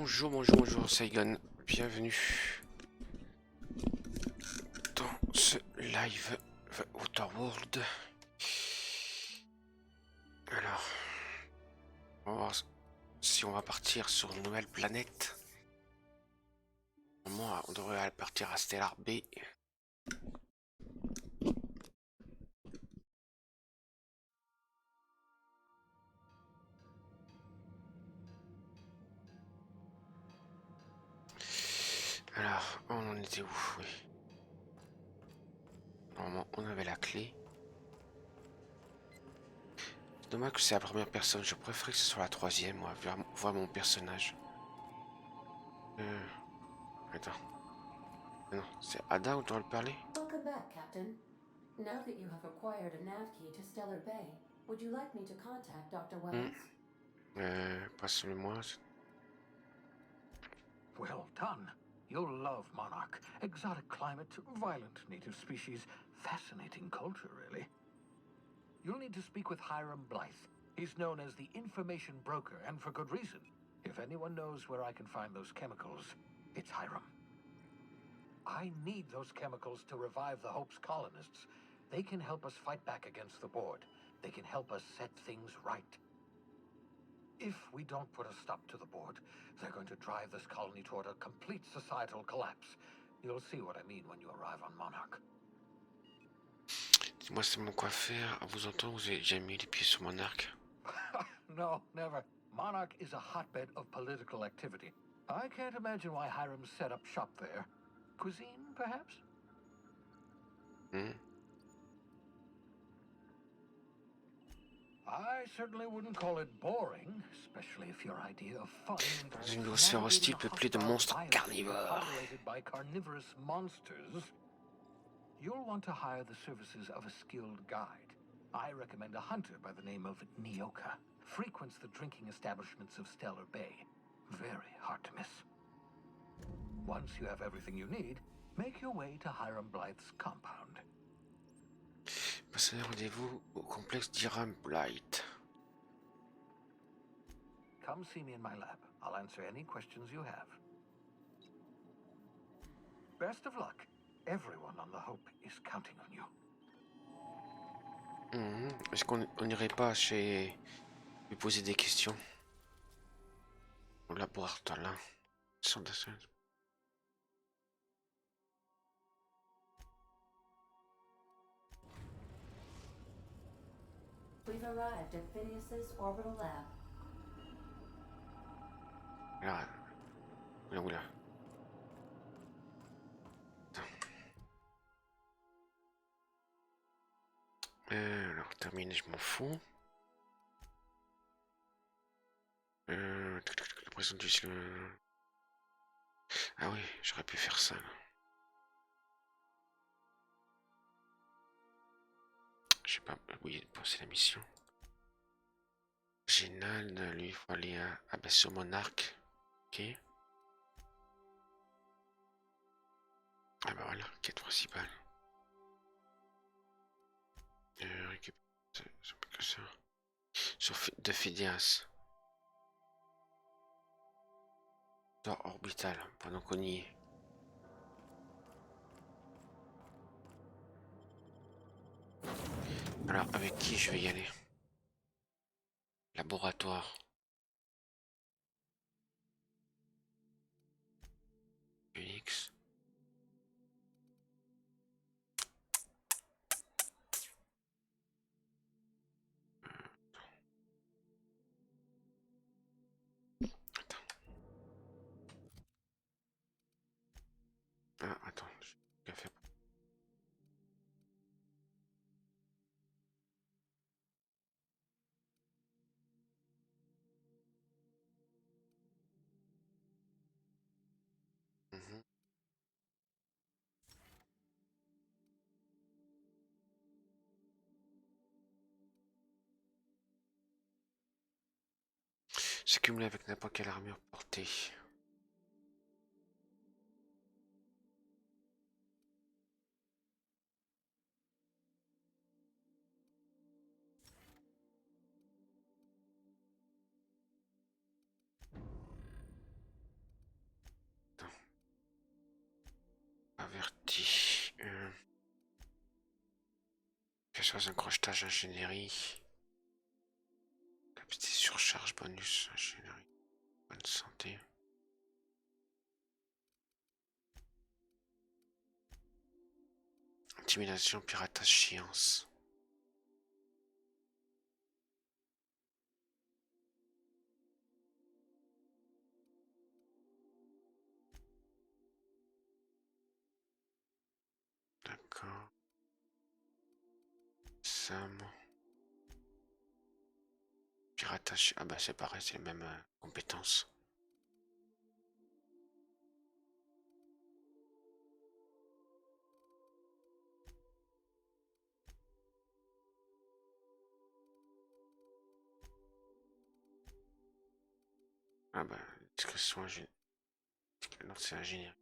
Bonjour, c'est Aegon. Bienvenue dans ce live The Outer World. Alors, on va voir si on va partir sur une nouvelle planète. Moi, on devrait partir à Stellar B. Alors, on en était où? Oui. Normalement, on avait la clé. C'est dommage que c'est la première personne. Je préférais que ce soit la troisième, moi, voir mon personnage. Attends. Non, c'est Ada où on doit le parler? Welcome back, Captain. Now that you have acquired a nav key to Stellar Bay, would you like me to contact Dr. Wells? Passe-le-moi. Well done. You'll love Monarch. Exotic climate, violent native species, fascinating culture, really. You'll need to speak with Hiram Blythe. He's known as the information broker, and for good reason. If anyone knows where I can find those chemicals, it's Hiram. I need those chemicals to revive the Hope's colonists. They can help us fight back against the board. They can help us set things right. If we don't put a stop to the board, they're going to drive this colony toward a complete societal collapse. You'll see what I mean when you arrive on Monarch. Dis-moi seulement quoi faire. À vous entendre, vous avez déjà mis les pieds sur Monarch? No, never. Monarch is a hotbed of political activity. I can't imagine why Hiram set up shop there. Cuisine, perhaps? I certainly wouldn't call it boring, especially if your idea of fun Dans une atmosphère hostile peuplée de monstres carnivores. by carnivorous monsters. You'll want to hire the services of a skilled guide. I recommend a hunter by the name of Nyoka. Frequents the drinking establishments of Stellar Bay. Very hard to miss. Once you have everything you need, make your way to Hiram Blythe's compound. Passez rendez-vous au complexe d'Hiram Blythe. Come see me in my lab. I'll answer any questions you have. Best of luck. Everyone on the Hope is counting on you. Est-ce qu'on n'irait pas chez lui poser des questions au laboratoire là? We've arrived at Phineas's orbital lab. Là. Oula. Alors, terminé, je m'en fous. La pression du... Ah oui, j'aurais pu faire ça. Là. Je sais pas, oui, c'est la mission. Génial, lui, il faut aller à sur Monarch. Ok. Ah bah voilà, quête principale. Récupérer que ça. Sur de Phidias. Dans orbital, pendant qu'on y est. Alors, avec qui je vais y aller? Laboratoire. Unix. Ah, attends, j'ai fait. C'est cumulé avec n'importe quelle armure portée. parti. Quelque chose, un crochetage, ingénierie. Capacité surcharge, bonus, ingénierie. Bonne santé. Intimidation, piratage, science. D'accord. Sam. Piratage. Ah bah c'est pareil, c'est les mêmes compétences. Ah bah, discrétion, ingénierie. Non, c'est ingénierie.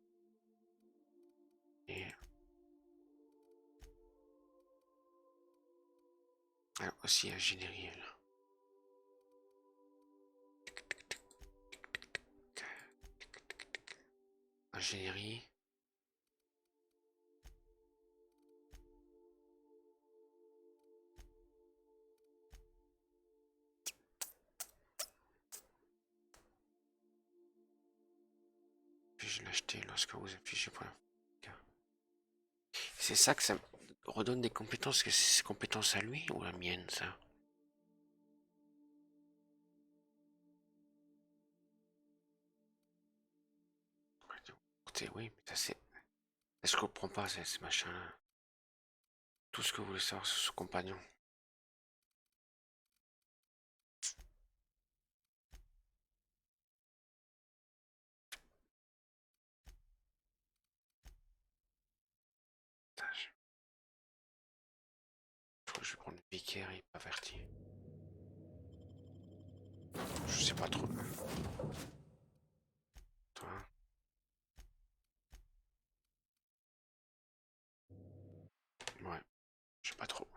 Et... alors aussi ingénierie, elle. Ingénierie. Puis-je l'acheter lorsque vous affichez pour la... C'est ça que ça me redonne des compétences, que c'est ses compétences à lui ou la mienne, ça? Oui, mais ça c'est... Je comprends pas ces machins-là. Tout ce que vous voulez savoir sur ce compagnon. Faut que je vais prendre le vicaire et pas averti. Je sais pas trop. Toi. Ouais, je sais pas trop.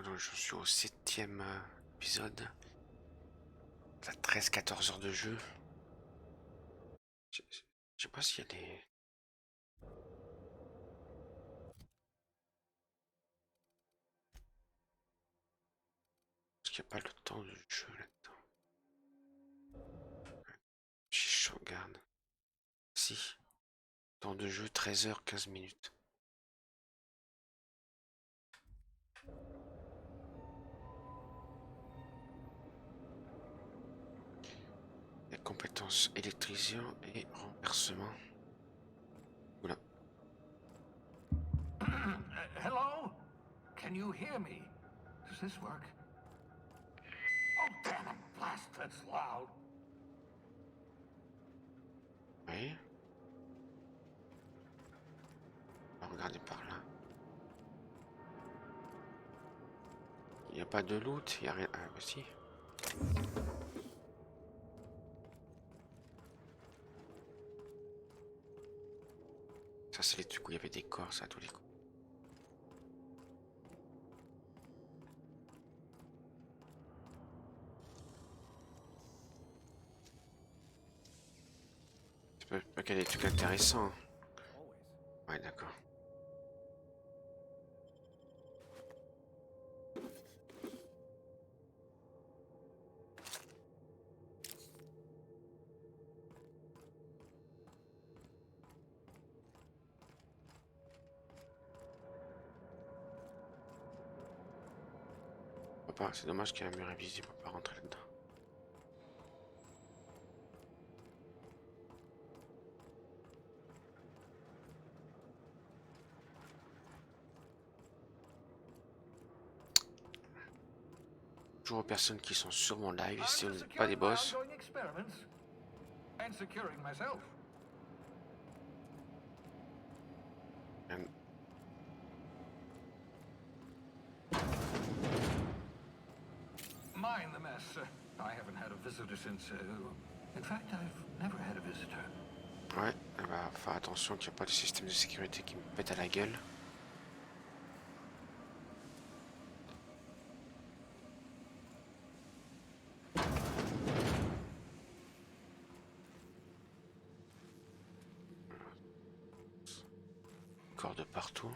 Donc je suis au 7e épisode. Ça 13-14 heures de jeu. Je sais pas s'il y a des... Parce qu'il n'y a pas le temps de jeu là-dedans. Je regarde. Si. Temps de jeu 13h15. Les compétences électricien et renversement. Oula. Hello? Can you hear me? Does this work? Oh, damn it, blast, that's loud. Oui. On va regarder par là. Il n'y a pas de loot, il n'y a rien. Ah, aussi. Ça, c'est les trucs où il y avait des corps, ça, tous les coups. C'est pas qu'il y a des trucs intéressants. Ouais, d'accord. C'est dommage qu'il y ait un mur invisible pour pas rentrer là-dedans. Toujours aux personnes qui sont sur mon live, si vous n'êtes pas des boss. Mind the mess. I haven't had a visitor since... in fact, I've never had a visitor. Ouais, on va faire attention qu'il n'y ait pas de système de sécurité qui me pète à la gueule. corps de partout.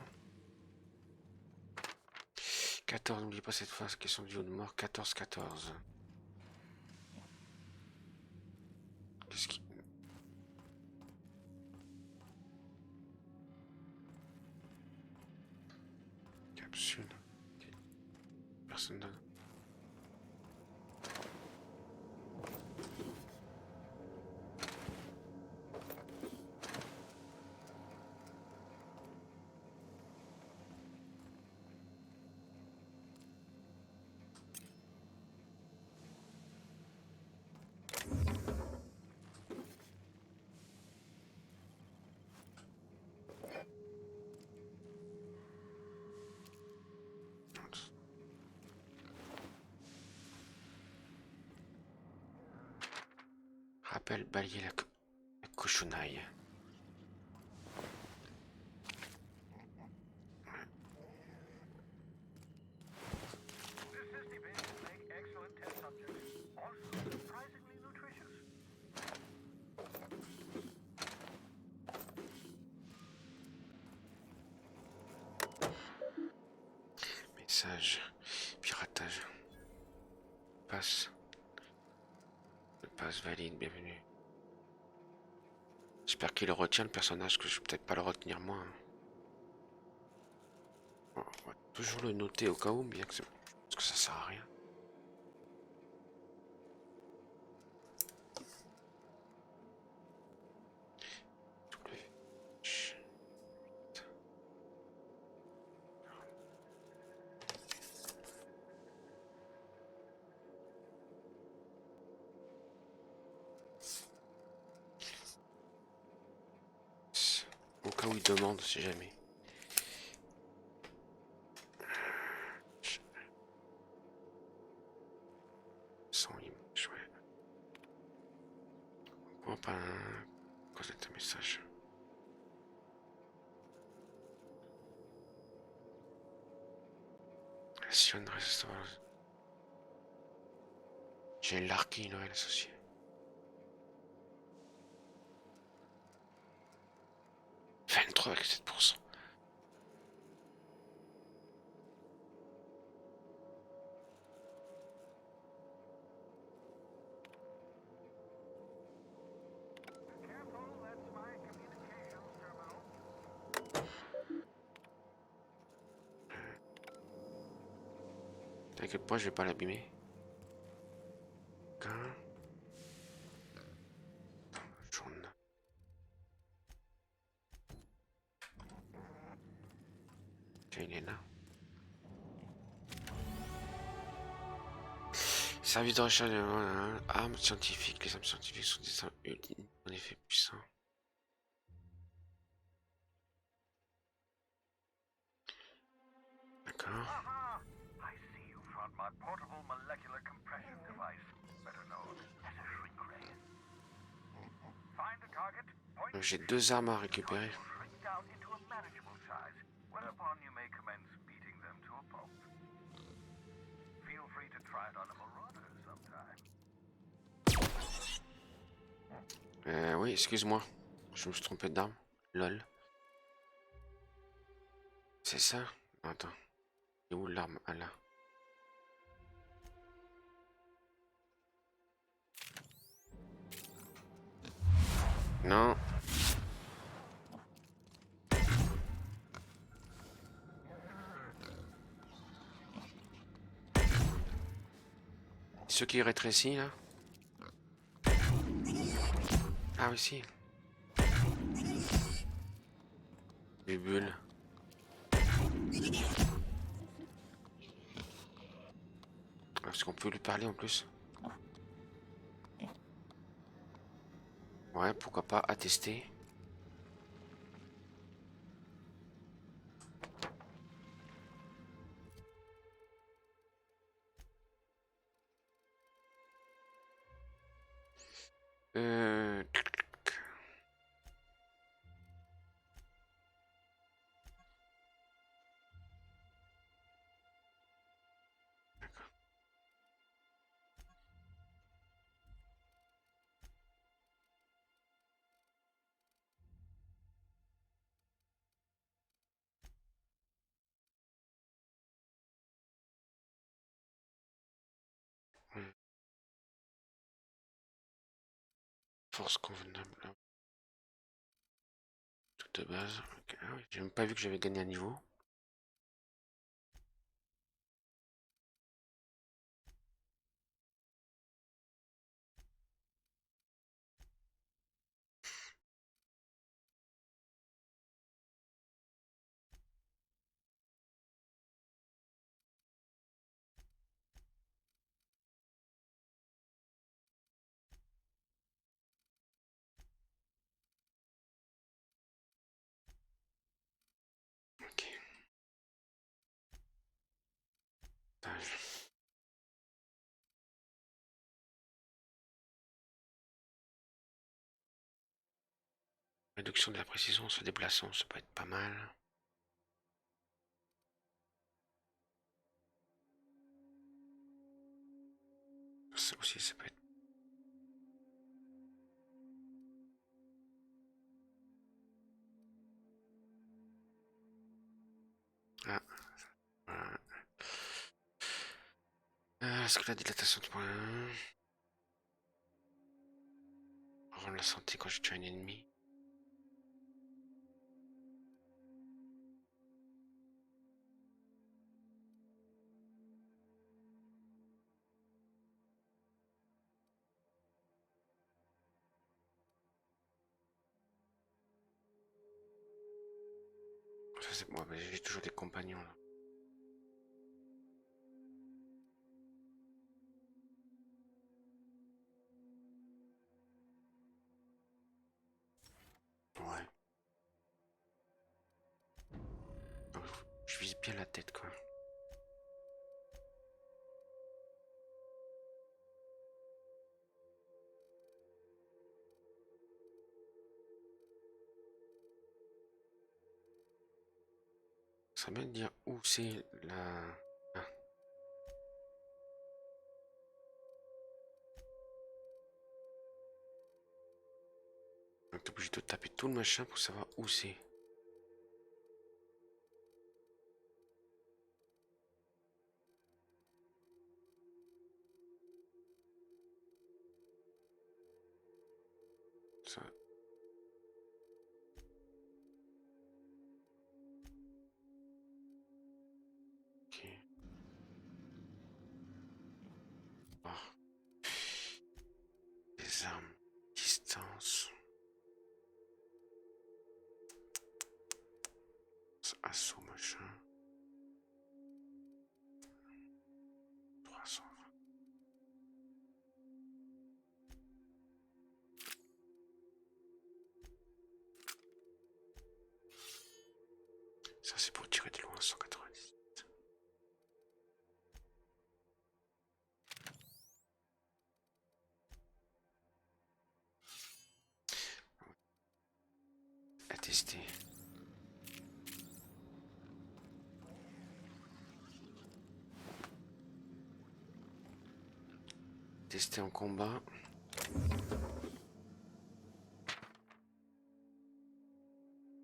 14, n'oubliez pas cette fois, question de vie ou de mort. 14. Qu'est-ce qui... Capsule. Personne donne. Rappel, balayer la cochonaille. Message, piratage. Passe. Le passe valide, bienvenue. J'espère qu'il retient le personnage, que je vais peut-être pas le retenir moi. Bon, on va toujours le noter au cas où, bien que, parce que ça sert à rien. Au cas où il demande, si jamais. Sans image, ouais. On voit pas un... Cause de tes messages. Sion résistant. J'ai l'arqué Noël associé. Avec 7%. T'inquiète pas, je vais pas l'abîmer. Jaune. Tiens, il est là. Service de recherche, armes scientifiques. Les armes scientifiques sont des armes ultimes, en effet puissants. D'accord. J'ai 2 armes à récupérer. Oui, excuse-moi. Je me suis trompé d'arme. Lol. C'est ça? Non, attends. Et où l'arme? Ah là. Non. Ceux qui rétrécissent là? Ah oui, si. Les bulles. Est-ce qu'on peut lui parler en plus? Ouais, pourquoi pas attester. Euh... Force convenable. Tout de base. Okay. Ah oui, j'ai même pas vu que j'avais gagné un niveau. Ok. Réduction de la précision en se déplaçant, ça peut être pas mal. Ça aussi, ça peut être. Ah, voilà. Est-ce que la dilatation de point. Rendre la santé quand je tue un ennemi. Ça c'est moi, mais j'ai toujours des compagnons là. Ouais. Je vise bien la tête quoi. Ça veut dire où c'est la. Ah. Donc t'es obligé de taper tout le machin pour savoir où c'est. Ça. Ok. Oh. Les armes. Distance. Assaut machin. 320. Ça c'est pour tirer de loin 190. À tester. Tester en combat.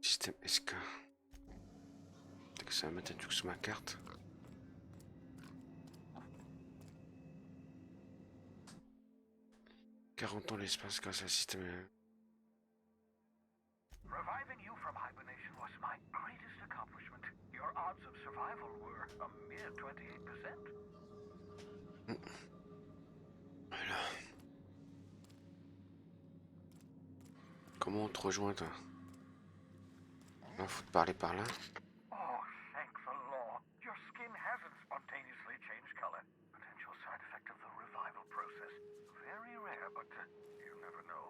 Système SK. Ça va mettre un truc sur ma carte. Ans l'espace grâce à un système. Reviving you from hibernation was my greatest accomplishment. Your odds of survival were a mere 28%. Voilà. Comment on te rejoint toi? Il faut te parler par là. Oh, thank the law. Your skin hasn't spontaneously changed color. Potential side effect of the revival process. Very rare, but you never know.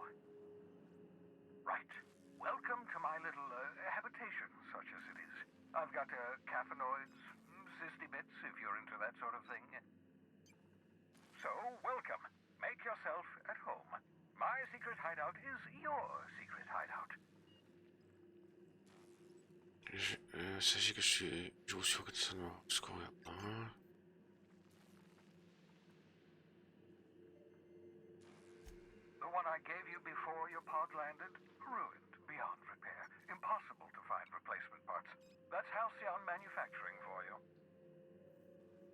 Right. Welcome to my little habitation, such as it is. I've got caffeinoids, cysty bits, if you're into that sort of thing. So, welcome. Make yourself at home. My secret hideout is your secret hideout. Sachez que je joue sur que ça noir. The one I gave you before your pod landed, ruined beyond repair. Impossible to find replacement parts. That's Halcyon manufacturing for you.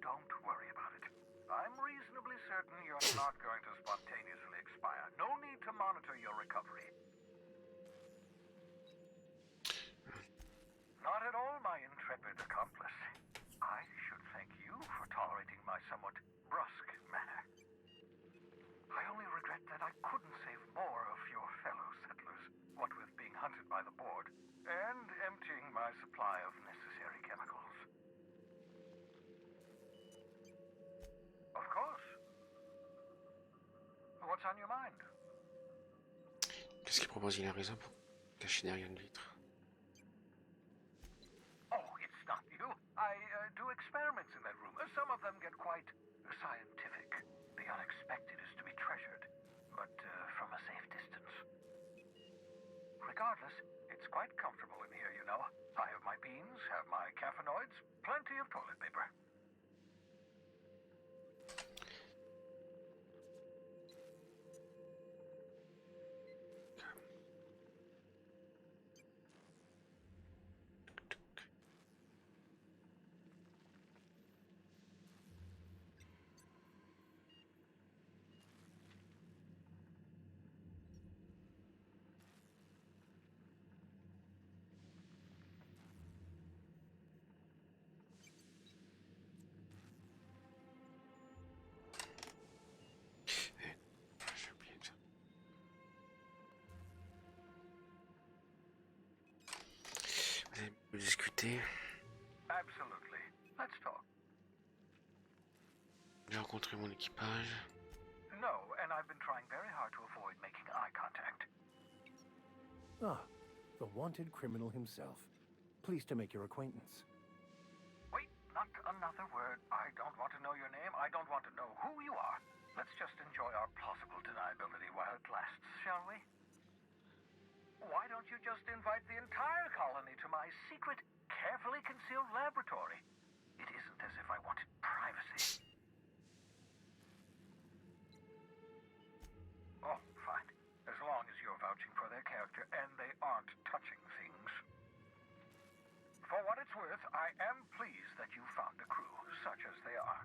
Don't worry about it. I'm reasonably certain you're not going to spontaneously expire. No need to monitor your recovery. Not at all, my intrepid accomplice. I should thank you for tolerating my somewhat brusque manner. I only regret that I couldn't save more of your fellow settlers, what with being hunted by the board, and emptying my supply of necessary chemicals. Of course. What's on your mind? Qu'est-ce qu'il propose? Il a raison pour cacher derrière une vitre. Oh, it's not you. I do experiments in that room. Some of them get quite scientific. The unexpected is to be treasured, but from a safe distance. Regardless, it's quite comfortable in here, you know. I have my beans, have my caffeinoids, plenty of toilet paper. J'ai oublié ça. Vous avez pu discuter. Absolutely. Let's talk. J'ai rencontré mon équipage. No, and I've been trying very hard to avoid making eye contact. Ah, the wanted criminal himself. Pleased to make your acquaintance. Wait, not another word. I don't want to know your name. I don't want to know who you are. Let's just enjoy our plausible deniability while it lasts, shall we? Why don't you just invite the entire colony to my secret, carefully concealed laboratory? It isn't as if I wanted privacy. Oh, fine. As long as you're vouching for their character and they aren't touching things. For what it's worth, I am pleased that you found a crew, such as they are.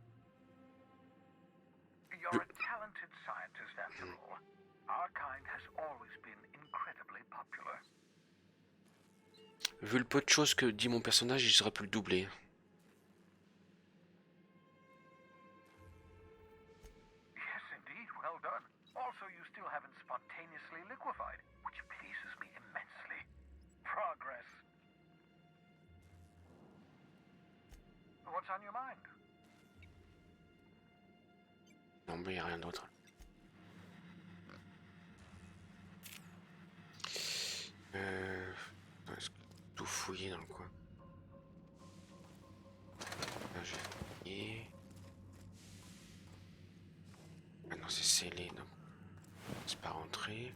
You're a talented scientist after all. Our kind has always been incredibly popular. Vu le peu de choses que dit mon personnage, il serait pu le doubler. Yes, indeed, well done. Also, you still haven't spontaneously liquefied, which pleases me immensely. Progress. What's on your mind? Non, mais il n'y a rien d'autre. Est-ce que tout fouiller dans le coin? Là, j'ai fouillé. Ah non, c'est scellé, non. C'est pas rentré.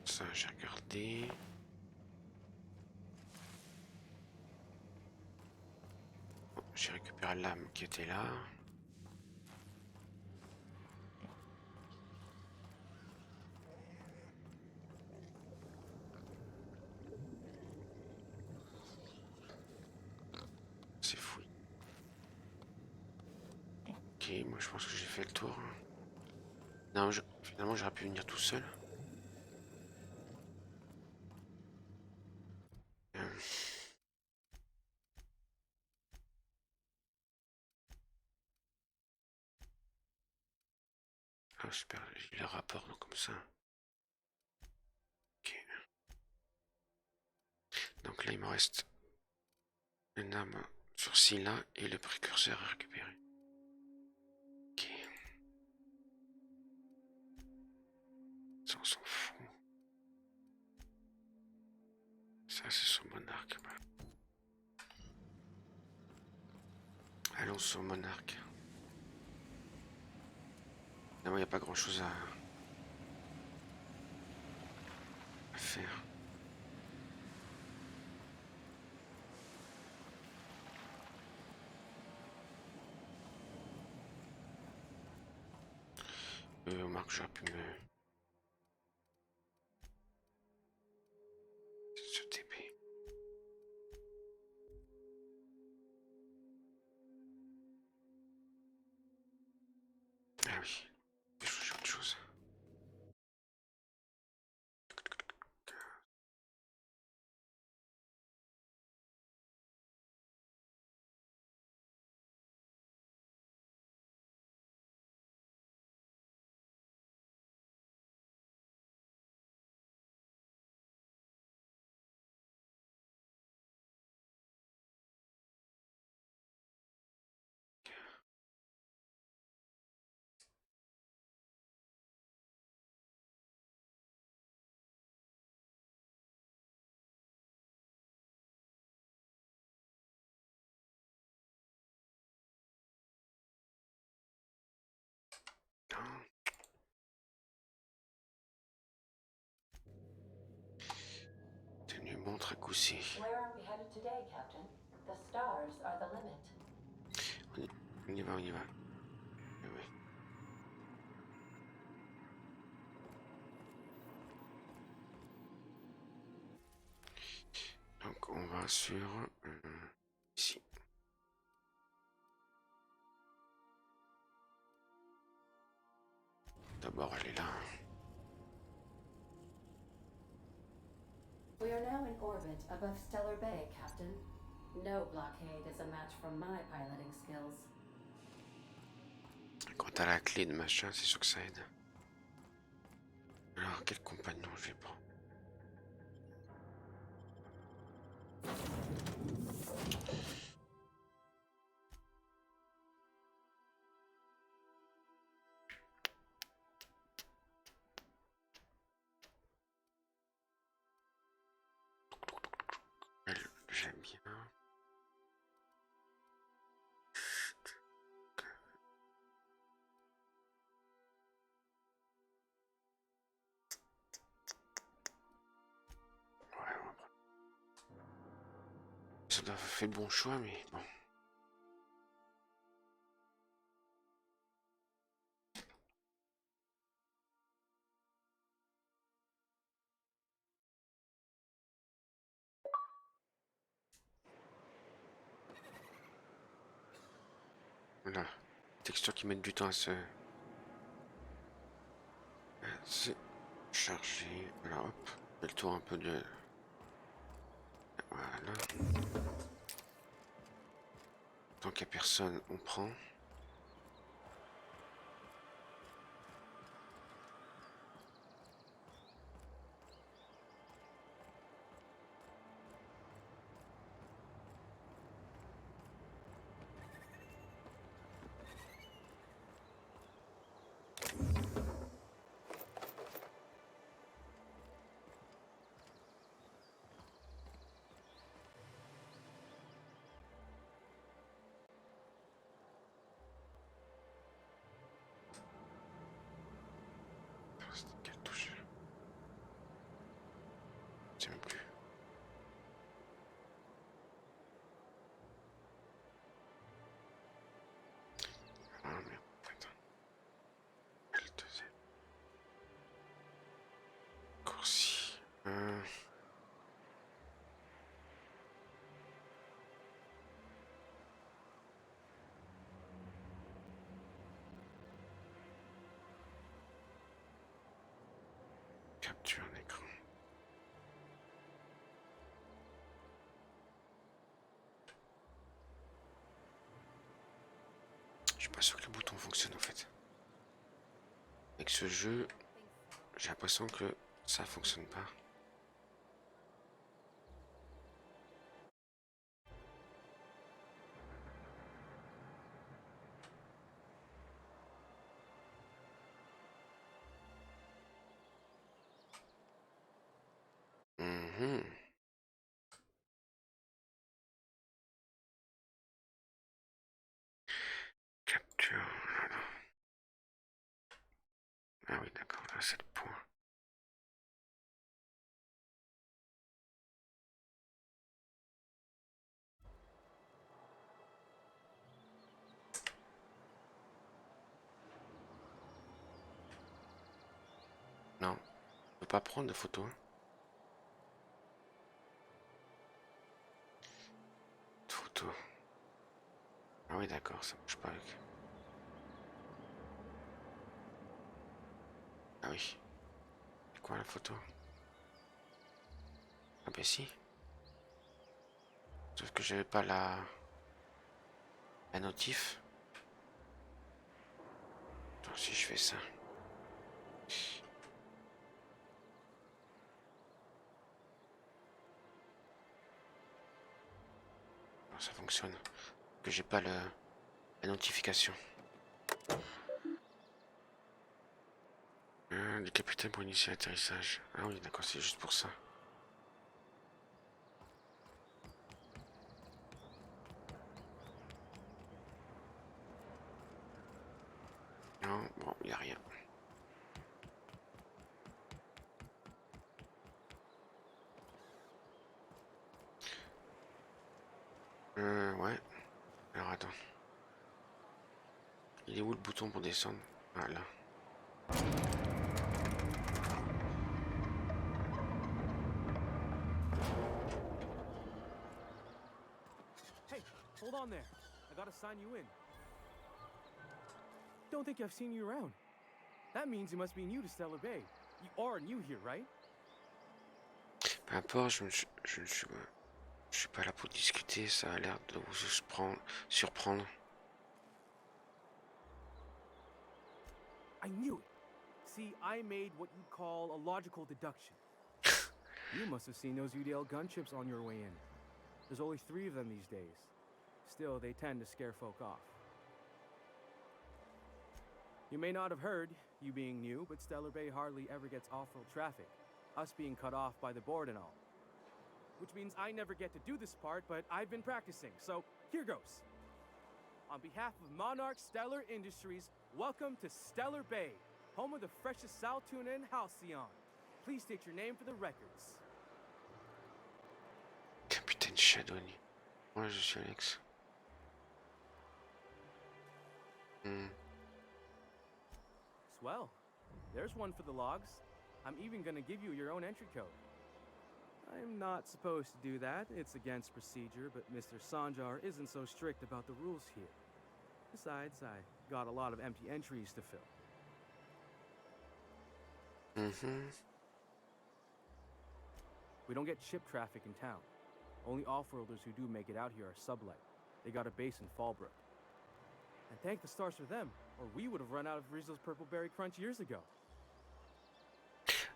Ça, j'ai regardé. Bon, j'ai récupéré l'âme qui était là. C'est fouillé. Ok, moi je pense que j'ai fait le tour. Non, finalement j'aurais pu venir tout seul. Ah super, j'ai le rapport donc comme ça. Ok. Donc là il me reste une âme sur Scylla et le précurseur à récupérer. Ok. Ça on s'en fout. Ça c'est son monarque. Allons sur monarque. Là, il n'y a pas grand chose à faire. Marc, j'aurais pu me... Se TP. oui. Je cherche autre chose. Non. Tenue montre à gousset. Where are we headed today, Captain? The stars are the limit. On y va, on y va. Oui, oui. Donc on va sur ici. D'abord elle est là. We are now in orbit above Stellar Bay, Captain. No blockade is a match for my piloting skills. Quand t'as la clé de machin, c'est sûr que ça aide. Alors quel compagnon je vais prendre? J'aime bien. Ouais, on va prendre. Ça doit avoir fait le bon choix, mais bon. Voilà. Textures qui mettent du temps à se charger. Voilà, hop. Fait le tour un peu de. Voilà. Tant qu'il n'y a personne, on prend. C'était quelle touche? Je sais même plus. Ah merde, attends. Le deuxième. Coursi. Capture un écran. Je suis pas sûr que le bouton fonctionne en fait. Avec ce jeu, j'ai l'impression que ça fonctionne pas. Mhm. Capture. Voilà. Ah oui, d'accord, là c'est le point. Non, on peut pas prendre de photos. Photo. Ah oui, d'accord, ça marche pas avec. oui. C'est quoi la photo? Ah ben si. Sauf que j'avais pas la notif. Donc si je fais ça. Non, ça fonctionne. Que j'ai pas la notification. Les capitaines pour initier l'atterrissage. Ah oui, d'accord, c'est juste pour ça. Non, bon, il n'y a rien. Ouais. Alors attends. Il est où le bouton pour descendre? Ah là. Hey, hold on there. I gotta sign you in. Don't think I've seen you around. That means you must be new to Stellar Bay. You are new here, right? Peu importe, je suis pas là pour discuter, ça a l'air de vous surprendre. I knew it. See, I made what you'd call a logical deduction. You must have seen those UDL gunships on your way in. There's only 3 of them these days. Still, they tend to scare folk off. You may not have heard, you being new, but Stellar Bay hardly ever gets off-road traffic, us being cut off by the board and all. Which means I never get to do this part, but I've been practicing, so here goes. On behalf of Monarch Stellar Industries, welcome to Stellar Bay, home of the freshest sal tuna in Halcyon. Please state your name for the records. Capitaine Shadowny. Moi, je suis Alex. Swell. There's one for the logs. I'm even gonna give you your own entry code. I'm not supposed to do that. It's against procedure, but Mr. Sanjar isn't so strict about the rules here. Besides, I got a lot of empty entries to fill. We don't get ship traffic in town. Only off-worlders who do make it out here are sublight. They got a base in Fallbrook. And thank the stars for them, or we would have run out of Rizzo's Purple Berry Crunch years ago.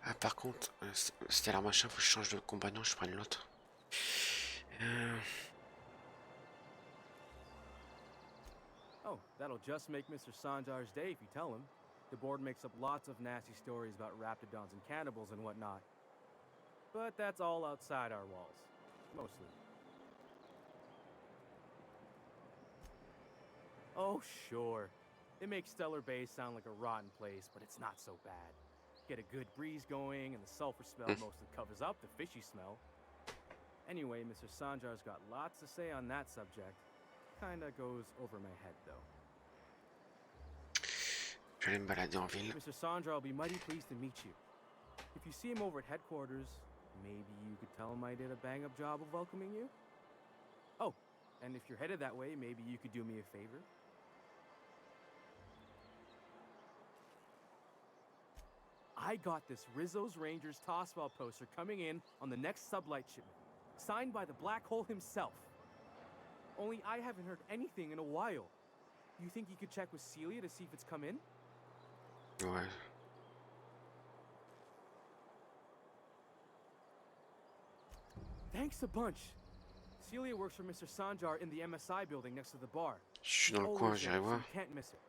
Ah, par contre, c'était alors machin, faut que je change de compagnon, je prenne l'autre. Oh, that'll just make Mr. Sanjar's day if you tell him. The board makes up lots of nasty stories about raptidons and cannibals and whatnot. But that's all outside our walls. Mostly. Oh, sure. It makes Stellar Bay sound like a rotten place, but it's not so bad. Get a good breeze going, and the sulfur smell mostly covers up the fishy smell. Anyway, Mr. Sanjar's got lots to say on that subject. Kinda goes over my head, though. Je vais aller me balader en ville. Mr. Sanjar will be mighty pleased to meet you. If you see him over at headquarters, maybe you could tell him I did a bang-up job of welcoming you? Oh, and if you're headed that way, maybe you could do me a favor? I got this Rizzo's Rangers Tossball poster coming in on the next sublight shipment, signed by the Black Hole himself. Only I haven't heard anything in a while. You think you could check with Celia to see if it's come in? Ouais. Thanks a bunch. Celia works for Mr. Sanjar in the MSI building next to the bar. Je suis dans le coin, j'irai voir. You can't miss it.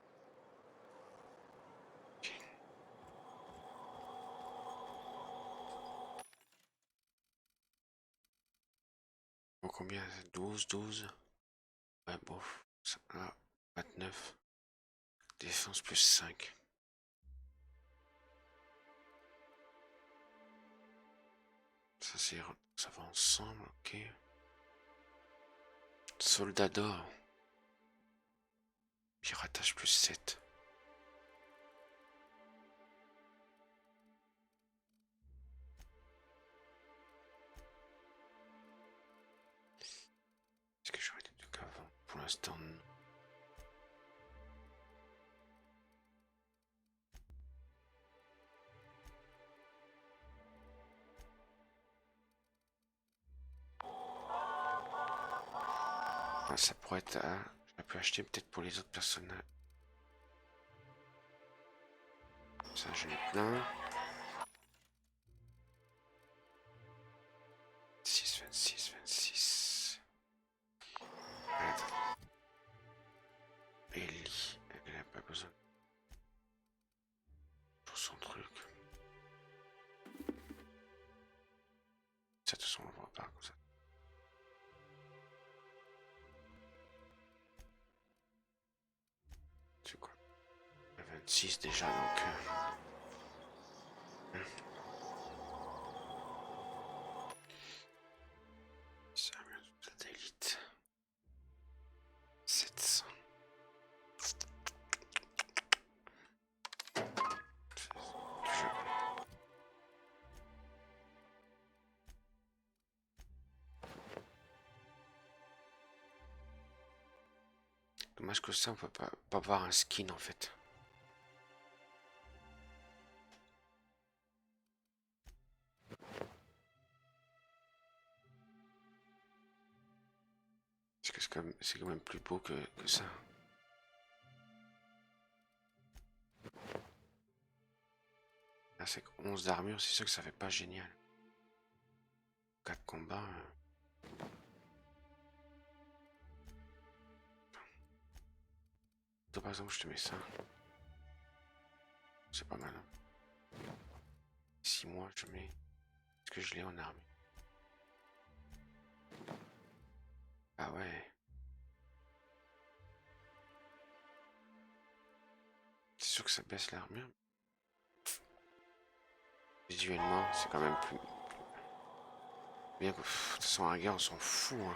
Bon, combien? 12. Ouais, bof. 29. Défense plus 5. Ça va ensemble, ok. Soldat d'or. Piratage plus 7. Est-ce que j'aurais des trucs avant? Pour l'instant, non. Ah, ça pourrait être... je peux acheter peut-être pour les autres personnes. Ça, j'en ai plein. 6, 26, 26. Ellie, elle n'a pas besoin pour son truc. Ça, de toute façon, on voit pas comme ça. C'est quoi? 26 déjà, donc... Satellite. 700. Dommage que ça, on peut pas voir un skin en fait. Parce que c'est quand même plus beau que ça. Là, c'est 11 d'armure, c'est sûr que ça fait pas génial. 4 combats. Toi, par exemple, je te mets ça. C'est pas mal. Hein. 6 mois, je mets. Est-ce que je l'ai en armure? Ah ouais. C'est sûr que ça baisse l'armure. Visuellement, c'est quand même plus... Bien que... De toute façon, un gars, on s'en fout. Hein.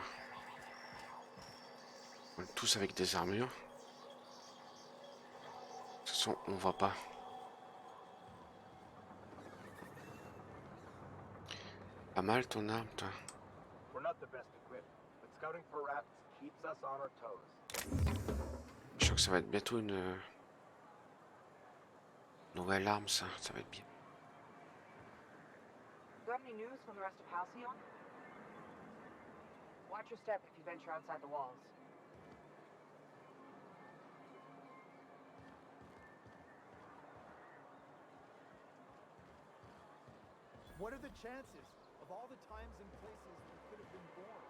On est tous avec des armures. De toute façon, on voit pas. Pas mal ton arme, toi. Je crois que ça va être bientôt une nouvelle arme, ça va être bien. Got any news from the rest of Halcyon? Watch your step if you venture outside the walls. What are the chances of all the times and places we could have been born?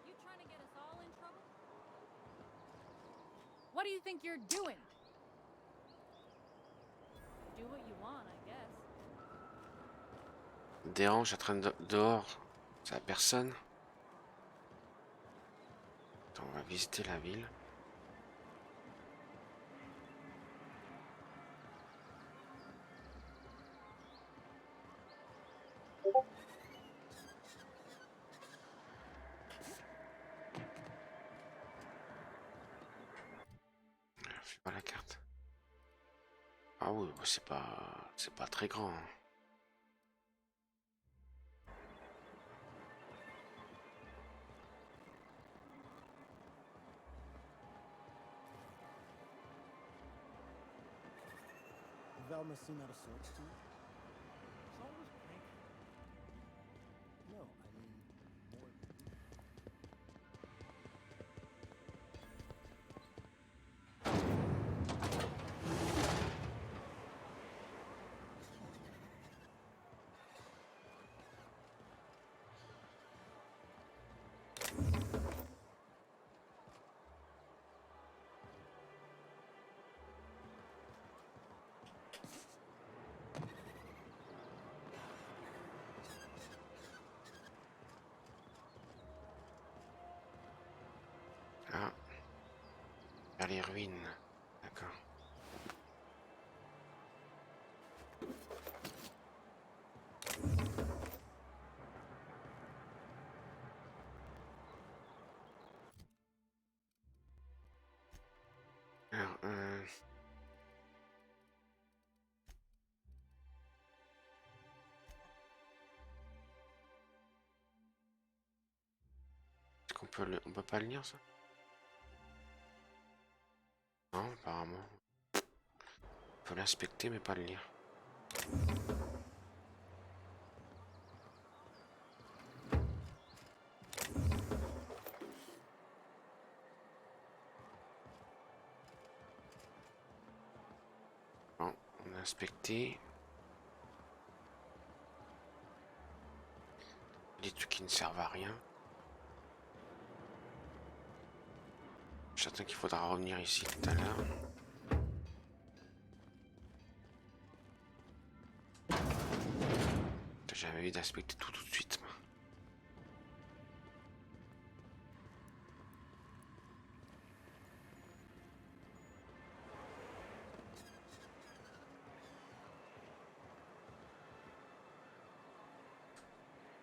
You trying to get us all in trouble? What do you think you're doing? Do what you want, I guess. Dérange, je traîne dehors. Ça a personne. Attends, on va visiter la ville. Fais pas la carte. Ah oui, c'est pas très grand. Hein. Val must seem out of sorts to you. It's always pink. No, I mean more. Ah. Vers les ruines. D'accord. Alors, est-ce qu'on peut on peut pas le lire, ça? Non, apparemment. On peut l'inspecter, mais pas le lire. Inspecter. Des trucs qui ne servent à rien. Je suis certain qu'il faudra revenir ici tout à l'heure. J'avais envie d'inspecter tout de suite. Moi.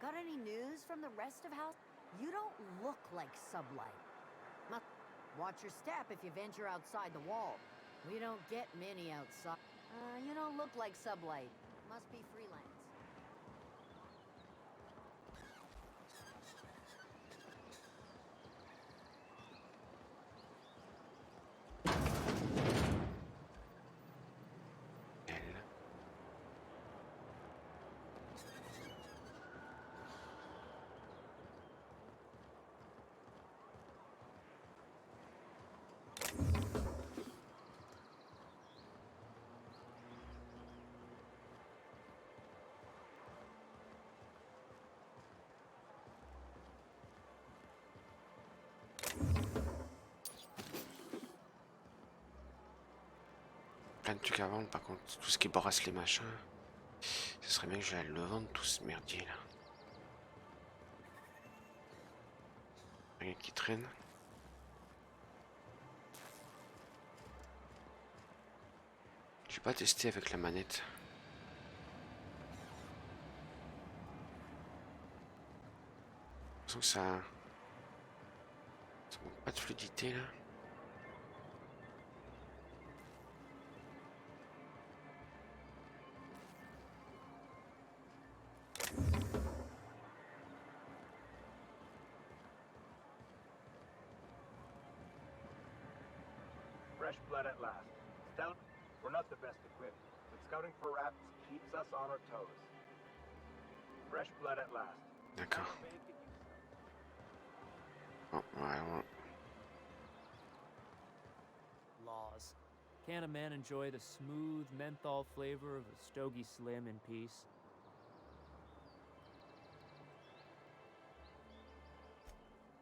Got any news from the rest of house? You don't look like sublight. Watch your step if you venture outside the wall. We don't get many outside. You don't look like sublight. Must be freelance. Plein de trucs à vendre, par contre, tout ce qui brasse les machins, ce serait bien que j'aille le vendre, tout ce merdier là. Rien qui traîne. J'ai pas testé avec la manette. J'ai l'impression que ça manque pas de fluidité là. Fresh blood at last. Stellar, we're not the best equipped, but scouting for rats keeps us on our toes. Fresh blood at last. D'accord. Oh, ouais. Laws. Can a man enjoy the smooth menthol flavor of a Stogie Slim in peace?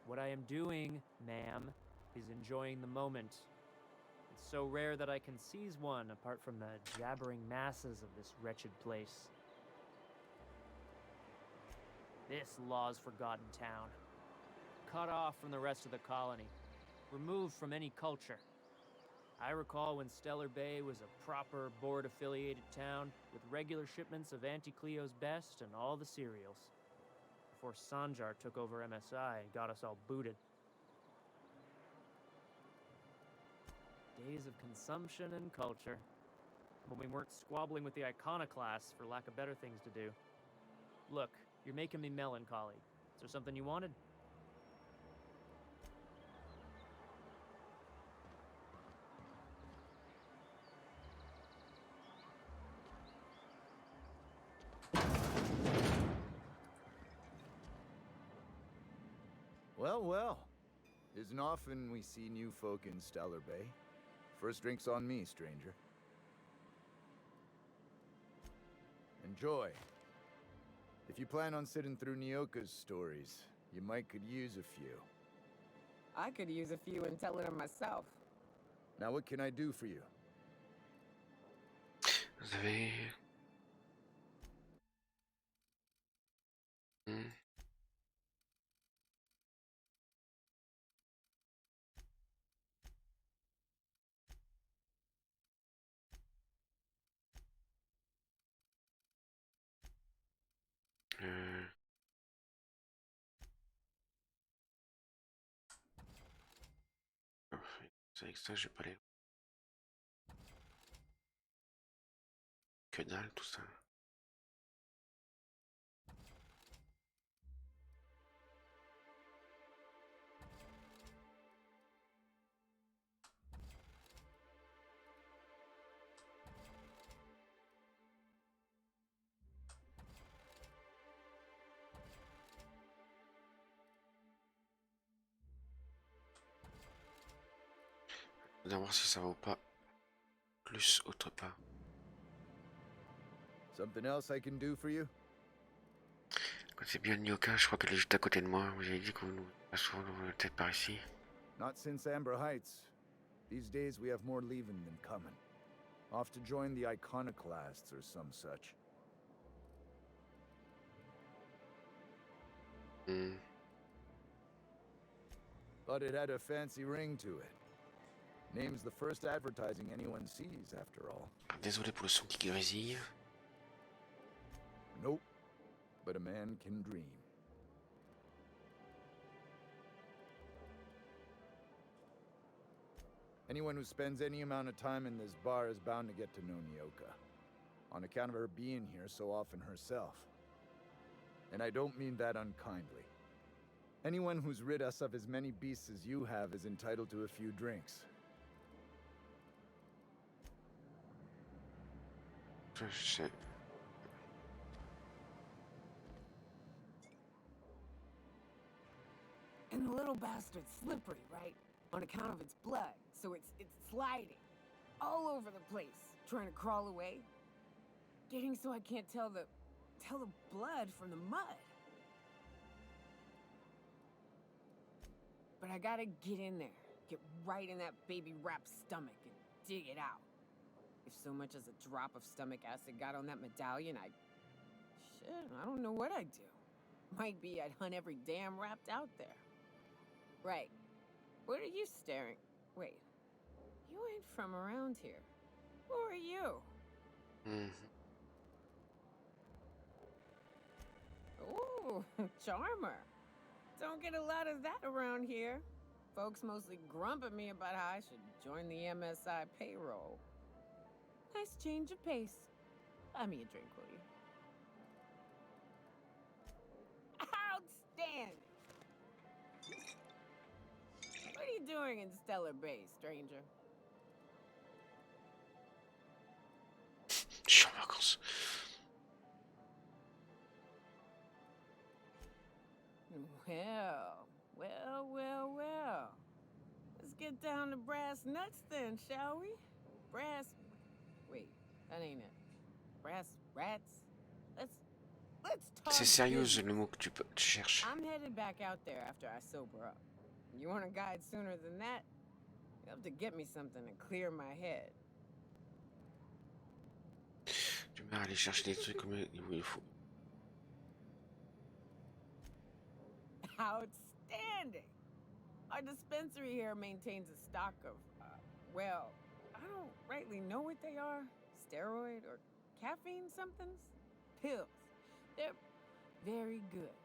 What I am doing, ma'am, is enjoying the moment. It's so rare that I can seize one apart from the jabbering masses of this wretched place. This law's forgotten town. Cut off from the rest of the colony. Removed from any culture. I recall when Stellar Bay was a proper board-affiliated town with regular shipments of Auntie Cleo's best and all the cereals. Before Sanjar took over MSI and got us all booted. Days of consumption and culture. When we weren't squabbling with the iconoclasts for lack of better things to do. Look, you're making me melancholy. Is there something you wanted? Well, well. Isn't often we see new folk in Stellar Bay. First drink's on me, stranger. Enjoy. If you plan on sitting through Nyoka's stories, you might could use a few. I could use a few and tell them myself. Now what can I do for you? Vous avez... C'est avec ça, j'ai pas les... Que dalle, tout ça. On va voir si ça vaut pas plus autre part. Something else I can do for you? Quand c'est bien Nyoka, je crois qu'elle est juste à côté de moi. Vous avez dit que vous nous passez peut-être par ici. Not since Amber Heights. These days we have more leaving than coming. Off to join the iconoclasts or some such. Thought it had a fancy ring to it. Name's the first advertising anyone sees, after all. Désolé pour le son qui grésille. Nope. But a man can dream. Anyone who spends any amount of time in this bar is bound to get to know Nyoka, on account of her being here so often herself. And I don't mean that unkindly. Anyone who's rid us of as many beasts as you have is entitled to a few drinks. Shit. And the little bastard's slippery, right? On account of its blood, so it's sliding all over the place, trying to crawl away. Getting so I can't tell the blood from the mud. But I gotta get in there, get right in that baby wrapped stomach and dig it out. If so much as a drop of stomach acid got on that medallion, I don't know what I'd do. Might be I'd hunt every damn wrapped out there. Right. What are you staring? Wait. You ain't from around here. Who are you? Ooh, charmer. Don't get a lot of that around here. Folks mostly grump at me about how I should join the MSI payroll. Nice change of pace. Buy me a drink, will you? Outstanding! What are you doing in Stellar Bay, stranger? Je suis en vacances. Well. Let's get down to brass nuts then, shall we? Wait, that ain't it. Brass rats? Let's talk. C'est sérieux le mot que tu cherches. I'm headed back out there after I sober up. You want a guide sooner than that? You have to get me something to clear my head. Tu vas aller chercher des trucs comme il faut. Outstanding! Our dispensary here maintains a stock of, well, I don't rightly know what they are. Steroid or caffeine somethings? Pills. They're very good.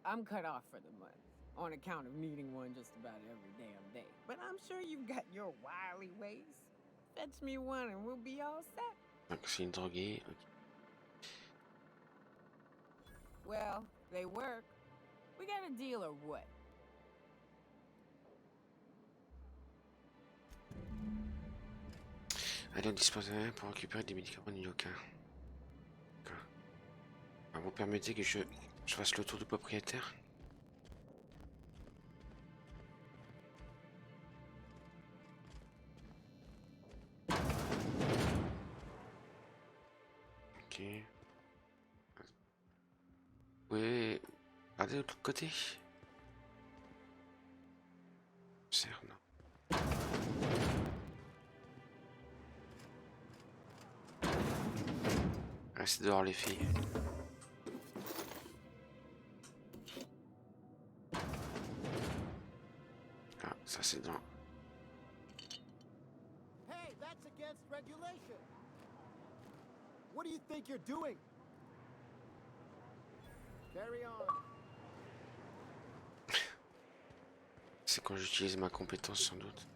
I'm cut off for the month, on account of needing one just about every damn day. But I'm sure you've got your wily ways. Fetch me one and we'll be all set. Donc c'est une droguée. Well, they work. We got a deal or what? Allez au dispensaire pour récupérer des médicaments Nyoka. Vous permettez que je fasse le tour du propriétaire? Ok. Oui. Regardez de l'autre côté. Serre, non. Restez dehors les filles. Ah, ça c'est dans. Hey, that's against regulation. What do you think you're doing? Carry on. C'est quand j'utilise ma compétence sans doute.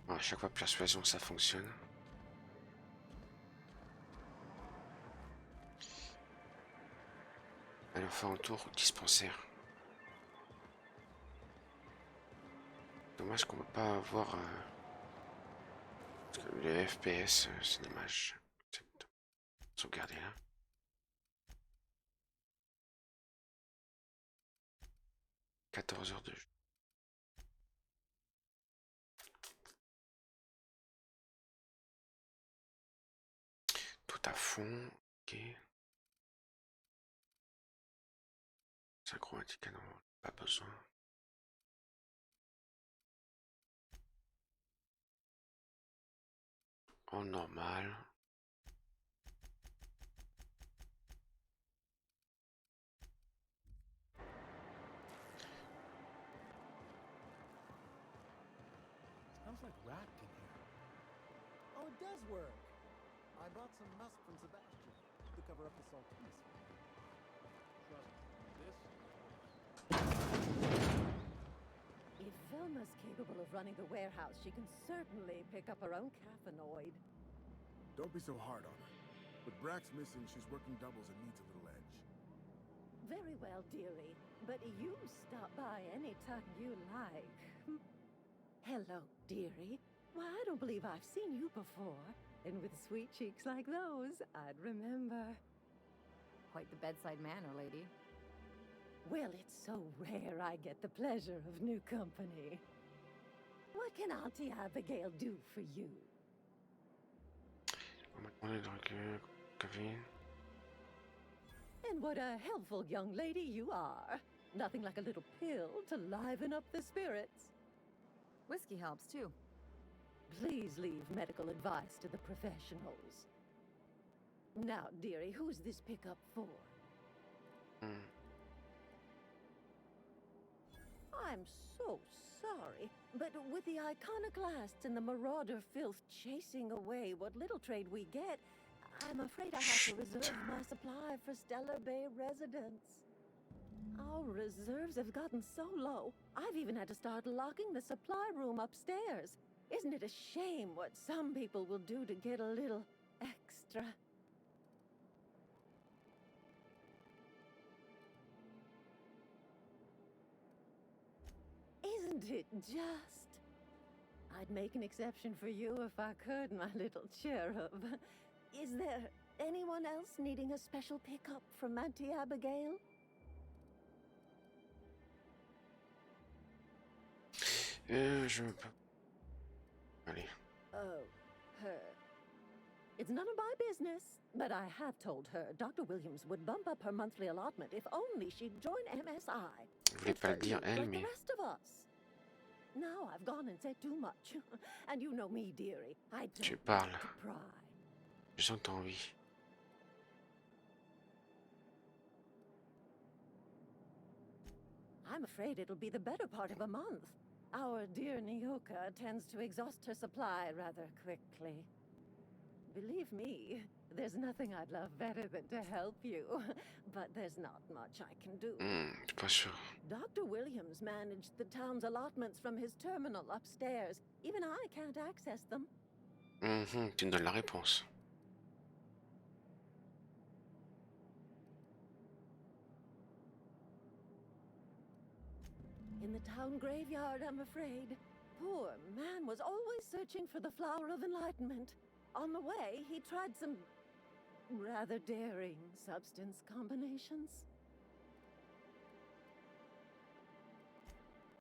Bon, à chaque fois persuasion ça fonctionne. Allez on fait un tour au dispensaire. Dommage qu'on ne peut pas avoir parce que le FPS c'est dommage. Sauvegarder là. 14 heures de jeu. à fond. Ok. Synchromatique, non, pas besoin. En normal. Smells like rat in here. Oh, it does work. I brought some musk from Sebastian to cover up the saltiness. If Velma's capable of running the warehouse, she can certainly pick up her own caffeinoid. Don't be so hard on her. With Brack's missing, she's working doubles and needs a little edge. Very well, dearie. But you stop by any time you like. Hello, dearie. Why, I don't believe I've seen you before. And with sweet cheeks like those, I'd remember. Quite the bedside manner, lady. Well, it's so rare I get the pleasure of new company. What can Auntie Abigail do for you? And what a helpful young lady you are. Nothing like a little pill to liven up the spirits. Whiskey helps, too. Please leave medical advice to the professionals. Now, dearie, who's this pickup for? I'm so sorry, but with the iconoclasts and the marauder filth chasing away what little trade we get, I'm afraid I have to reserve my supply for Stellar Bay residents. Our reserves have gotten so low, I've even had to start locking the supply room upstairs. Isn't it a shame what some people will do to get a little extra? Isn't it just? I'd make an exception for you if I could, my little cherub. Is there anyone else needing a special pickup from Auntie Abigail? Je veux pas. Allez. Oh, her. It's none of my business, but I have told her Dr. Williams would bump up her monthly allotment if only she'd join MSI. Je voulais pas le dire elle, like mais. the rest of us. Now I've gone and said too much. And you know me, dearie. I don't Tu parles. like to pry. Je sens que t'as envie. I'm afraid it'll be the better part of a month. Our dear Nyoka tends to exhaust her supply rather quickly. Believe me, there's nothing I'd love better than to help you. But there's not much I can do. Pas sûr. Dr. Williams managed the town's allotments from his terminal upstairs. Even I can't access them. Tu me donnes la réponse. In the town graveyard, I'm afraid. Poor man was always searching for the flower of enlightenment. On the way, he tried some rather daring substance combinations.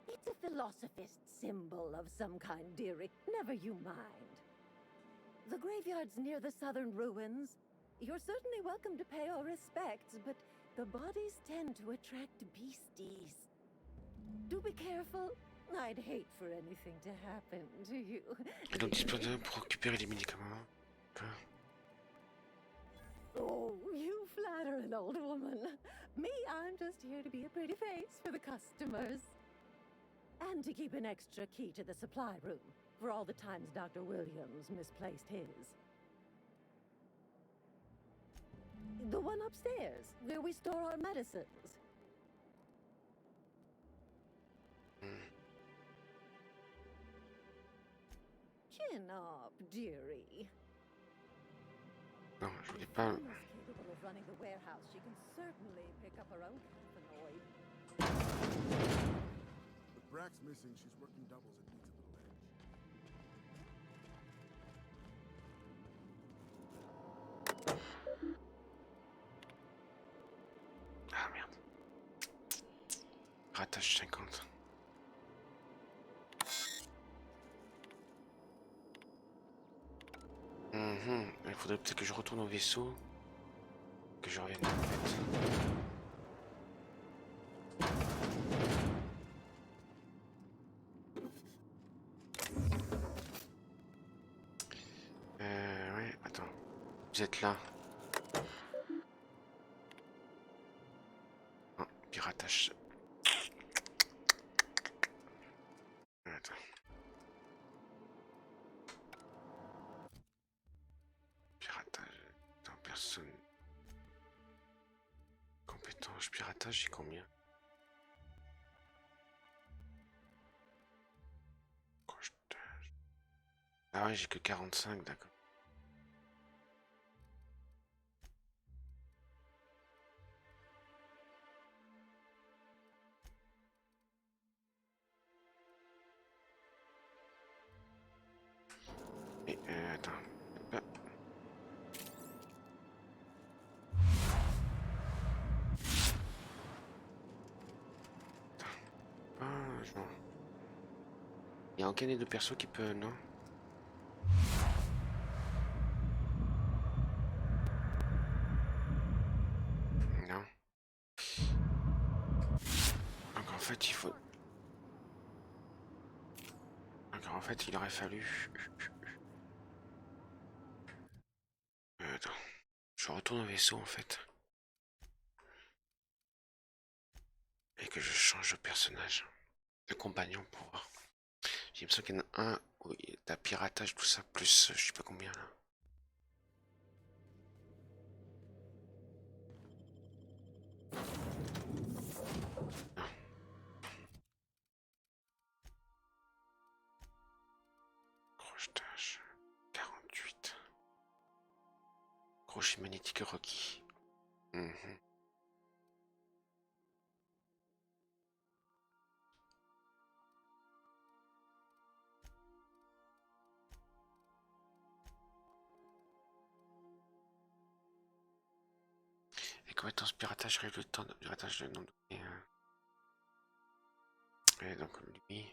It's a philosophist symbol of some kind, dearie. Never you mind. The graveyard's near the southern ruins. You're certainly welcome to pay our respects, but the bodies tend to attract beasties. Do be careful. I'd hate for anything to happen to you. Et donc disponible pour récupérer les médicaments. Oh, you flatter an old woman. Me, I'm just here to be a pretty face for the customers. And to keep an extra key to the supply room for all the times Dr. Williams misplaced his. The one upstairs, where we store our medicines. Chin up, dearie. Non, je voulais pas. Capable of running the warehouse, she can certainly pick up her own caffeinoid. With Brack's missing, she's working doubles and needs a little edge. Ah merde. Rattache 50. Il faudrait peut-être que je retourne au vaisseau. Que je revienne en fait. Ouais, attends. Vous êtes là. Non, piratage. Attends. Piratage. Attends, personne. Compétence, piratage, j'ai combien? Ah ouais, j'ai que 45, d'accord. Et attends. Ah. Ah, genre. Il n'y a aucun des deux persos qui peut, non? Non. Donc en fait, il faut... Donc en fait, il aurait fallu... Attends. Je retourne au vaisseau, en fait. Et que je change de personnage. De compagnon pour voir. J'ai l'impression qu'il y en a un où t'as piratage, tout ça, plus je sais pas combien là. Non. Crochetage. 48. Crochet magnétique requis. Et compétence piratage règle le temps de piratage de nom donné. Et donc lui.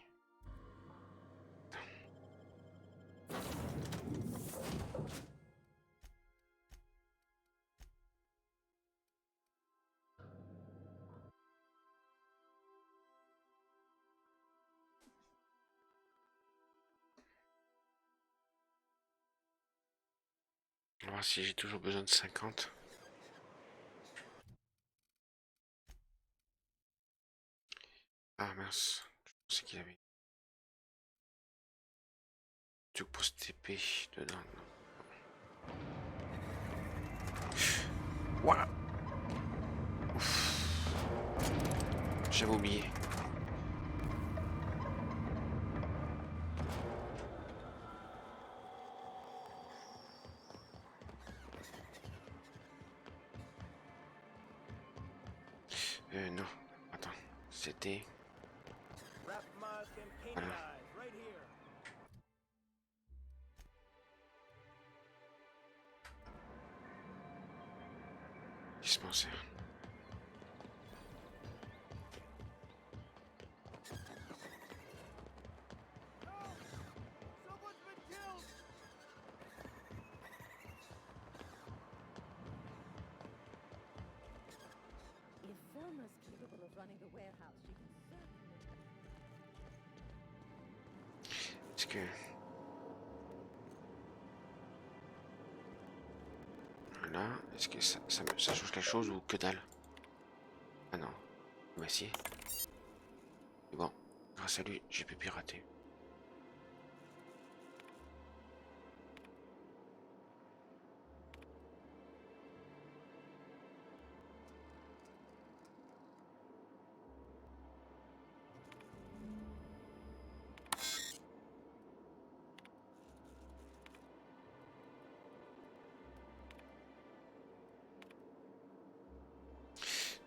On va voir si j'ai toujours besoin de 50. Ah mince, je pensais qu'il avait. Tu poses TP dedans. Voilà. J'avais oublié. Non. Attends. C'était... Voilà. Dispensaire. If Velma's capable of running the warehouse, she can certainly... Est-ce que... Voilà. Est-ce que ça change quelque chose ou que dalle? Ah non. Bah si. Mais bon. Grâce à lui, j'ai pu pirater.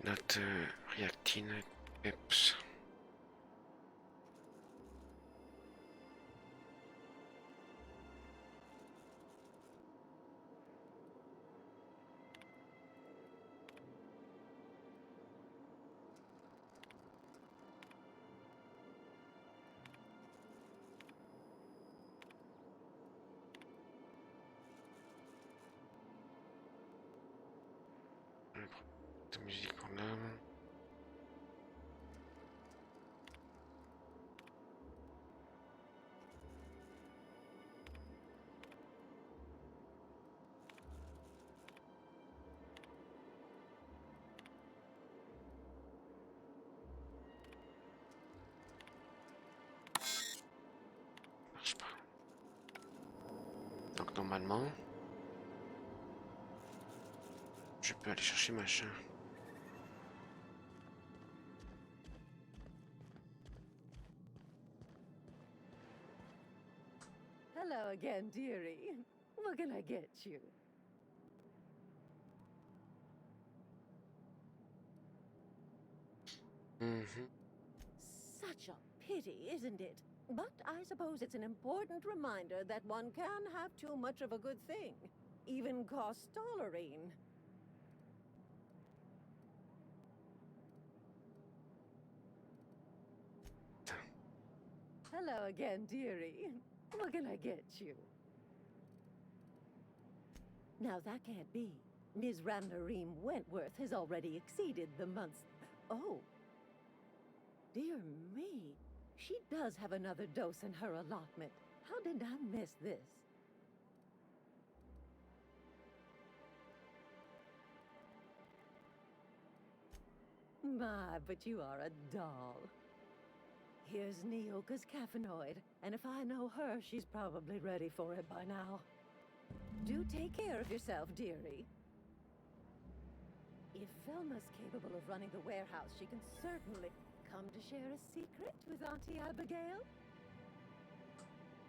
Note réactine peps. musique en âme. Marche pas. Donc normalement, je peux aller chercher machin. Hello again, dearie. What can I get you? Such a pity, isn't it? But I suppose it's an important reminder that one can have too much of a good thing. Even cost tolerine. Hello again, dearie. What can I get you? Now that can't be. Ms. Ramnareem Wentworth has already exceeded the month's... Oh. Dear me. She does have another dose in her allotment. How did I miss this? My, but you are a doll. Here's Neoka's caffeinoid, and if I know her, she's probably ready for it by now. Do take care of yourself, dearie. If Velma's capable of running the warehouse, she can certainly come to share a secret with Auntie Abigail.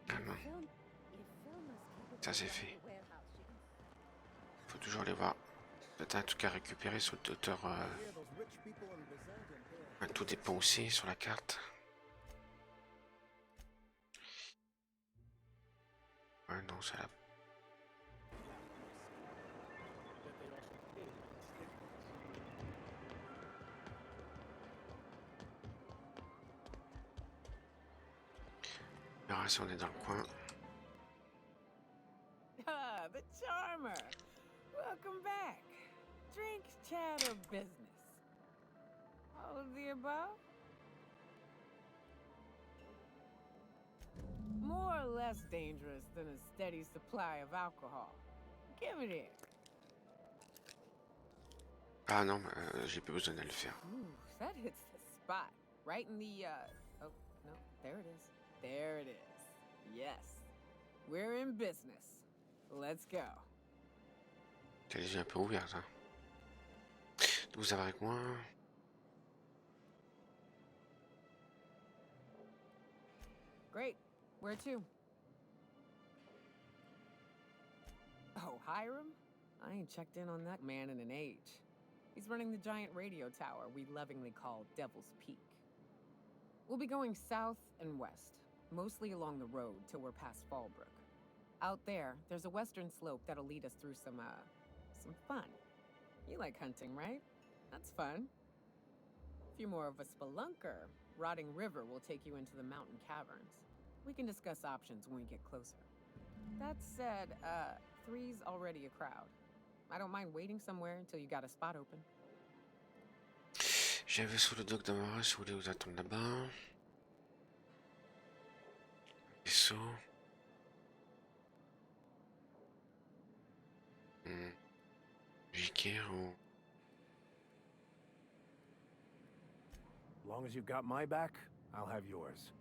Ah non. Ça c'est fait. Faut toujours aller voir. Peut-être un truc à récupérer sur le docteur. Tout dépend aussi sur la carte. Ouais, non, ça là. On verra si on est dans le coin. Ah, the charmer. Welcome back. Drink, chat, or business? All of the above? More or less dangerous than a steady supply of alcohol. Give it here. Ah non, j'ai plus besoin de le faire. Ooh, that hits the spot. Right in the, oh, no, there it is. There it is. Yes. We're in business. Let's go. T'as les yeux un peu ouverts, ça. Vous avez avec moi. Great. Where to? Oh, Hiram? I ain't checked in on that man in an age. He's running the giant radio tower we lovingly call Devil's Peak. We'll be going south and west, mostly along the road till we're past Fallbrook. Out there, there's a western slope that'll lead us through some fun. You like hunting, right? That's fun. If you're more of a spelunker, Rotting River will take you into the mountain caverns. We can discuss options when we get closer. That said, 3's already a crowd. I don't mind waiting somewhere until you got a spot open. J'ai un vaisseau de dock d'Amara, si vous voulez vous attendre là-bas. Vaisseau. Cliquer ou... As long as you've got my back, I'll have yours.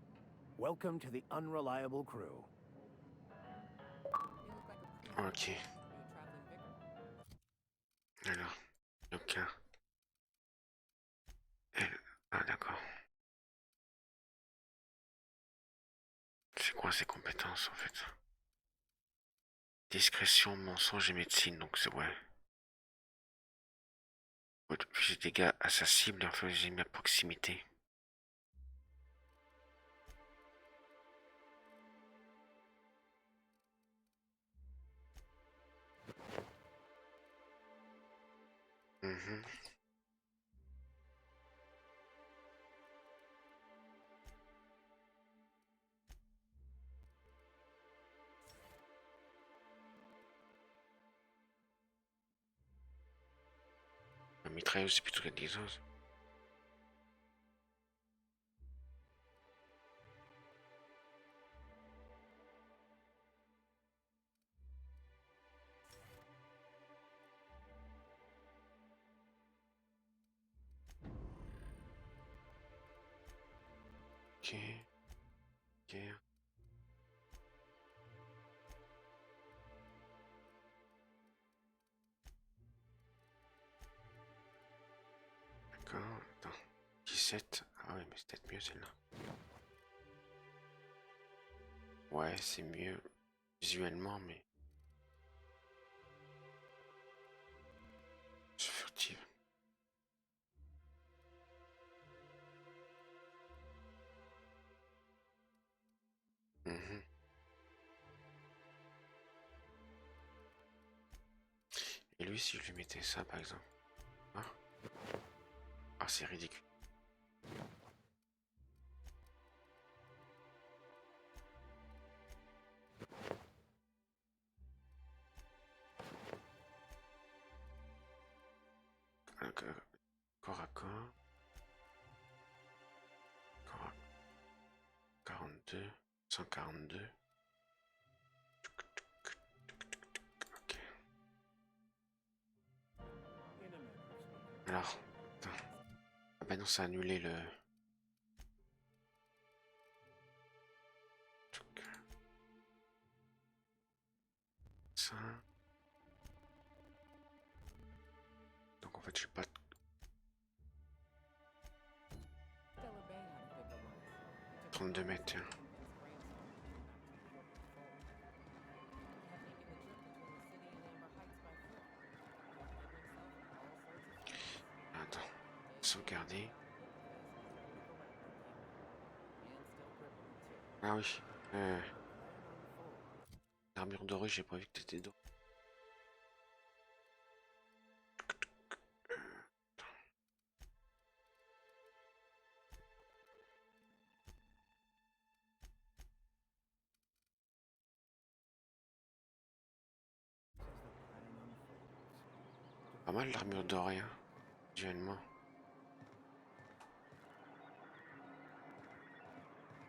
Welcome to the unreliable crew. Ok. Alors, aucun. Ah d'accord. C'est quoi ces compétences en fait? Discrétion, mensonge et médecine, donc c'est ouais. Plus des dégâts à sa cible et enfin les ennemis à proximité. mitrailleuse, c'est plutôt quelque chose. Ok. Ok. D'accord, attends. 17. Ah ouais, mais c'est peut-être mieux celle-là. Ouais, c'est mieux visuellement, mais... C'est furtif. Mhm. Et lui, si je lui mettais ça, par exemple. Ah, ah c'est ridicule. Corps à corps. Corps à 42. 142. Ok. Alors, attends. Ah bah non, ça a annulé le... Ça. Donc en fait, je sais pas... 32 mètres, tiens. Attends. Sauvegarder. Ah oui. L'armure dorée, j'ai pas vu que t'étais doré. Pas mal l'armure dorée, hein, visuellement.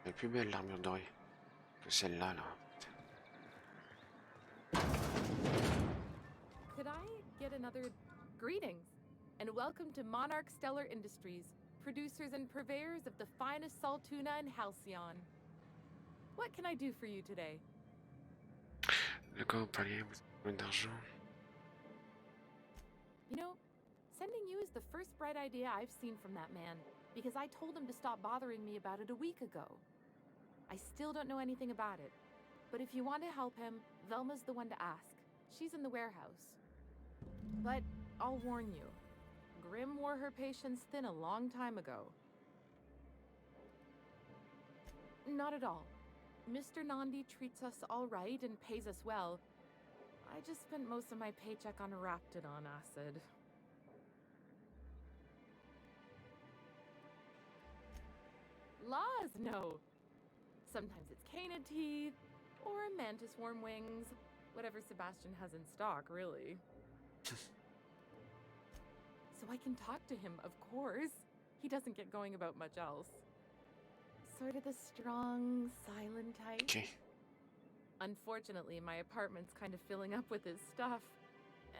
Elle est plus belle l'armure dorée que celle-là, là. Could I get another greetings and welcome to Monarch Stellar Industries, producers and purveyors of the finest salt tuna in Halcyon. What can I do for you today? Le corps palais, vous avez besoin d'argent. You know, sending you is the first bright idea I've seen from that man, because I told him to stop bothering me about it a week ago. I still don't know anything about it, but if you want to help him, Velma's the one to ask. She's in the warehouse. But I'll warn you, Grimm wore her patience thin a long time ago. Not at all. Mr. Nandi treats us all right and pays us well. I just spent most of my paycheck on Raptidon acid. Laws, no. Sometimes it's canid teeth, or a mantis worm wings. Whatever Sebastian has in stock, really. So I can talk to him, of course. He doesn't get going about much else. Sort of the strong, silent type. Okay. Unfortunately, my apartment's kind of filling up with his stuff.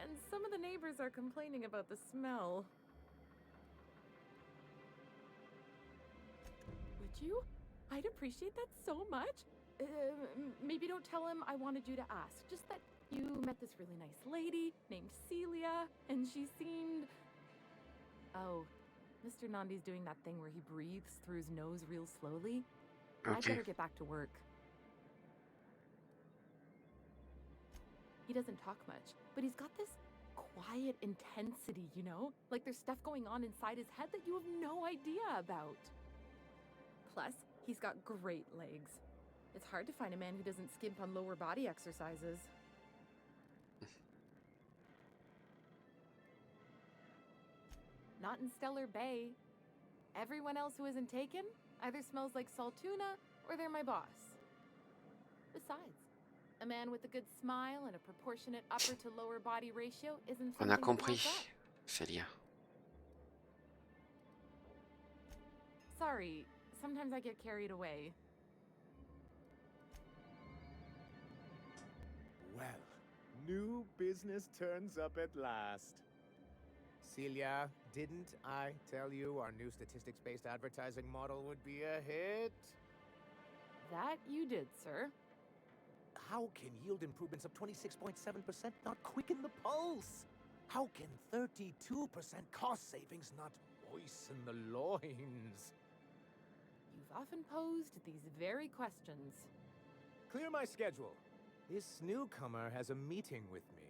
And some of the neighbors are complaining about the smell. Would you? I'd appreciate that so much. Maybe don't tell him I wanted you to ask. Just that you met this really nice lady named Celia, and she seemed... Oh, Mr. Nandi's doing that thing where he breathes through his nose real slowly. Okay. I'd better get back to work. He doesn't talk much, but he's got this quiet intensity, you know? Like there's stuff going on inside his head that you have no idea about. Plus, he's got great legs. It's hard to find a man who doesn't skimp on lower body exercises. Not in Stellar Bay. Everyone else who isn't taken either smells like salt tuna or they're my boss. Besides, a man with a good smile and a proportionate upper to lower body ratio isn't On a something to compris, pass up. Célia. Sorry, sometimes I get carried away. Well, new business turns up at last. Celia, didn't I tell you our new statistics-based advertising model would be a hit? That you did, sir. How can yield improvements of 26.7% not quicken the pulse? How can 32% cost savings not moisten the loins? You've often posed these very questions. Clear my schedule. This newcomer has a meeting with me.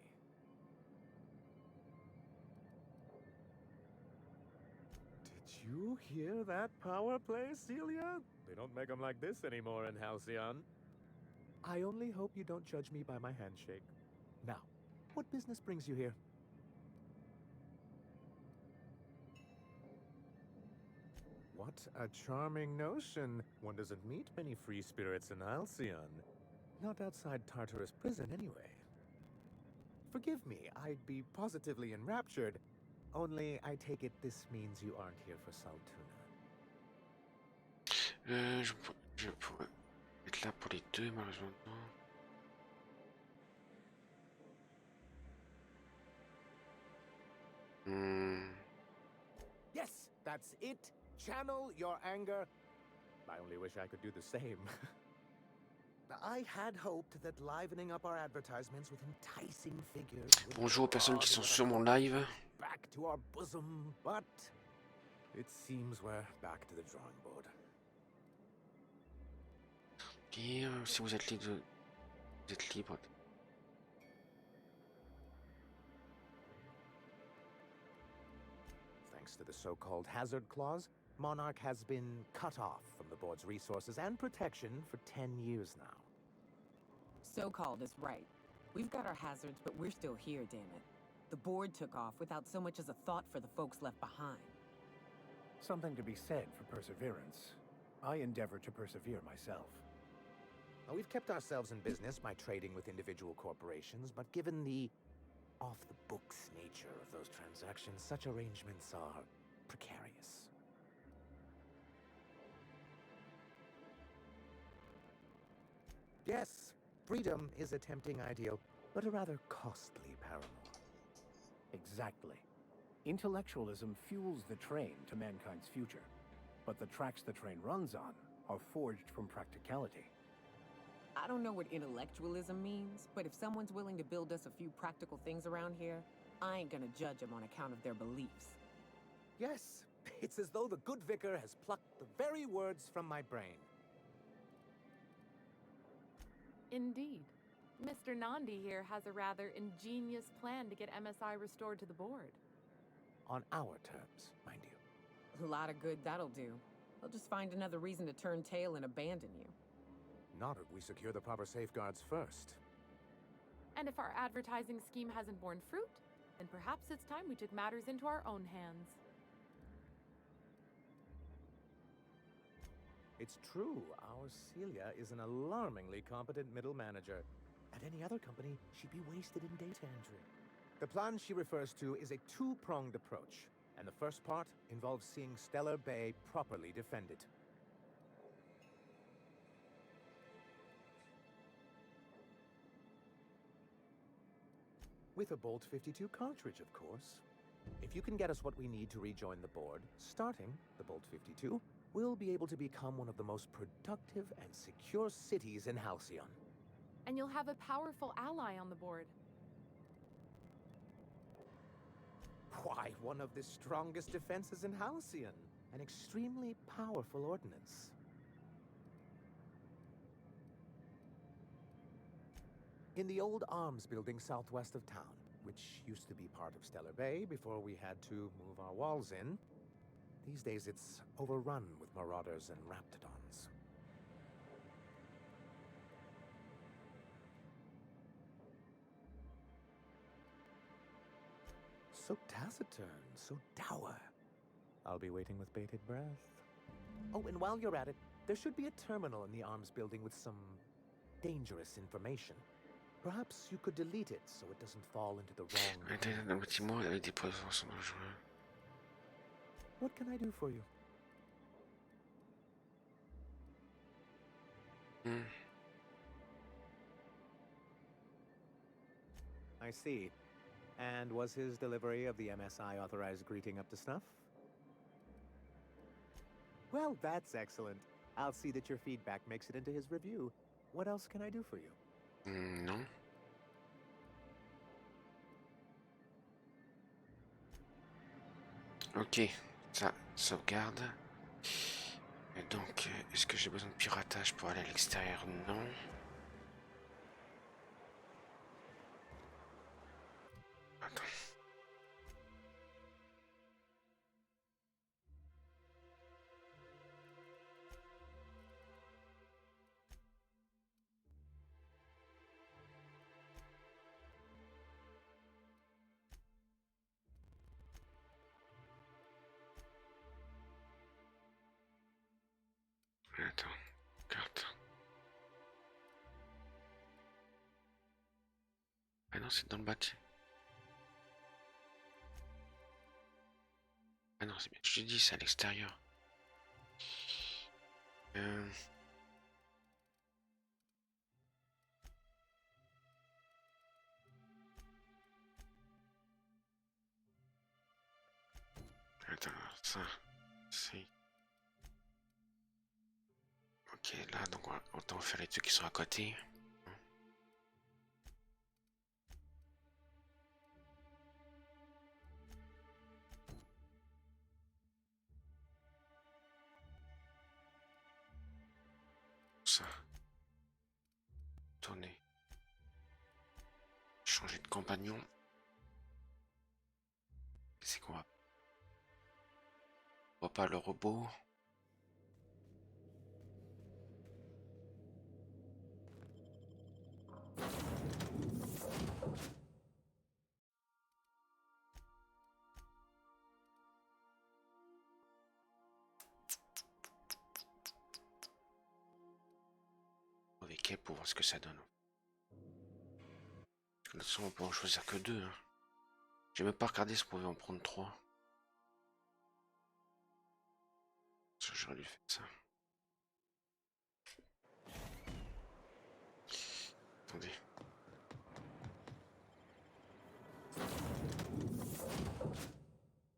Did you hear that power play, Celia? They don't make them like this anymore in Halcyon. I only hope you don't judge me by my handshake. Now, what business brings you here? What a charming notion. One doesn't meet many free spirits in Halcyon. Not outside Tartarus prison, anyway. Forgive me, I'd be positively enraptured. Only, I take it this means you aren't here for Saltuna. Je pourrais être là pour les deux, malheureusement. Yes, that's it. Channel your anger. I only wish I could do the same. I had hoped that livening up our advertisements with enticing figures. Bonjour aux personnes qui sont sur mon live. Back to our bosom, but it seems we're back to the drawing board. Et si vous êtes libre, vous êtes libre. Thanks to the so-called hazard clause, Monarch has been cut off from the board's resources and protection for 10 years now. So-called is right. We've got our hazards, but we're still here, damn it. The board took off without so much as a thought for the folks left behind. Something to be said for perseverance. I endeavor to persevere myself. Now, we've kept ourselves in business by trading with individual corporations, but given the off-the-books nature of those transactions, such arrangements are precarious. Yes, freedom is a tempting ideal, but a rather costly paramour. Exactly. Intellectualism fuels the train to mankind's future, but the tracks the train runs on are forged from practicality. I don't know what intellectualism means, but if someone's willing to build us a few practical things around here, I ain't gonna judge them on account of their beliefs. Yes, it's as though the good vicar has plucked the very words from my brain. Indeed. Mr. Nandi here has a rather ingenious plan to get MSI restored to the board. On our terms, mind you. A lot of good that'll do. They'll just find another reason to turn tail and abandon you. Not if we secure the proper safeguards first. And if our advertising scheme hasn't borne fruit, then perhaps it's time we took matters into our own hands. It's true, our Celia is an alarmingly competent middle manager. At any other company, she'd be wasted in data entry. The plan she refers to is a two-pronged approach, and the first part involves seeing Stellar Bay properly defended. With a Bolt 52 cartridge, of course. If you can get us what we need to rejoin the board, starting the Bolt 52, we'll be able to become one of the most productive and secure cities in Halcyon. And you'll have a powerful ally on the board. Why, one of the strongest defenses in Halcyon. An extremely powerful ordnance. In the old arms building southwest of town, which used to be part of Stellar Bay before we had to move our walls in, these days it's overrun with marauders and raptidons. So taciturn, so dour. I'll be waiting with bated breath. Oh, and while you're at it, there should be a terminal in the arms building with some dangerous information. Perhaps you could delete it so it doesn't fall into the wrong... What can I do for you? Hmm. I see. And was his delivery of the MSI authorized greeting up to snuff? Well, that's excellent. I'll see that your feedback makes it into his review. What else can I do for you? Non. Ok, ça sauvegarde. Et donc, est-ce que j'ai besoin de piratage pour aller à l'extérieur? Non. Attends. Attends, carte. Ah non, c'est dans le bâtiment. Ah non, c'est bien. Je te dis, c'est à l'extérieur. Attends, ça, c'est... Ok, là, donc on va faire les trucs qui sont à côté. Ça. Tourner. Changer de compagnon. C'est quoi? On voit pas le robot. Avec elle pour voir ce que ça donne. De toute façon, on peut en choisir que 2. Hein. J'ai même pas regardé si on pouvait en prendre 3. J'aurais dû faire ça. Attendez.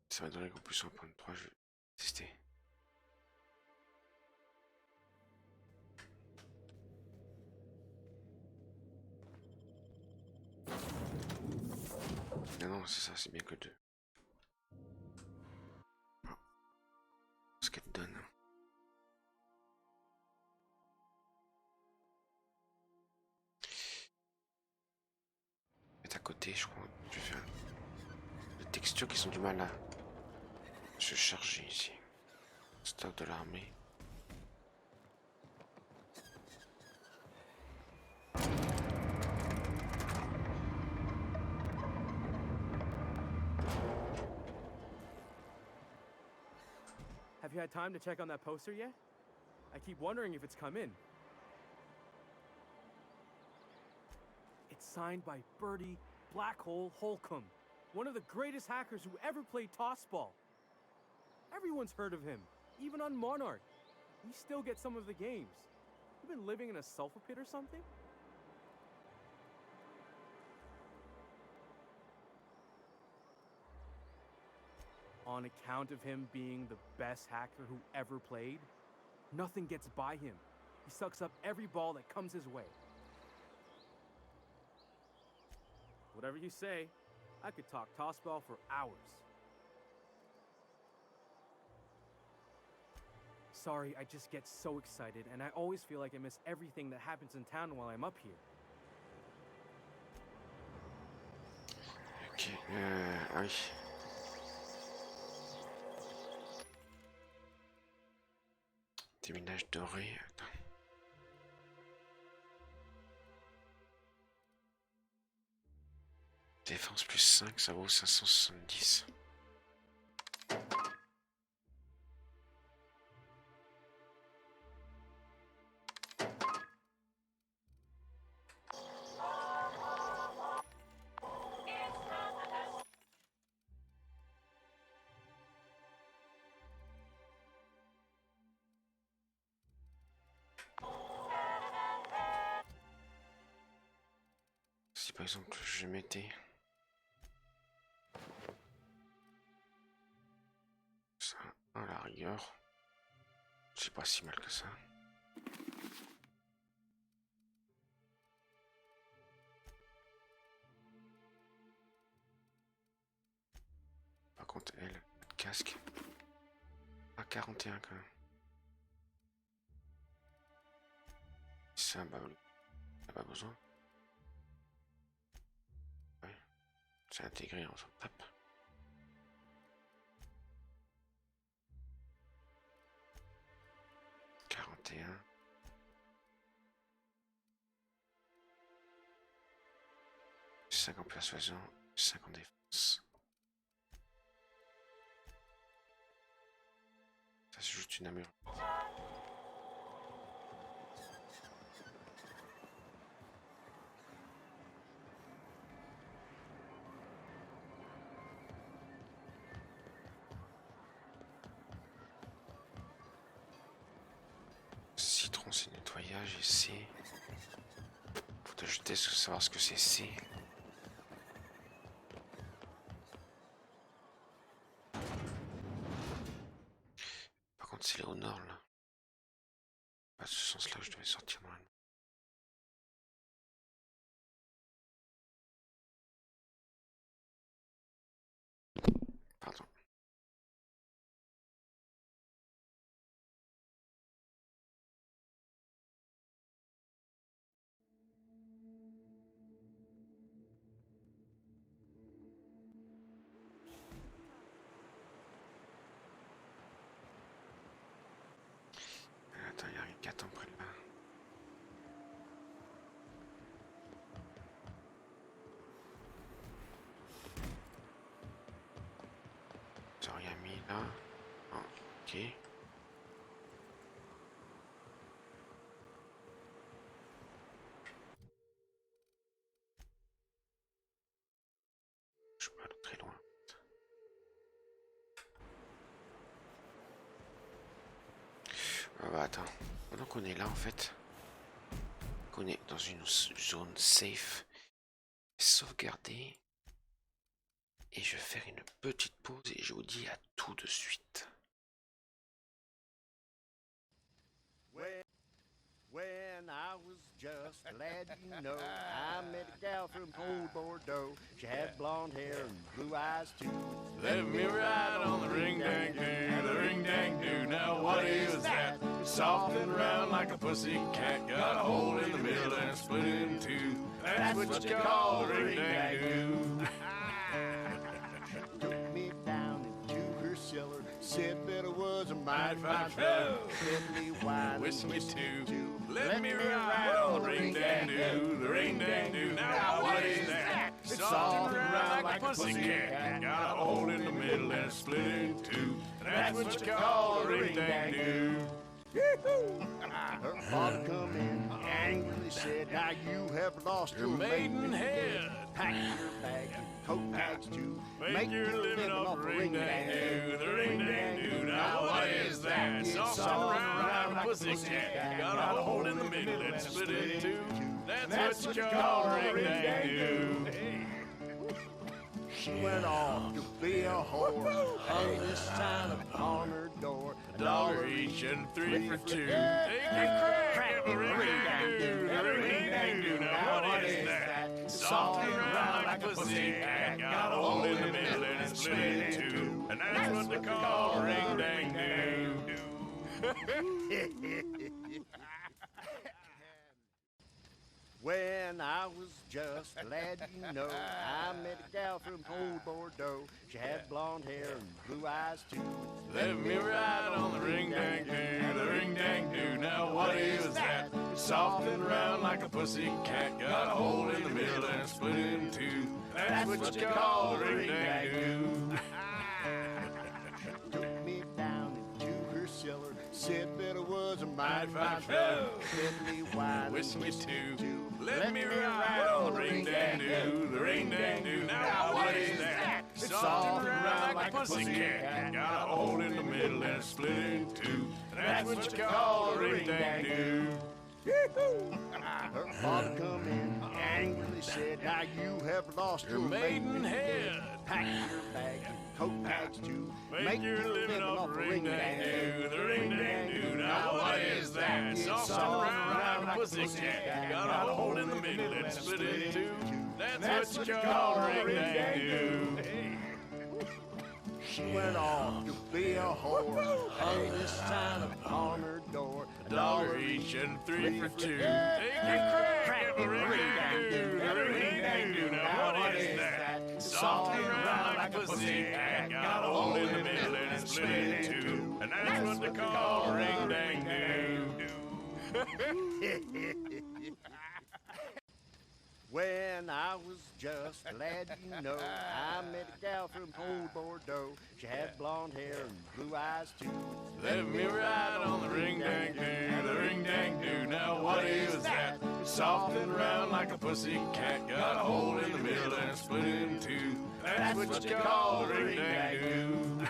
Ça va donner qu'en plus en prendre 3, je vais tester. Ah non, c'est ça, c'est bien que 2. Ce qu'elle donne. À côté, je crois. Je vais faire des textures qui sont du mal à se charger ici. Stock de l'armée. Have you had time to check on that poster yet? I keep wondering if it's come in. It's signed by Birdie Black Hole Holcomb, one of the greatest hackers who ever played tossball. Everyone's heard of him, even on Monarch. We still get some of the games. You been living in a sulfur pit or something? On account of him being the best hacker who ever played, nothing gets by him. He sucks up every ball that comes his way. Whatever you say, I could talk tossball for hours. Sorry, I just get so excited, and I always feel like I miss everything that happens in town while I'm up here. Ok, ah oui. Déminage doré, attends. Défense plus 5, ça vaut 570. par exemple, je mettais ça à la rigueur. C'est pas si mal que ça. Par contre, elle, le casque à 41 quand même. Ça, bah, on n'a pas besoin. Ouais, c'est intégré, on s'en tape. Et 5 en persuasion, 5 en défense. Ça c'est juste une amélioration. Citron c'est nettoyage et C. Faut ajouter savoir ce que c'est C. Par contre c'est au nord là. Pas ce sens là que je devais sortir normalement. Pardon. Attends, il y a rien qu'à temps près de là. J'ai rien mis là. Oh, ok. Je peux pas aller très loin. Ah bah attends, pendant qu'on est là en fait, qu'on est dans une zone safe, sauvegarder, et je vais faire une petite pause et je vous dis à tout de suite. When I was just a lad, you know, I met a gal from old Bordeaux. She had blonde hair and blue eyes too. Let me ride on the ring-dang-doo, the ring-dang-doo. Now what is that? It's soft and round like a pussy cat. Got a hole in the middle and split in two. That's what you call a ring-dang-doo. Took me down into her cellar, said that I was a mighty fine fellow. Let me wine, Wish me too. Let me ride on the ring-dang-doo, the ring-dang-doo. Now what is that? It's soft and round like a pussy cat. Got a hole in the middle and split in two. That's what you call a ring-dang-doo. Her father come in, angrily said, now you have lost your maidenhead. Pack your bags and coat tags too. Make your living off the ring-dang-doo, the ring-dang-doo. Now what is that? Soft and round like a pussy cat. Got a hole in the middle and split in two. That's what you call a ring-dang-doo. She went off to be a whore, hung this sign upon her door. $1 each and 3 for 2. Take a crack at the ring-dang-doo, the ring-dang-doo. Now what is that? Soft and round like a pussy cat. Got a hole in the middle and it's split in two. And that's what they call a ring-dang-doo. When I was just a lad, you know, I met a gal from old Bordeaux. She had blonde hair and blue eyes too. Let me ride on the ring-dang-doo, the ring-dang-doo. Now what is that? It's soft and round like a pussy cat. Got a hole in the middle and split in two. That's what you call a ring-dang-doo. Took me down into her cellar, said that I was a mighty fine fellow. Let me wine, Wish me too. Let me ride on the ring-dang-doo, the ring-dang-doo. Now what is that? It's soft and round like a pussy cat. Got a hole in the middle and split in two. That's what you call a ring-dang-doo. Her father come in, angrily said, now you have lost your maidenhead. Pack your bag and coat bags too. Make your living off ring-dang-doo, the ring-dang-doo. Now what is that? Soft around like a pussycat. Got a hole in the middle and split it in two. That's what you call ring-dang-doo. She went off to be a whore, hung this sign upon her door. $1 each and 3 for 2. Take a crack at the ring-dang-doo, the ring-dang-doo. Now what is that? Soft and round like a pussycat. Got a hole in the middle and it's split in two. And that's what they call ring-dang-doo. When I was just a lad, you know, I met a gal from old Bordeaux. She had blonde hair and blue eyes too. Let me ride on the ring-dang-doo, the ring-dang-doo. Now what is that? Soft and round like a pussycat. Got a hole in the middle and it's split in two. That's what you call a ring-dang-doo.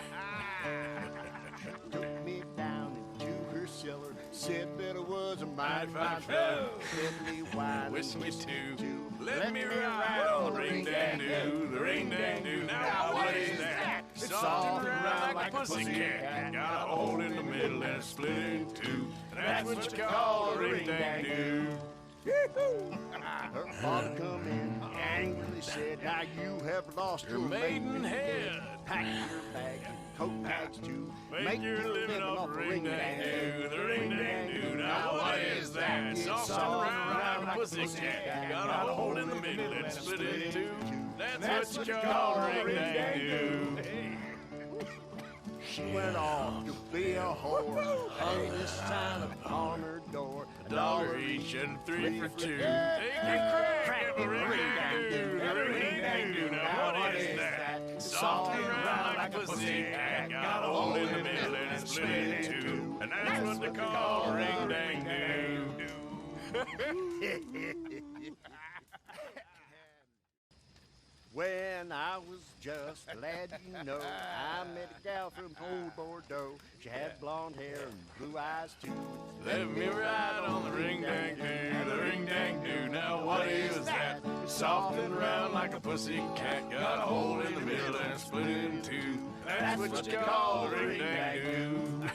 Took me down into her cellar, said that I was a mighty fine fellow. Let me wine, whiskey too. Let me ride on the ring-dang-doo, the ring-dang-doo. Now what is that? Soft and round like a pussycat. Got a hole in the middle and it's split in two. That's what you call a ring-dang-doo. Her father come in, angrily said, now you have lost your maidenhead. Pack your bag and coat bags too. Make your living off the ring-dang-doo, the ring-dang-doo. Now what is that? Soft and round like a pussycat. Got a hole in the middle and split in two. That's what you call a ring-dang-doo. She went off to be a whore, hung this sign upon her door. $1 each and 3 for 2. Take a crack at the ring-dang-doo, the ring-dang-doo. Now what is that? Soft and round like a pussycat. Got a hole in the middle and it's split in two. And that's what they call a ring-dang-doo. When I was just a lad, you know, I met a gal from old Bordeaux. She had blonde hair and blue eyes too. Let me ride on the ring-dang-doo, the ring-dang-doo. Now what is that? Soft and round like a pussycat. Got a hole in the middle and it's split in two. That's what you call a ring-dang-doo.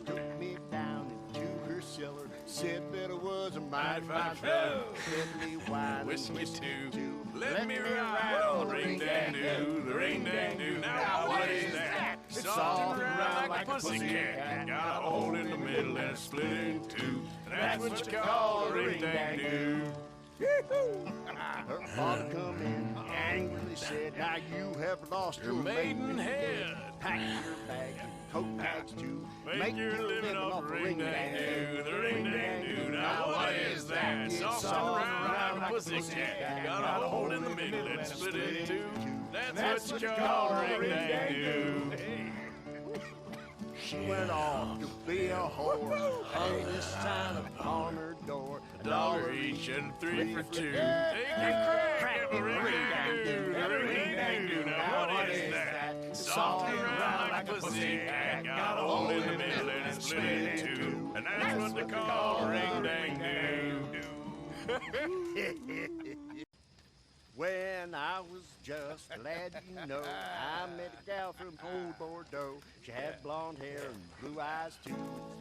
Took me down into her cellar, said that I was a mighty fine fellow. Let me wine, whiskey too. Let me ride on the ring-dang-doo, the ring-dang-doo. Now what is that? Soft and round like a pussycat. Got a hole in the middle and it's split in two. That's what you call a ring-dang-doo. Her father come in, angrily said, now you have lost your maidenhead. Pack your bag and coat bags too. Make your living off the ring-dang-doo, the ring-dang-doo. Now what is that? Soft and round like a pussycat. Got a hole in the middle and split in two. That's what you call a ring-dang-doo. She went off to be a whore, hung this sign upon her door. $1 each and 3 for 2. Take a crack at the ring-dang-doo, the ring-dang-doo. Now what is that? Soft and round like a pussycat. Got a hole in the middle and it's split in two. And that's what they call a ring-dang-doo. When I was just a lad, you know, I met a gal from old Bordeaux. She had blonde hair and blue eyes too.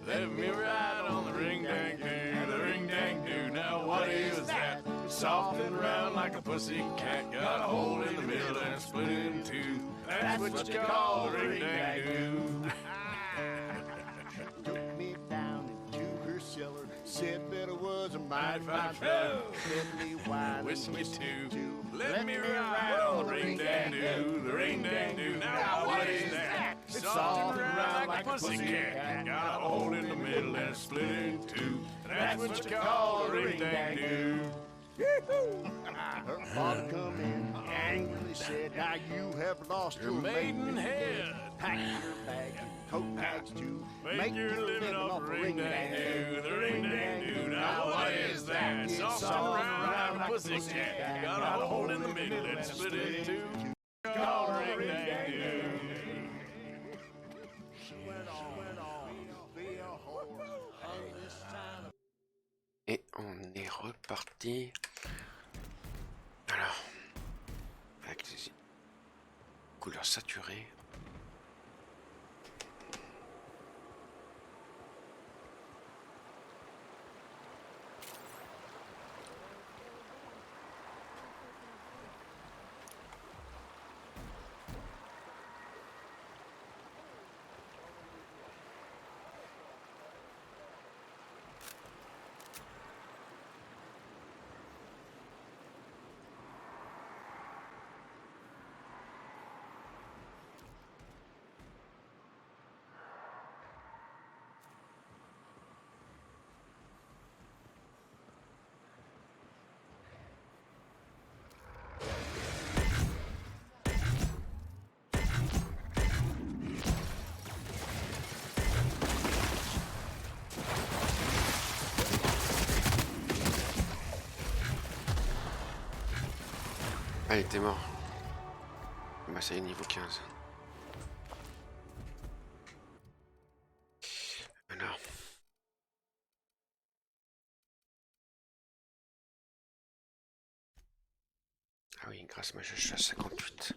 Let me ride on the ring-dang-doo, the ring-dang-doo. Now what is that? Soft and round like a pussycat. Got a hole in the middle and it's split in two. That's what you call a ring-dang-doo. Took me down into her cellar, said that I was a mighty fine fellow. Let me wine, whiskey too. Let me ride on the ring-dang-doo, the ring-dang-doo. Now what is that? Soft and round like a pussycat. Got a hole in the middle and it's split in two. That's what you call a ring-dang-doo. Her father come in, angrily said, now you have lost your maidenhead. Pack your bag and coat bags too. Make your living off the ring-dang-doo, the ring-dang-doo. Now what is that? Soft and round like a pussycat. Got a hole in the middle and split in two. Call a ring-dang-doo. She went on to be a whore, hung this sign reparti. Alors, avec des couleurs saturées. Ah, il était mort. Bah, ça y est, niveau 15. Alors. Ah oui, grâce à ma chasse 58.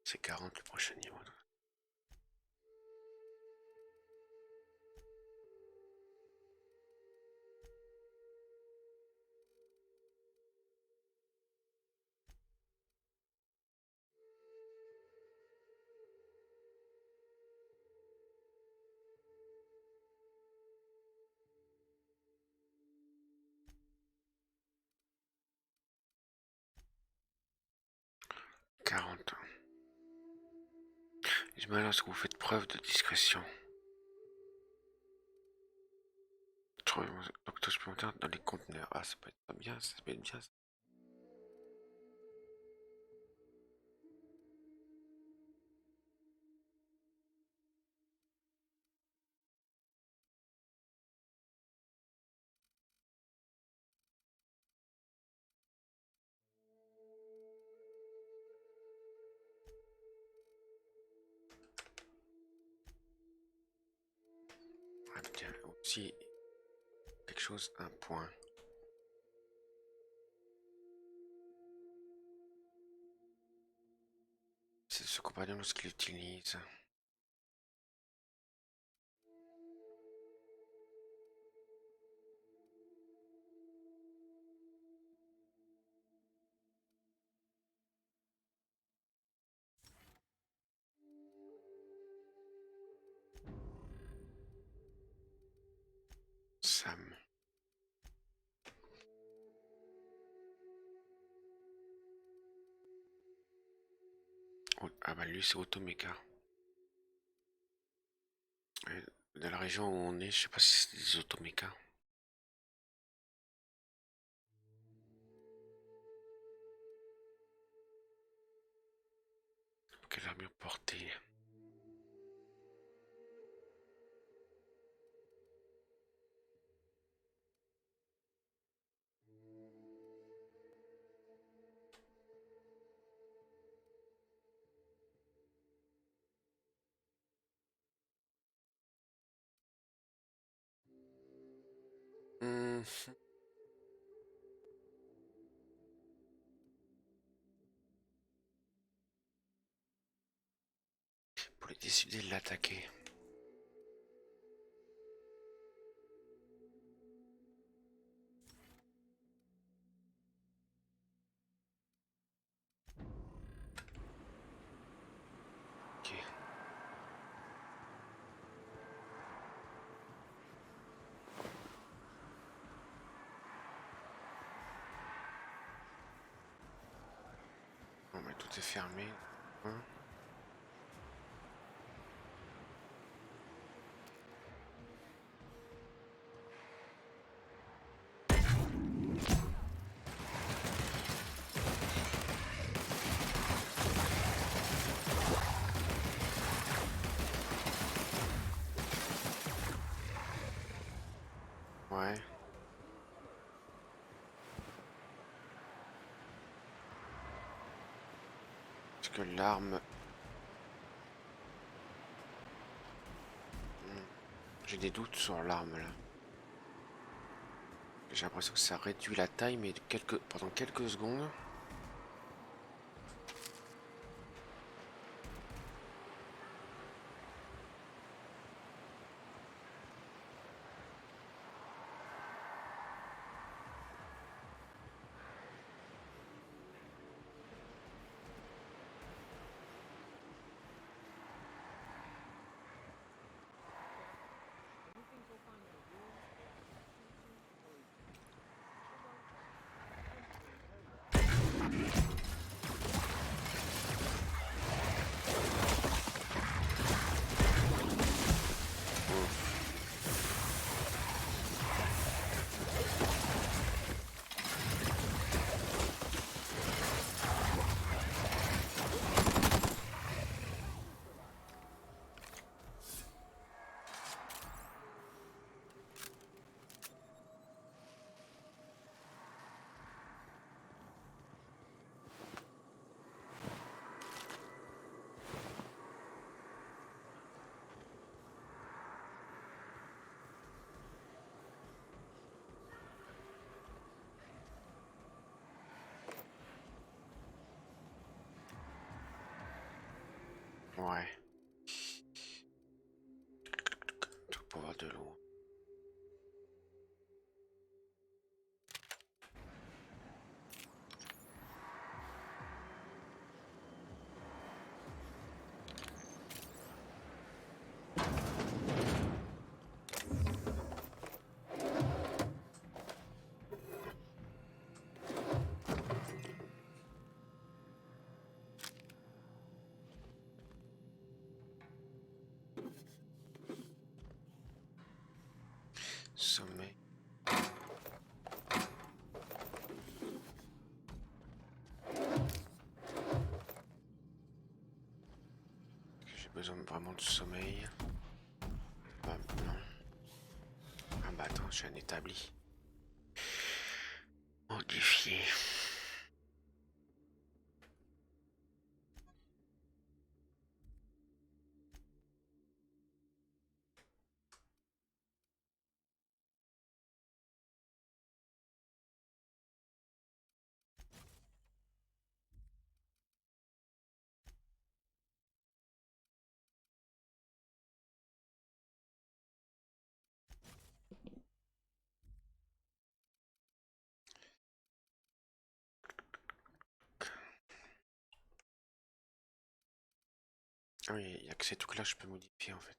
C'est 40 le prochain niveau. Je me lance que vous faites preuve de discrétion. Trouvez l'octo supplémentaire dans les conteneurs. Ah, ça peut être pas bien, ça peut être bien. Ah, bien, aussi quelque chose, un point. C'est ce compagnon lorsqu'il utilise. Sam. Oh, ah bah lui c'est Automéca. Dans la région où on est, je sais pas si c'est des Automéca. Quelle armure portée? Pour décider de l'attaquer. Ok. Bon bah tout est fermé. Hein? Ouais. que l'arme... J'ai des doutes sur l'arme là. J'ai l'impression que ça réduit la taille, mais pendant quelques secondes. Ouais. Tout pour avoir de l'eau. Sommet. J'ai besoin vraiment de sommeil. Ah, non. Ah bah attends, je suis un établi. Modifié. Ah oui, il n'y a que ces trucs-là que je peux modifier en fait.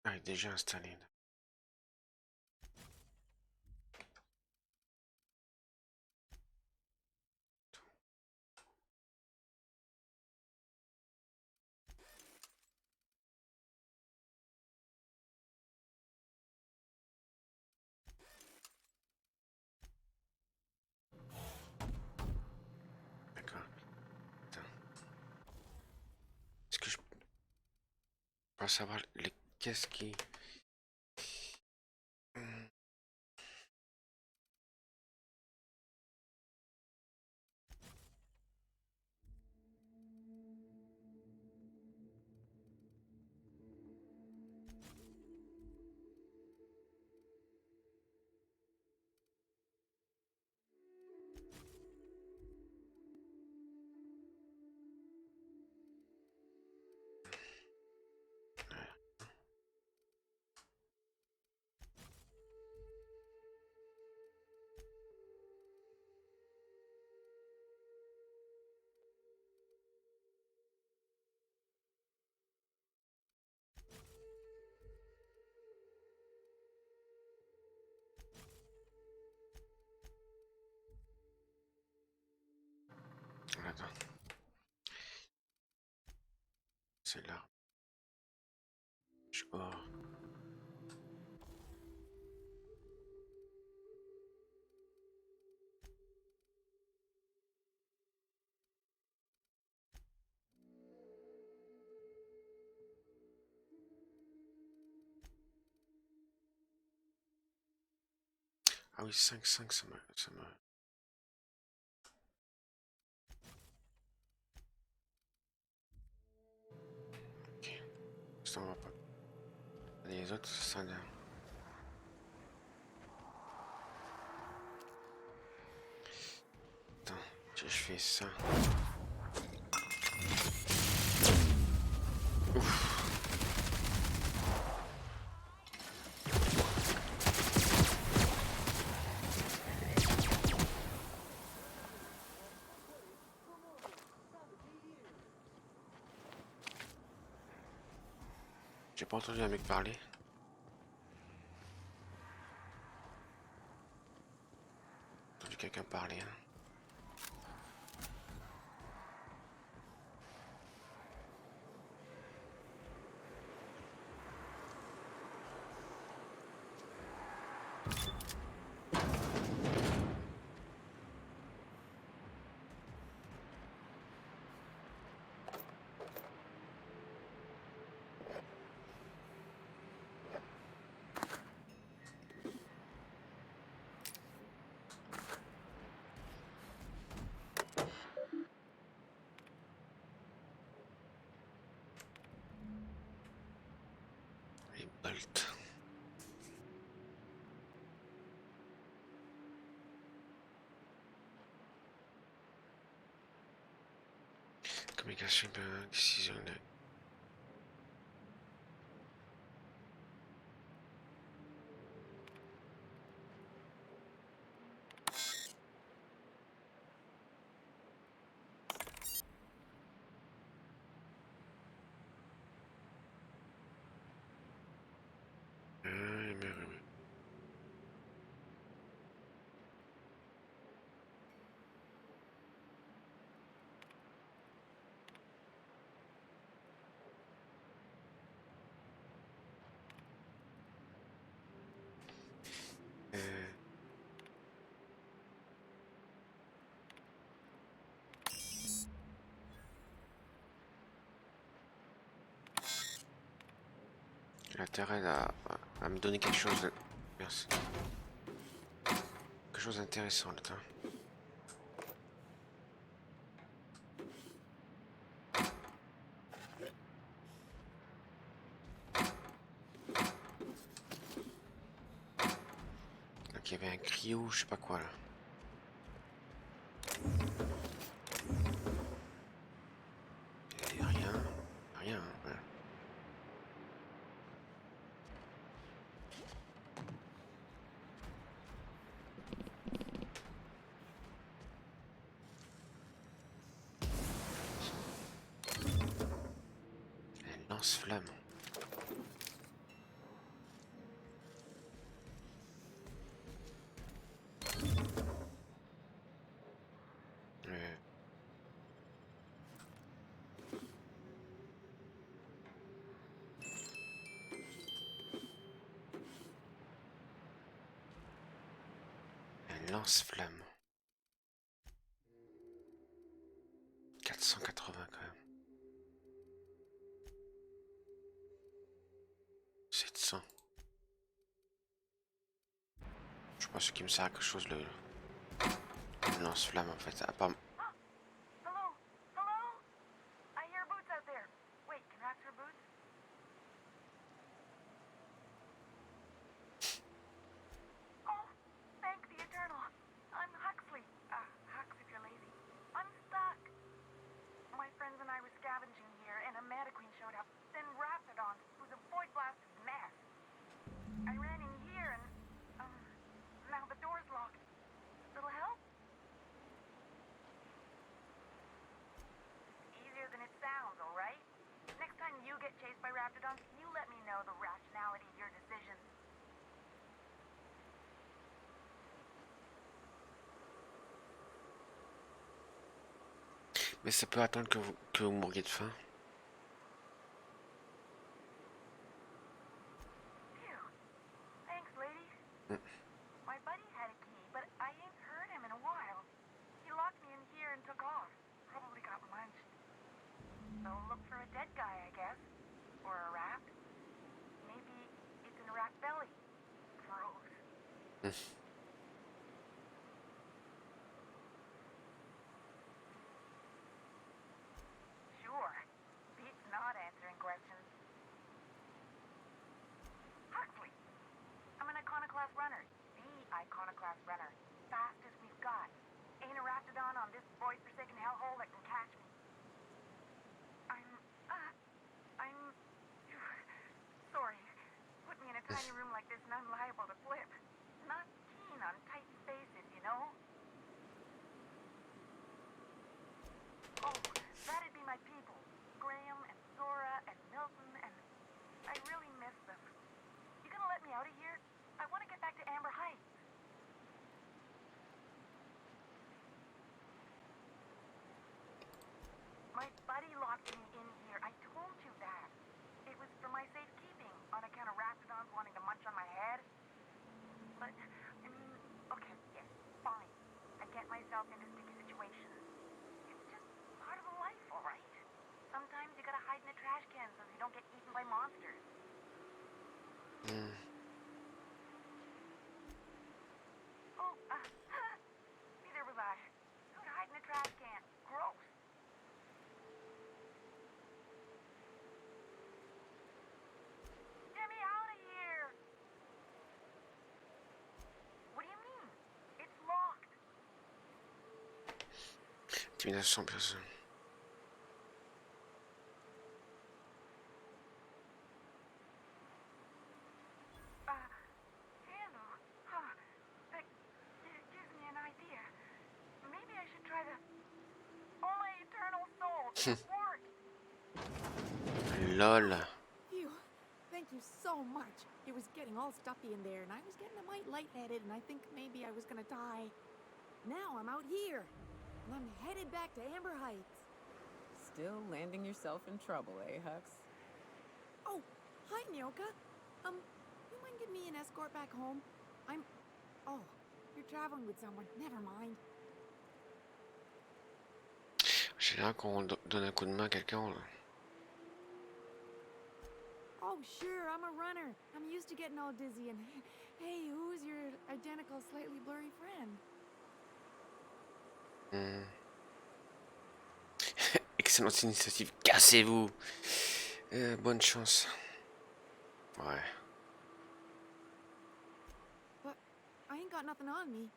Ah, il est déjà installé. D'accord. Attends. Est-ce que je peux savoir les qu'est-ce qui... Attends. C'est là. Je suis hors. Ah oui, 5, ça me... Ok. Ça va pas. Les autres, ça... Attends, je fais ça. Ouf. J'ai pas entendu un mec parler. J'ai entendu quelqu'un parler. Hein. Les bolts. Communication, décision. L'intérêt à me donner quelque chose de... Merci. Quelque chose d'intéressant là. Donc il y avait un cryo, je sais pas quoi là. Il y a rien. Rien. Voilà. Un lance-flamme. Un lance-flamme. 480 quand même. 700. Je pense qu'il me sert à quelque chose le lance-flamme en fait. À part... Hello? Hello? I hear boots out there. Wait, can rats hear boots? Oh, thank the Eternal. I'm Huxley. Hux if you're lazy. I'm stuck. My friends and I were scavenging here, and a Meta Queen showed up. Then Raptidon, who's a void-blasted mess. I ran in here, and, now the door's locked. Little help? Easier than it sounds, alright? Next time you get chased by Raptidons, you let me know the rationality of your decisions. Mais ça peut attendre que vous mouriez de faim. Phew. Thanks, ladies. My buddy had a key, but I ain't heard him in a while. He locked me in here and took off. Probably got munched. So look for a dead guy, I guess. Or a rat. Maybe it's in a rat belly. Gross. and I'm liable to flip. Not keen on tight spaces, you know? Oh, that'd be my people. Graham and Zora and Milton and... I really miss them. You gonna let me out of here? I want to get back to Amber Heights. My buddy locked me in here. I told you that. It was for my safekeeping, on account of raptidons wanting to munch on my head. But, I mean, okay, yes, fine. I get myself into sticky situations. It's just part of the life, all right? Sometimes you gotta hide in a trash can so you don't get eaten by monsters. Oh, neither was I. Who'd hide in a trash can? Gross. Get me out of here! What do you mean? It's locked. Intimidation en personne. Hello. Huh. That gives me an idea. Maybe I should try to... Oh, my eternal soul! It worked! LOL. Phew. Thank you so much. It was getting all stuffy in there, and I was getting a mite lightheaded, and I think maybe I was gonna die. Now I'm out here, and I'm headed back to Amber Heights. Still landing yourself in trouble, eh, Hux? Oh, hi, Nyoka. You mind giving me an escort back home? Oh, you're traveling with someone. Never mind. J'ai l'air qu'on donne un coup de main à quelqu'un. Oh, sure, I'm a runner. I'm used to getting all dizzy, and hey, who's your identical, slightly blurry friend? Excellente initiative. Cassez-vous. Bonne chance. Ouais. But I ain't got nothing on me.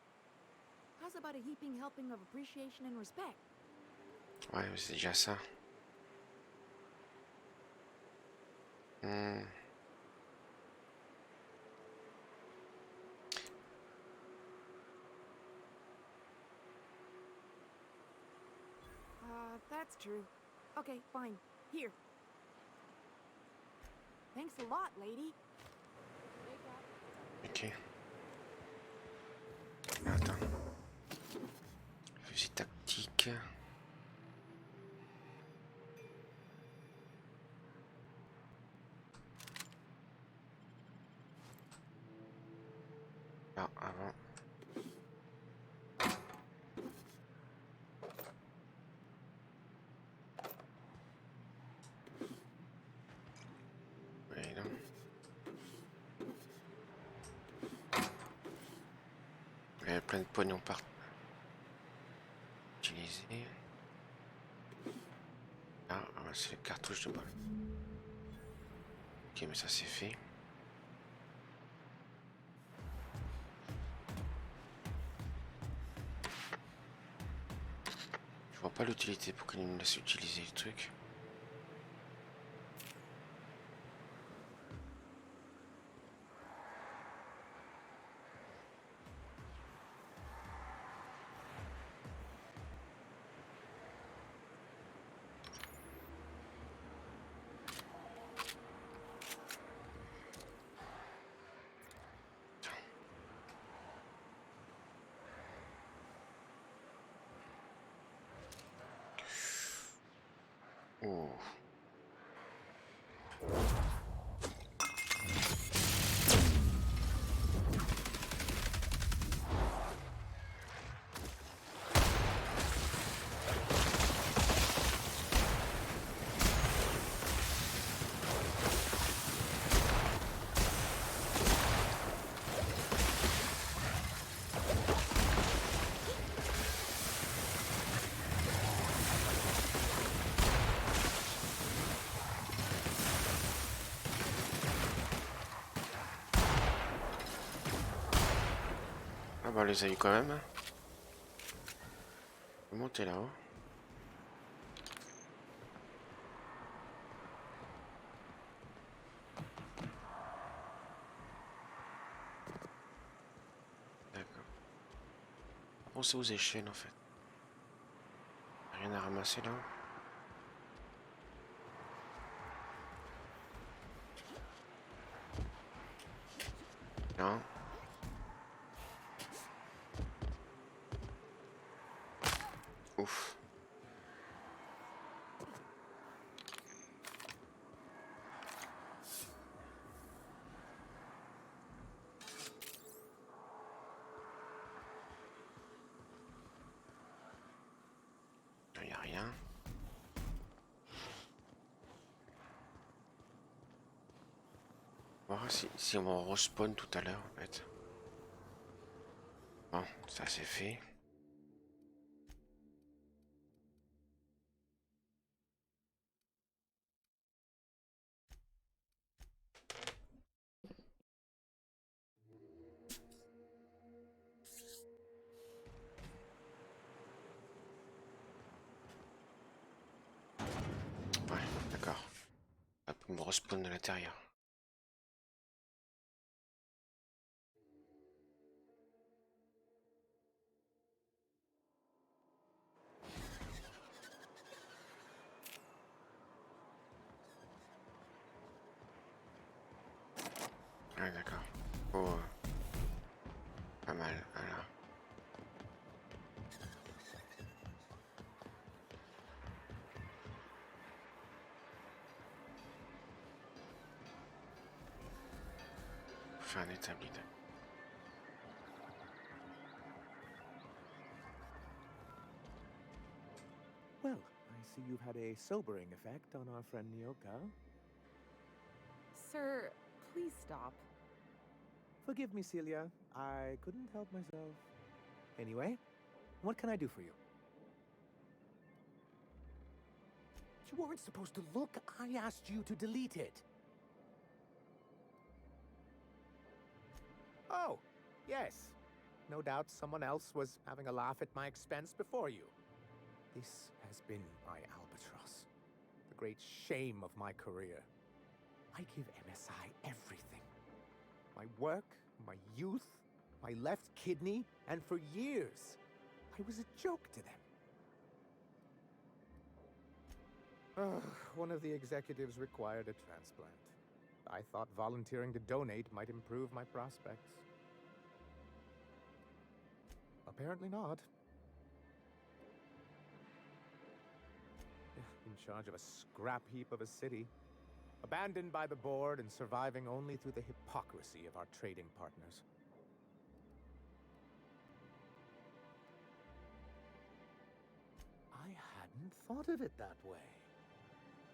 How's about a heaping helping of appreciation and respect? Ouais, mais c'est déjà ça. That's true. Okay, fine. Here. Thanks a lot, lady. Ok. Attends. Fusil tactique. Ah, avant. Oui, non. Il y a plein de pognon par utiliser. Ah, c'est les cartouches de balle. Ok, mais ça c'est fait. Je vois pas l'utilité pour qu'il me laisse utiliser le truc. Oh. Ah bah on les a eu quand même. On va monter là-haut. penser aux échelles en fait. Rien à ramasser là. Non. Ouf. Il n'y a rien. On va voir si on respawn tout à l'heure en fait. Bon, ça c'est fait. Ouais, d'accord. Hop, on me respawn de l'intérieur. Ouais, d'accord. Oh, pas mal, voilà. Faire un établi. Well, I see you've had a sobering effect on our friend Nyoka. Sir, please stop. Forgive me, Celia. I couldn't help myself. Anyway, what can I do for you? You weren't supposed to look. I asked you to delete it. Oh, yes. No doubt someone else was having a laugh at my expense before you. This has been my albatross. The great shame of my career. I give MSI everything. My work, my youth, my left kidney, and for years, I was a joke to them. One of the executives required a transplant. I thought volunteering to donate might improve my prospects. Apparently not. In charge of a scrap heap of a city, abandoned by the board and surviving only through the hypocrisy of our trading partners. I hadn't thought of it that way.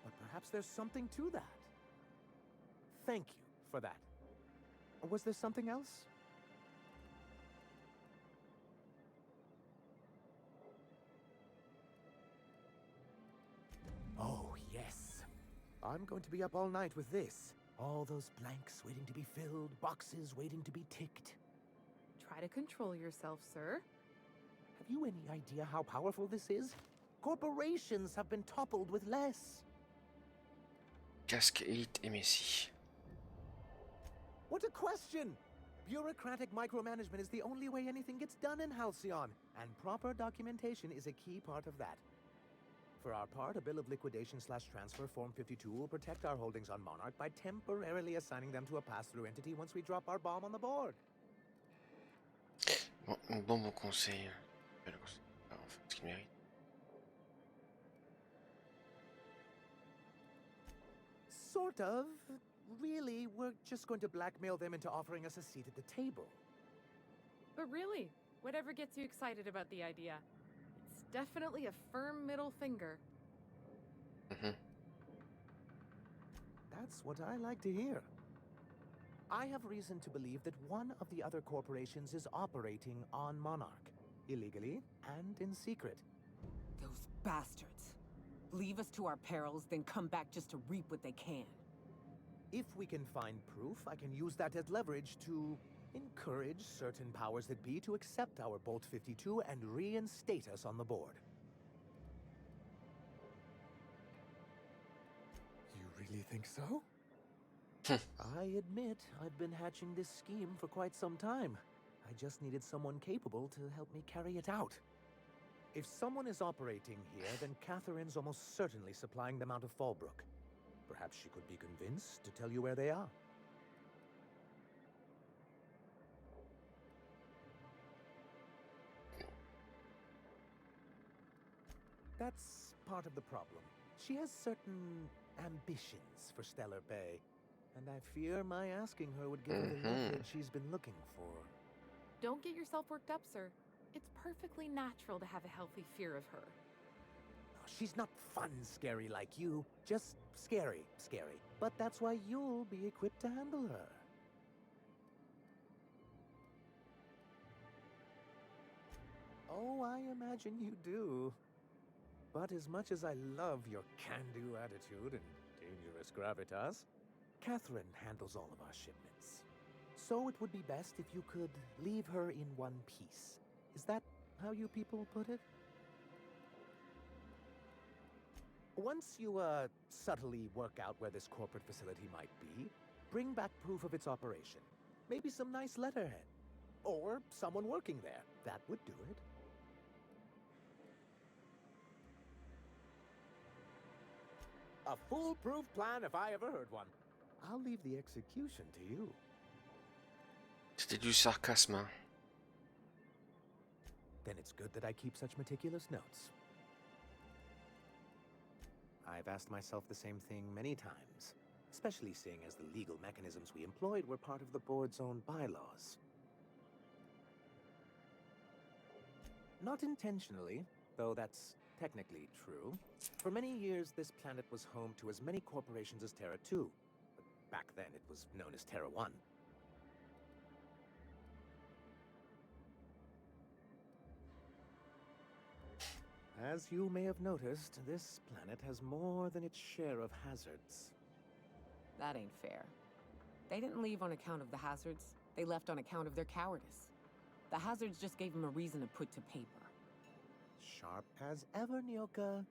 But perhaps there's something to that. Thank you for that. Was there something else? Oh, yes. I'm going to be up all night with this. All those blanks waiting to be filled, boxes waiting to be ticked. Try to control yourself, sir. Have you any idea how powerful this is? Corporations have been toppled with less. Casque élite et Merci. What a question! Bureaucratic micromanagement is the only way anything gets done in Halcyon, and proper documentation is a key part of that. For our part, a bill of liquidation/transfer Form 52 will protect our holdings on Monarch by temporarily assigning them to a pass-through entity once we drop our bomb on the board. Bon conseil. En fait, ce qu'il mérite. Sort of. Really, we're just going to blackmail them into offering us a seat at the table. But really, whatever gets you excited about the idea, it's definitely a firm middle finger. That's what I like to hear. I have reason to believe that one of the other corporations is operating on Monarch, illegally and in secret. Those bastards. Leave us to our perils, then come back just to reap what they can. If we can find proof, I can use that as leverage to encourage certain powers that be to accept our Bolt 52 and reinstate us on the board. You really think so? I admit I've been hatching this scheme for quite some time. I just needed someone capable to help me carry it out. If someone is operating here, then Catherine's almost certainly supplying them out of Fallbrook. Perhaps she could be convinced to tell you where they are. That's part of the problem. She has certain ambitions for Stellar Bay, and I fear my asking her would give her the method she's been looking for. Don't get yourself worked up, sir. It's perfectly natural to have a healthy fear of her. She's not fun scary like you, just scary. But that's why you'll be equipped to handle her. Oh, I imagine you do. But as much as I love your can-do attitude and dangerous gravitas, Catherine handles all of our shipments. So it would be best if you could leave her in one piece. Is that how you people put it? Once you, subtly work out where this corporate facility might be, bring back proof of its operation. Maybe some nice letterhead. Or someone working there. That would do it. A foolproof plan if I ever heard one. I'll leave the execution to you. C'était du sarcasme. Hein? Then it's good that I keep such meticulous notes. I've asked myself the same thing many times, especially seeing as the legal mechanisms we employed were part of the board's own bylaws. Not intentionally, though that's technically true. For many years, this planet was home to as many corporations as Terra 2. But back then, it was known as Terra 1. As you may have noticed, this planet has more than its share of hazards. That ain't fair. They didn't leave on account of the hazards. They left on account of their cowardice. The hazards just gave them a reason to put to paper. Sharp as ever, Nyoka.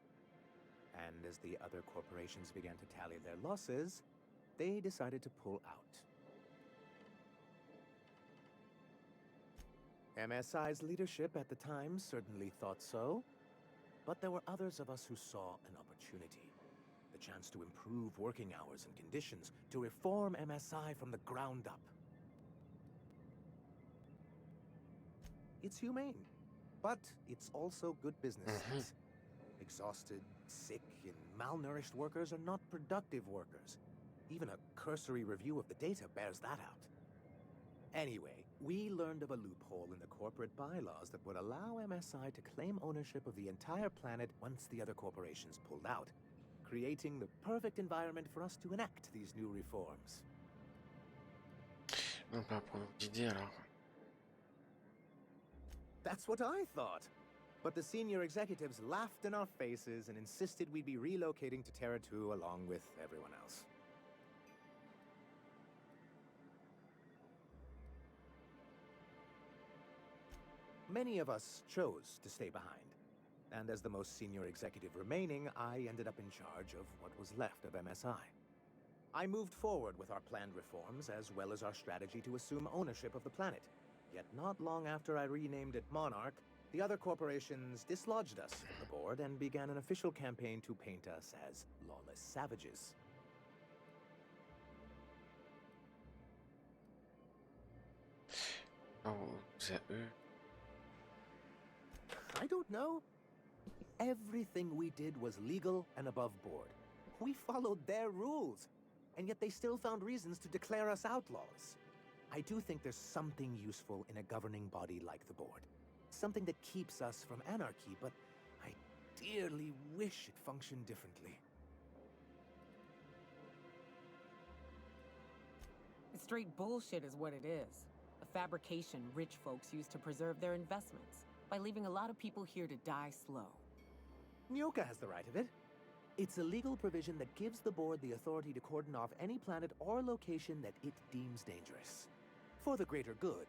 And as the other corporations began to tally their losses, they decided to pull out. MSI's leadership at the time certainly thought so. But there were others of us who saw an opportunity. The chance to improve working hours and conditions, to reform MSI from the ground up. It's humane, but it's also good business sense. Exhausted, sick, and malnourished workers are not productive workers. Even a cursory review of the data bears that out. Anyway, we learned of a loophole in the corporate bylaws that would allow MSI to claim ownership of the entire planet once the other corporations pulled out, creating the perfect environment for us to enact these new reforms. That's what I thought. But the senior executives laughed in our faces and insisted we'd be relocating to Terra 2 along with everyone else. Many of us chose to stay behind, and as the most senior executive remaining, I ended up in charge of what was left of MSI. I moved forward with our planned reforms, as well as our strategy to assume ownership of the planet. Yet not long after I renamed it Monarch, the other corporations dislodged us from the board and began an official campaign to paint us as lawless savages. Oh, c'est eux. I don't know. Everything we did was legal and above board. We followed their rules, and yet they still found reasons to declare us outlaws. I do think there's something useful in a governing body like the board. Something that keeps us from anarchy, but I dearly wish it functioned differently. It's straight bullshit is what it is. A fabrication rich folks use to preserve their investments by leaving a lot of people here to die slow. Nyoka has the right of it. It's a legal provision that gives the board the authority to cordon off any planet or location that it deems dangerous. For the greater good.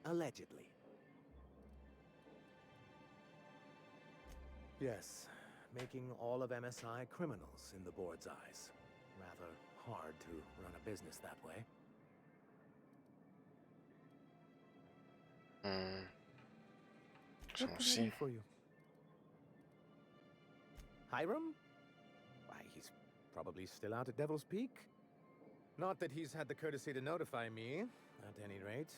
Allegedly. Yes, making all of MSI criminals in the board's eyes. Rather hard to run a business that way. What can I do for you? Hiram? Why, he's probably still out at Devil's Peak. Not that he's had the courtesy to notify me, at any rate.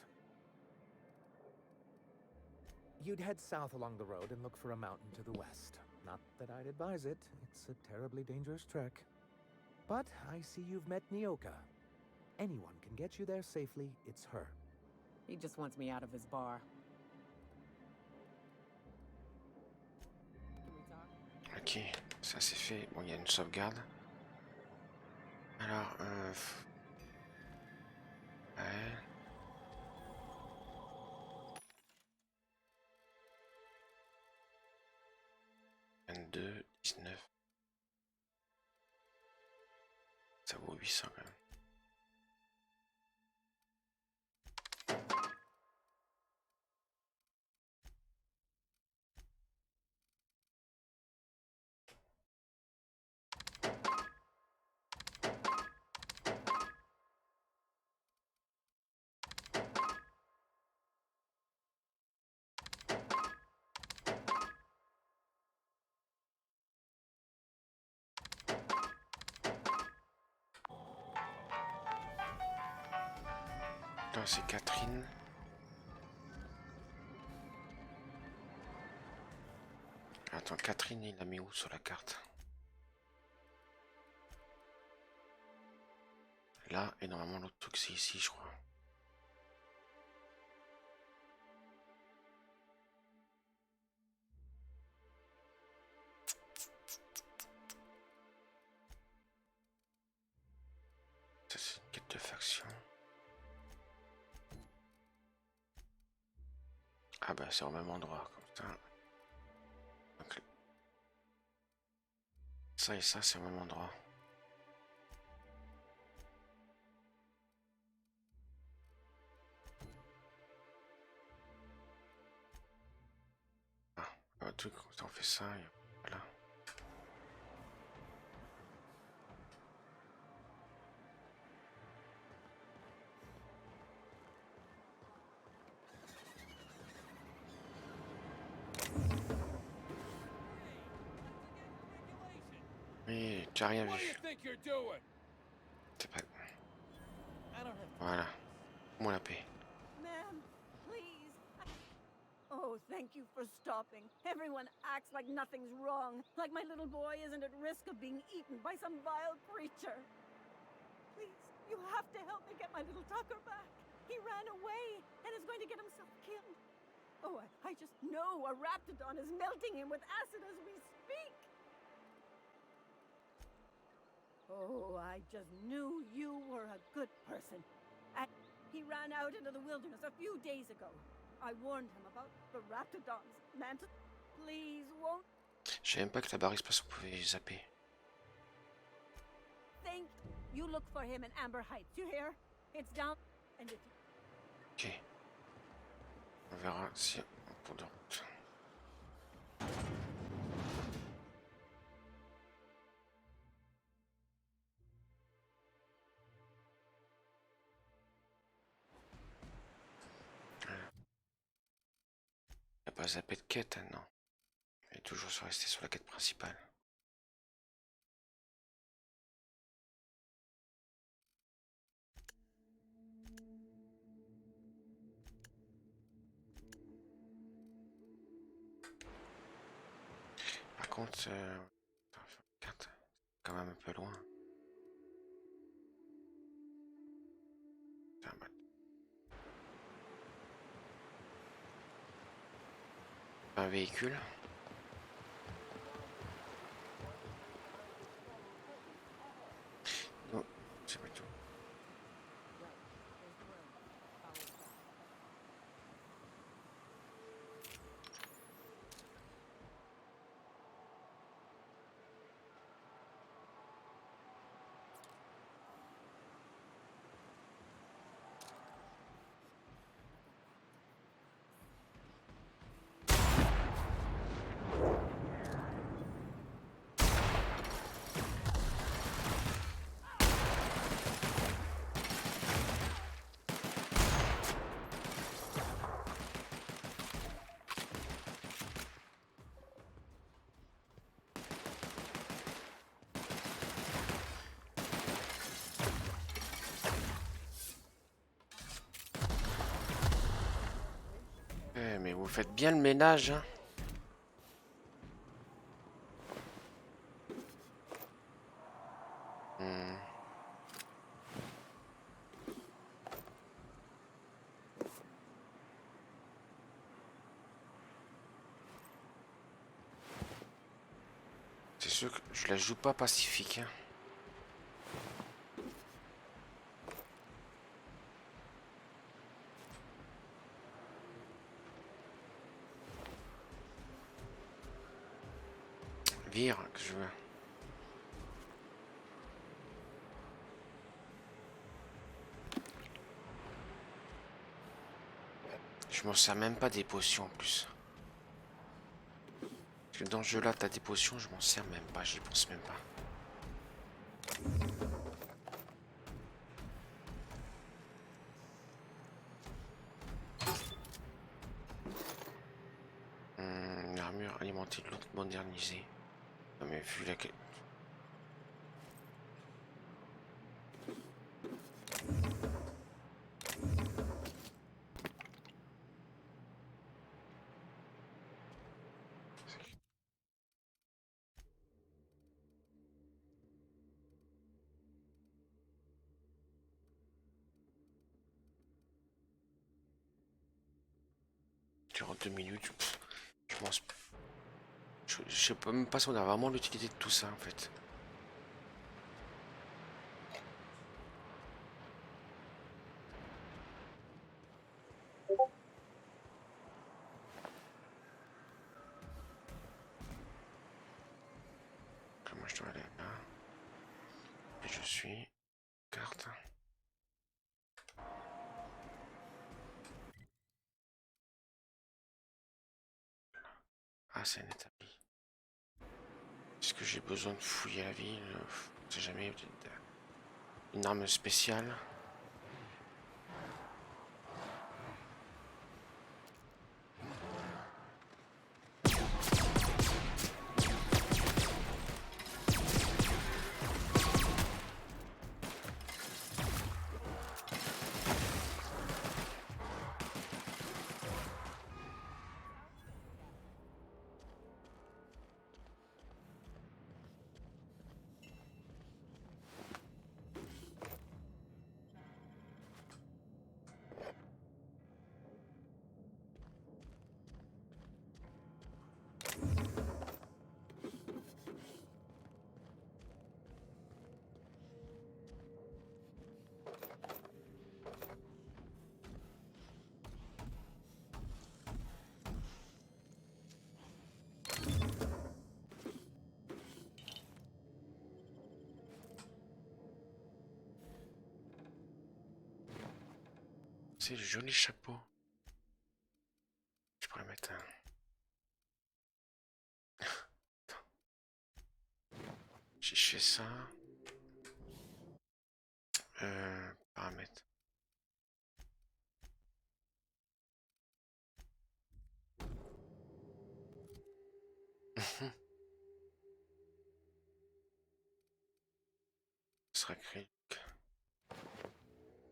You'd head south along the road and look for a mountain to the west. Not that I'd advise it. It's a terribly dangerous trek. But I see you've met Nyoka. Anyone can get you there safely, it's her. He just wants me out of his bar. Can we talk? Ok, ça c'est fait. Bon, il y a une sauvegarde. Alors, ouais. $22, 19. Ça vaut 800 quand même. Non, c'est Catherine. Attends, Catherine, il l'a mis où sur la carte? Là, et normalement l'autre truc c'est ici, je crois. Ça c'est une quête de faction. Ah bah c'est au même endroit, comme ça. Donc, ça et ça c'est au même endroit. Ah, un truc, on fait ça, et voilà. Oui, tu as rien vu. C'est pas... Voilà. Moi la paix. Ma'am, please. Oh, thank you for stopping. Everyone acts like nothing's wrong, like my little boy isn't at risk of being eaten by some vile creature. Please, you have to help me get my little Tucker back. He ran away and is going to get himself killed. Oh, I just know a raptidon is melting him with acid as we speak. Oh, I just knew you were a good person. And he ran out into the wilderness a few days ago. I warned him about the raptidons. Mantis, please, won't... Je savais même pas que la barre espace on pouvait zapper. Think you look for him in Amber Heights, you hear? It's down... and if... Ok. On verra si on court de route. Il n'y a pas zappé de quête, hein, non. Il est toujours resté sur la quête principale. Par contre, carte, quand même un peu loin. Un véhicule. Non, c'est pas tout. faites bien le ménage, hein. C'est sûr que je la joue pas pacifique, hein. Vire que je veux. Je m'en sers même pas des potions en plus. Parce que dans ce jeu là t'as des potions, je m'en sers même pas, j'y pense même pas. L'armure alimentée de l'autre modernisée. Non mais vu la... Durant 2 minutes, pff, je pense... Je sais pas, même pas si on a vraiment l'utilité de tout ça en fait. Comment je dois aller là? Et je suis... Carte. Ah, c'est un établi. Est-ce que j'ai besoin de fouiller la ville? On sait jamais. Une arme spéciale. C'est le joli chapeau. Je pourrais mettre un... Si je fais ça... Paramètres. Ce sera acrylique.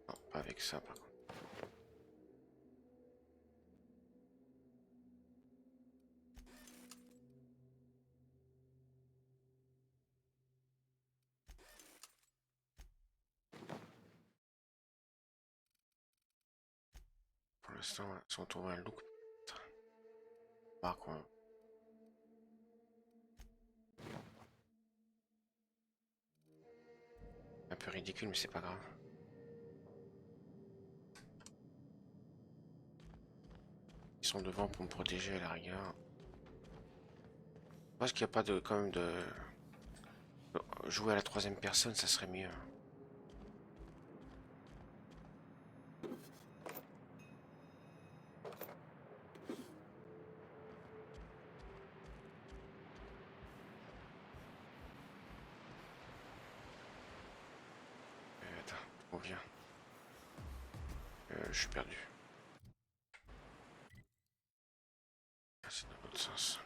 Non, pas avec ça par contre. Pour l'instant, si on trouve un look, par contre, un peu ridicule, mais c'est pas grave. Ils sont devant pour me protéger à la rigueur. Je pense qu'il n'y a pas de, quand même de... Jouer à la troisième personne, ça serait mieux. Attends, on vient. Je suis perdu. C'est dans l'autre sens.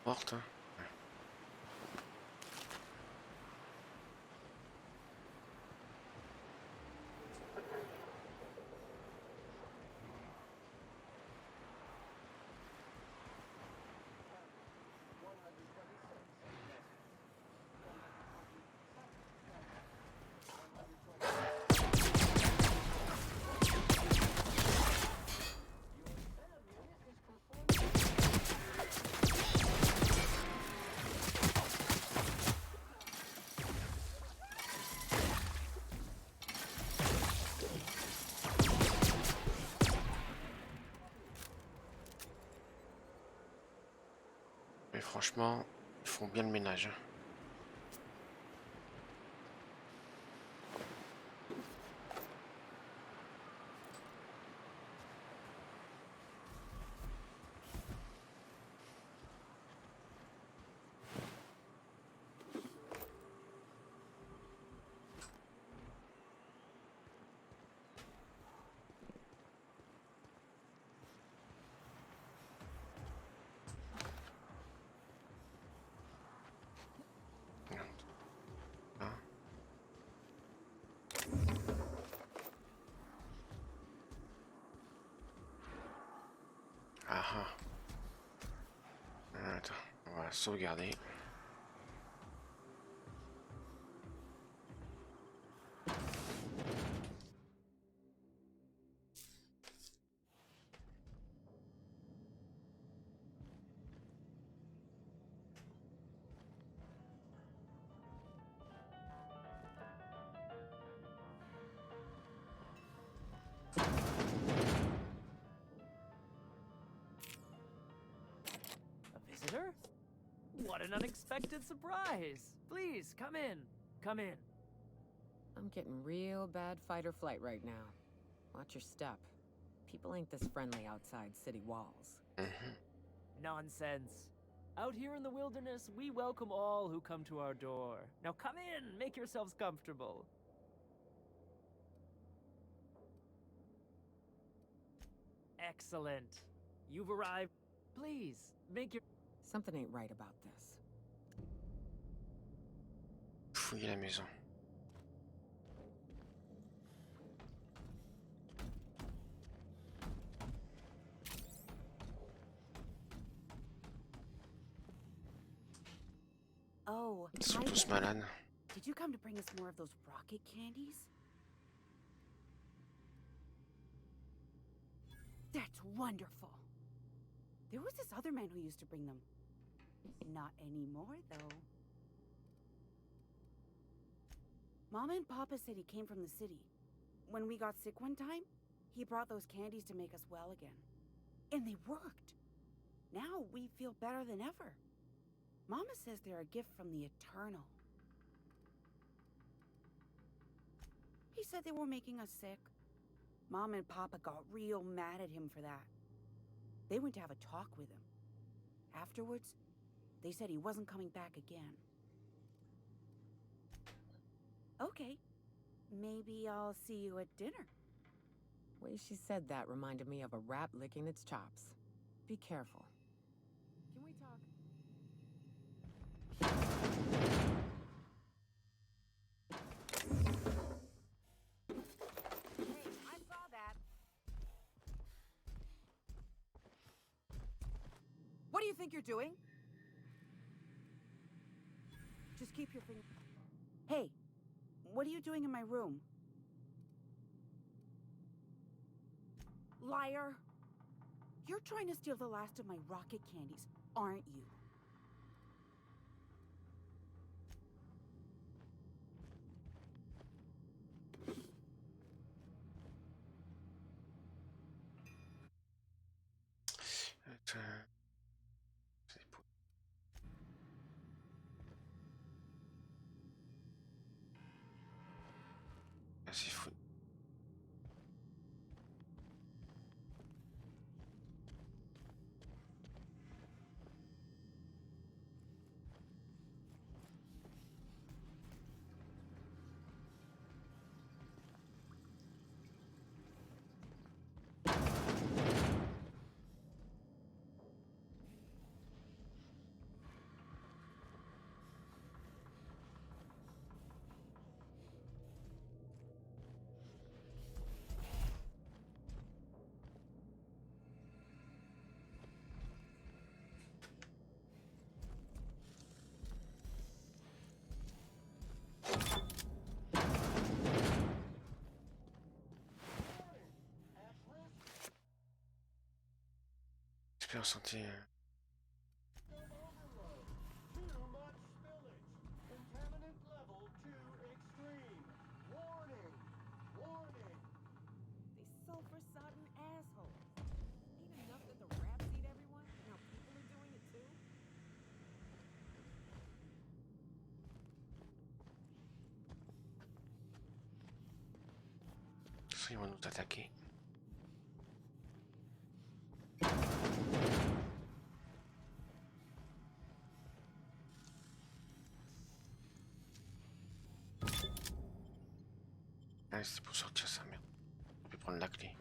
Porte, hein. Ouais. Franchement, ils font bien le ménage. Hein. Ah ah. Attends, on va sauvegarder. Visitor? What an unexpected surprise! Please, come in. Come in. I'm getting real bad fight or flight right now. Watch your step. People ain't this friendly outside city walls. Nonsense. Out here in the wilderness, we welcome all who come to our door. Now come in, make yourselves comfortable. Excellent. You've arrived. Please, make your... Something ain't right about this. Fouiller la maison. Oh, Ils sont hi tous there. malades. Did you come to bring us more of those rocket candies? That's wonderful. There was this other man who used to bring them. Not anymore, though. Mama and Papa said he came from the city. When we got sick one time, he brought those candies to make us well again. And they worked. Now we feel better than ever. Mama says they're a gift from the Eternal. He said they were making us sick. Mom and Papa got real mad at him for that. They went to have a talk with him. Afterwards, they said he wasn't coming back again. Okay, maybe I'll see you at dinner. The way she said that reminded me of a rat licking its chops. Be careful. Can we talk? Hey, I saw that. What do you think you're doing? Just keep your finger... Hey, what are you doing in my room? Liar! You're trying to steal the last of my rocket candies, aren't you? C'est fou. J'espère sentir. These sulfur-sodden assholes. Ain't enough that the rats eat everyone? Now people are doing it too? Ils vont nous attaquer. Ah, c'est pour sortir ça, merde. Je vais prendre la clé.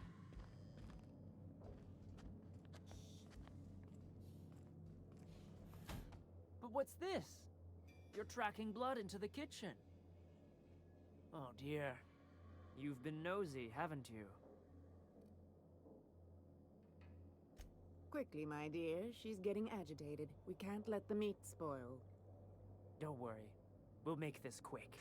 But what's this? You're tracking blood into the kitchen. Oh dear. You've been nosy, haven't you? Quickly, my dear. She's getting agitated. We can't let the meat spoil. Don't worry. We'll make this quick.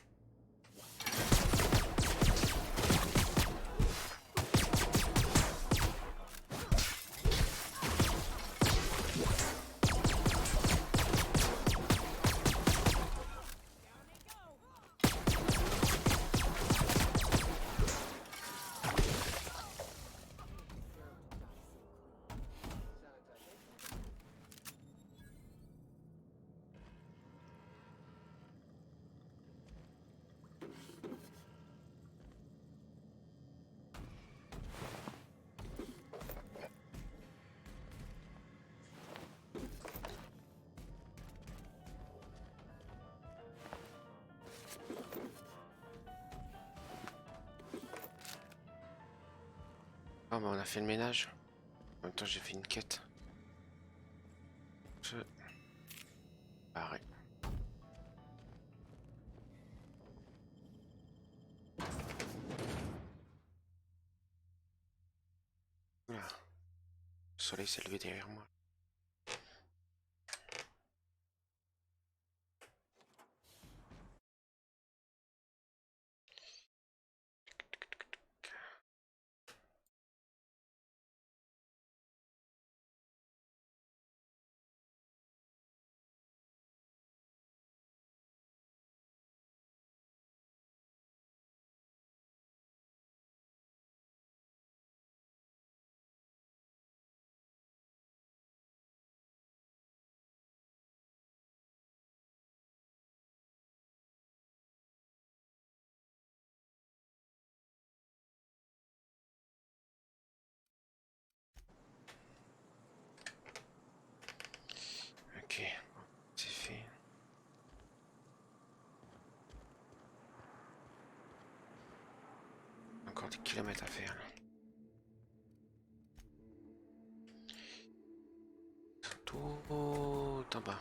Ah bah on a fait le ménage. En même temps j'ai fait une quête. Pareil. Voilà. Le soleil s'est levé derrière moi. Ok, c'est fait. Encore des kilomètres à faire là. Tout en bas.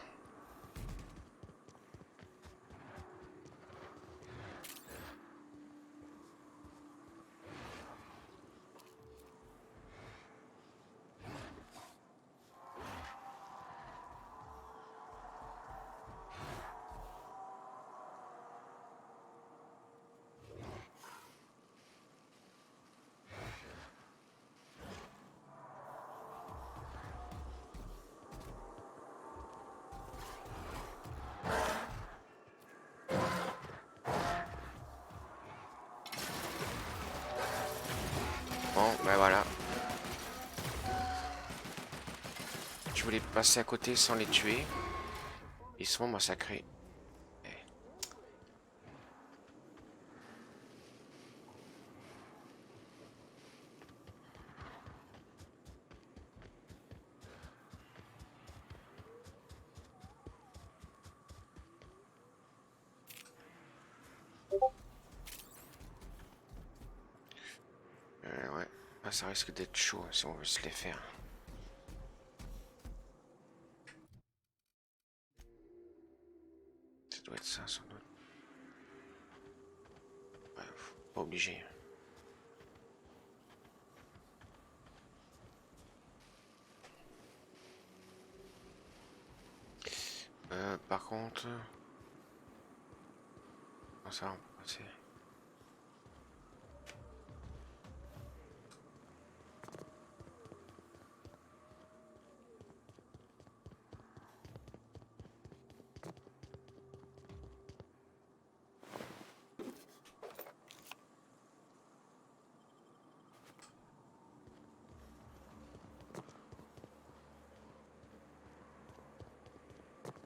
Bon, ben voilà. Je voulais passer à côté sans les tuer. Ils sont massacrés. Ouais, ah, ça risque d'être chaud si on veut se les faire. Ça doit être ça sans doute. Ouais, pas obligé. Par contre... Non, ça on peut passer.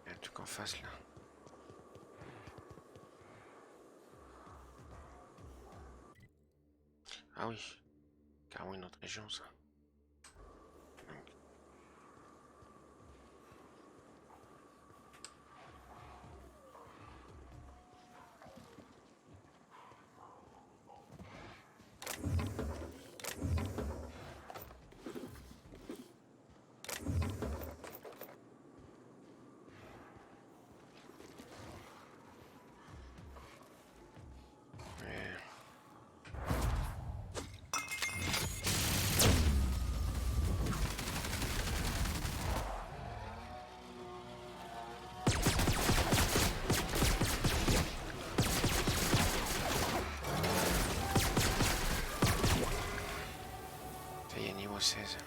Il y a un truc en face là. Ah oui, carrément une autre région ça. Ça y est, niveau 16.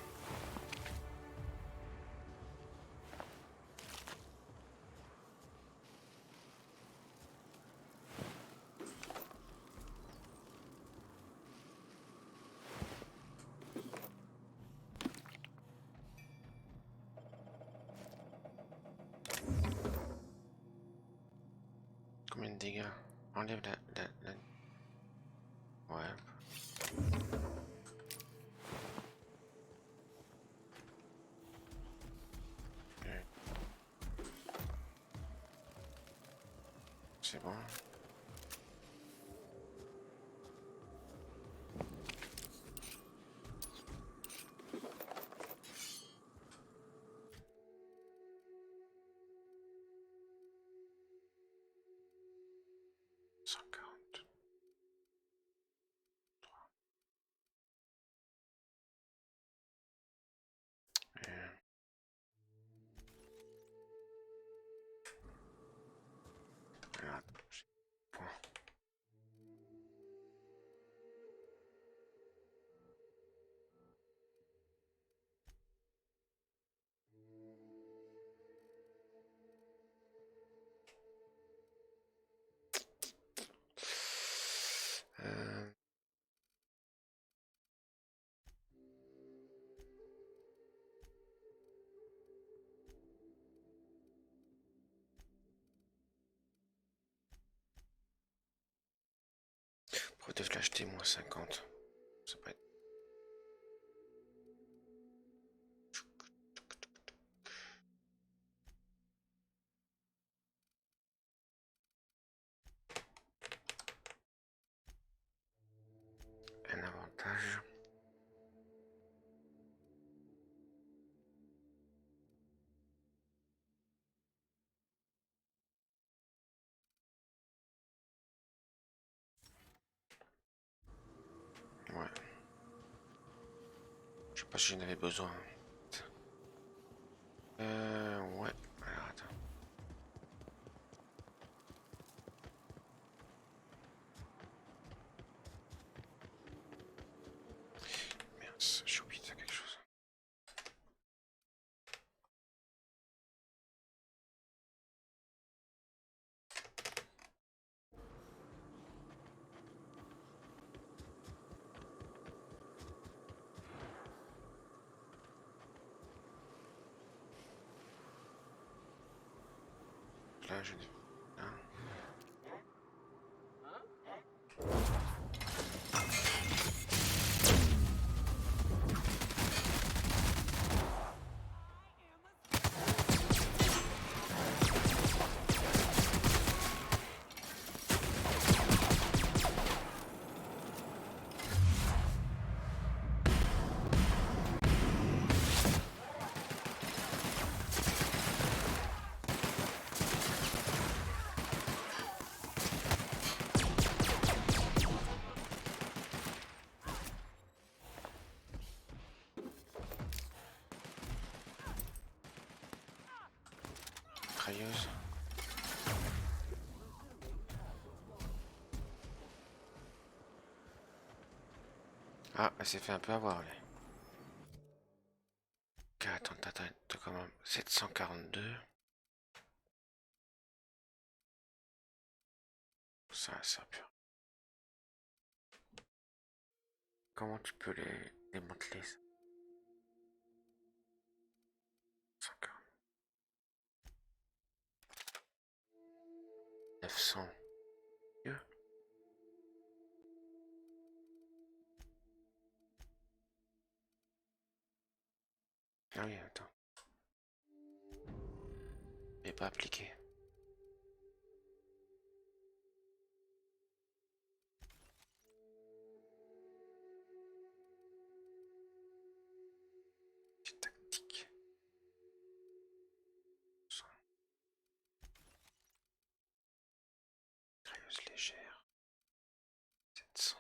Combien de dégâts? Enlève la... Ouais. C'est bon. Preuve de flash T moins 50. Ça peut être. Un avantage. Ouais. Je sais pas si j'en avais besoin. Ouais. Alors attends. Merde, j'ai oublié de faire quelque chose. Là, je... Hein? Trailleuse. Ah, elle s'est fait un peu avoir, elle. Attends, t'as quand même 742. Ça pur. Comment tu peux les démanteler ça? 140. 900. Ah oui, attends. Mais pas appliqué. Tactique. Trailleuse légère. 700.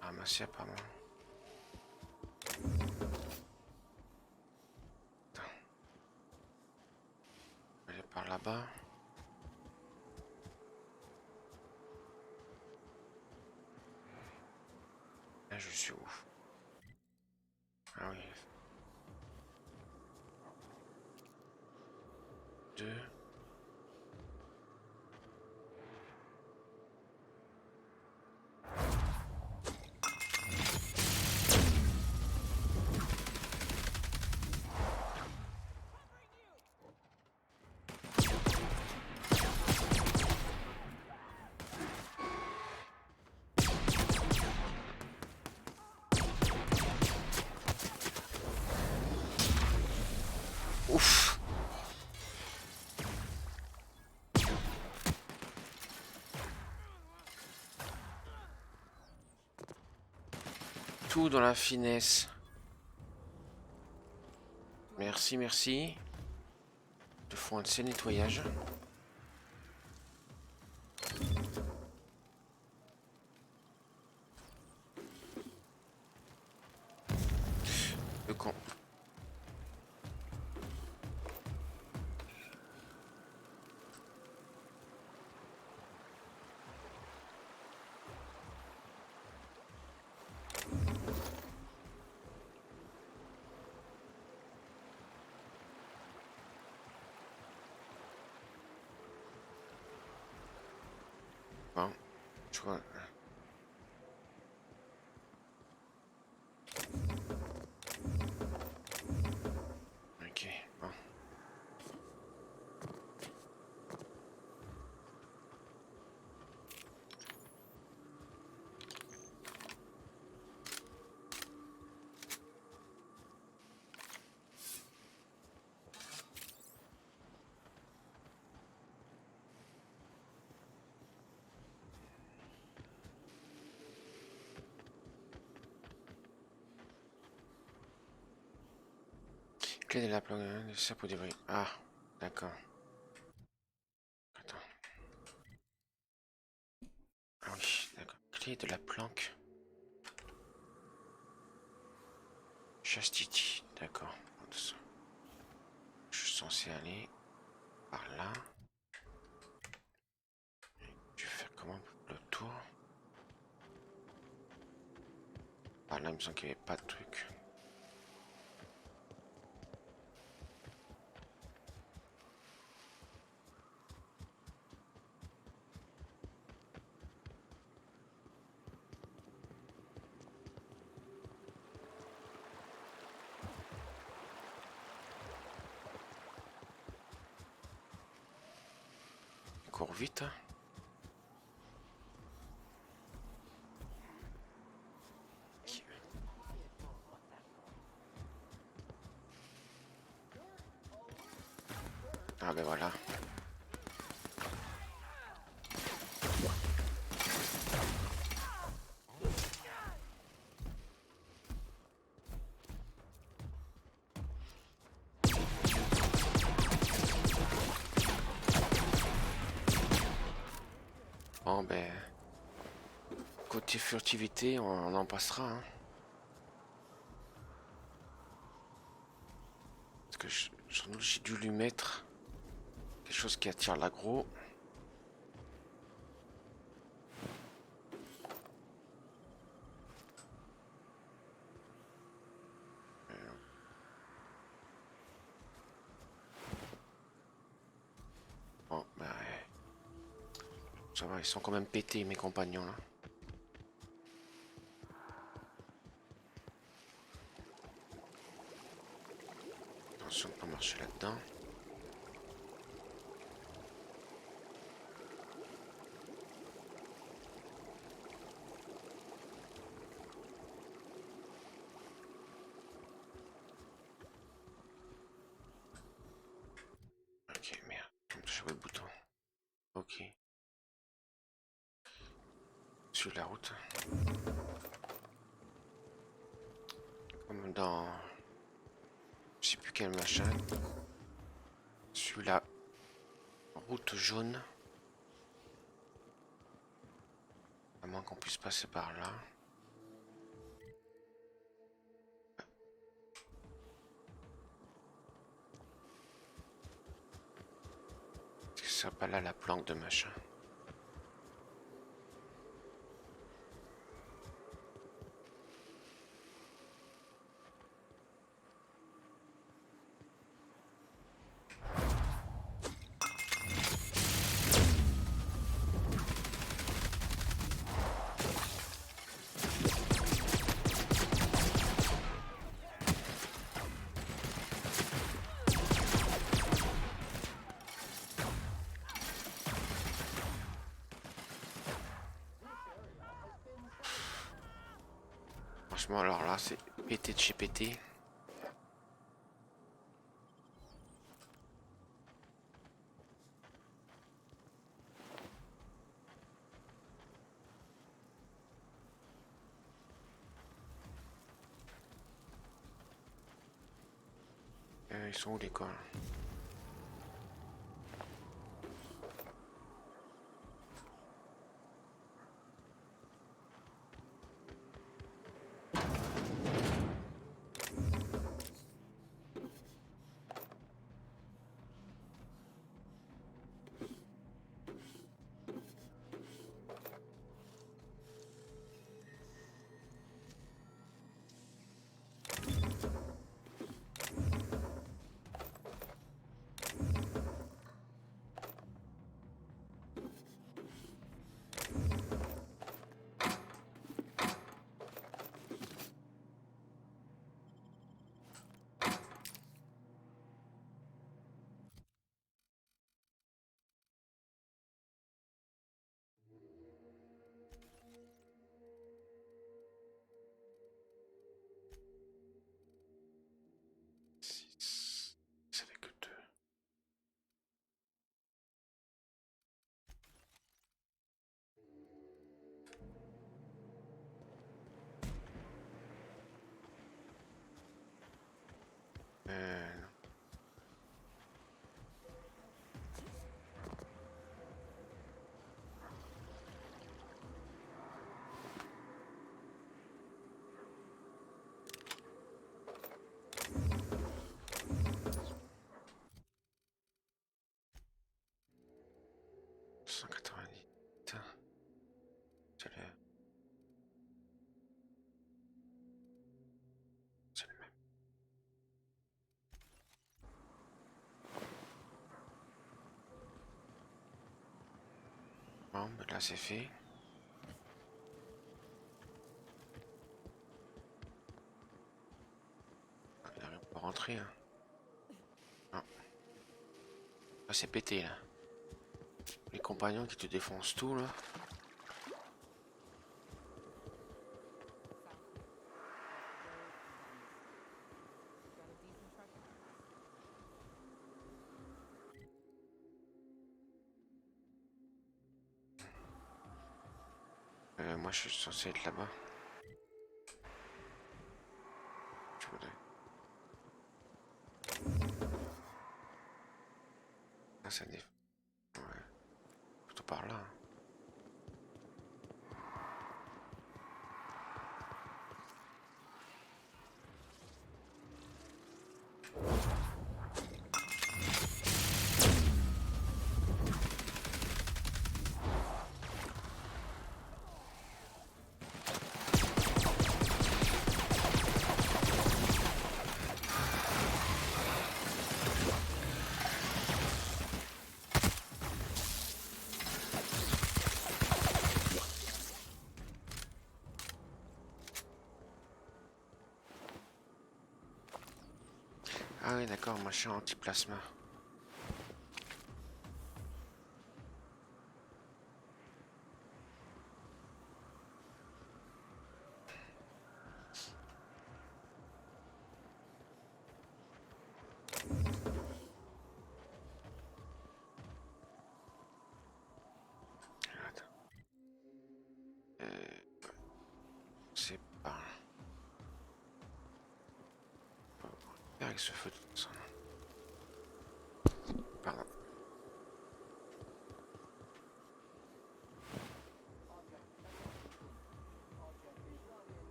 Ramasser apparemment. Attends. On va aller par là-bas. Là je suis où? Ah oui. 2. Ouf. Tout dans la finesse. Merci, merci. Te font un de ces nettoyages. Le con. Bon, je vois. Ok, bon. Clé de la plaque, ça pour débris. Ah, d'accord. Attends. Ah oui, d'accord. Clé de la planque. Chastity, d'accord. Je suis censé aller par là. Je vais faire comment le tour? Par là, il me semble qu'il n'y avait pas de truc. Il court vite. Hein. Ah ben voilà. Bon ben... Côté furtivité, on en passera. Hein. Parce que j'ai dû lui mettre quelque chose qui attire l'aggro. ça va, ils sont quand même pétés mes compagnons là. Attention de pas marcher là-dedans. Ok, merde, j'ai touché le bouton. Ok. Sur la route. Comme dans... Je sais plus quel machin. Sur la route jaune. À moins qu'on puisse passer par là. Est-ce que ça pas là la planque de machin? Franchement, alors là, c'est pété de chez pété. Ils sont où les coins? Ça fait que 2. Non. Putain. C'est le... C'est le même. Bon, ben là c'est fait. Il arrive pas à rentrer. Hein. Non. Là c'est pété là. Les compagnons qui te défoncent tout là. Moi je suis censé être là-bas. Je voudrais. Ah, ça déf... Ouais. Plutôt par là. Ah oui, d'accord, machin anti-plasma. C'est pas... Avec ce feu de sang. Pardon.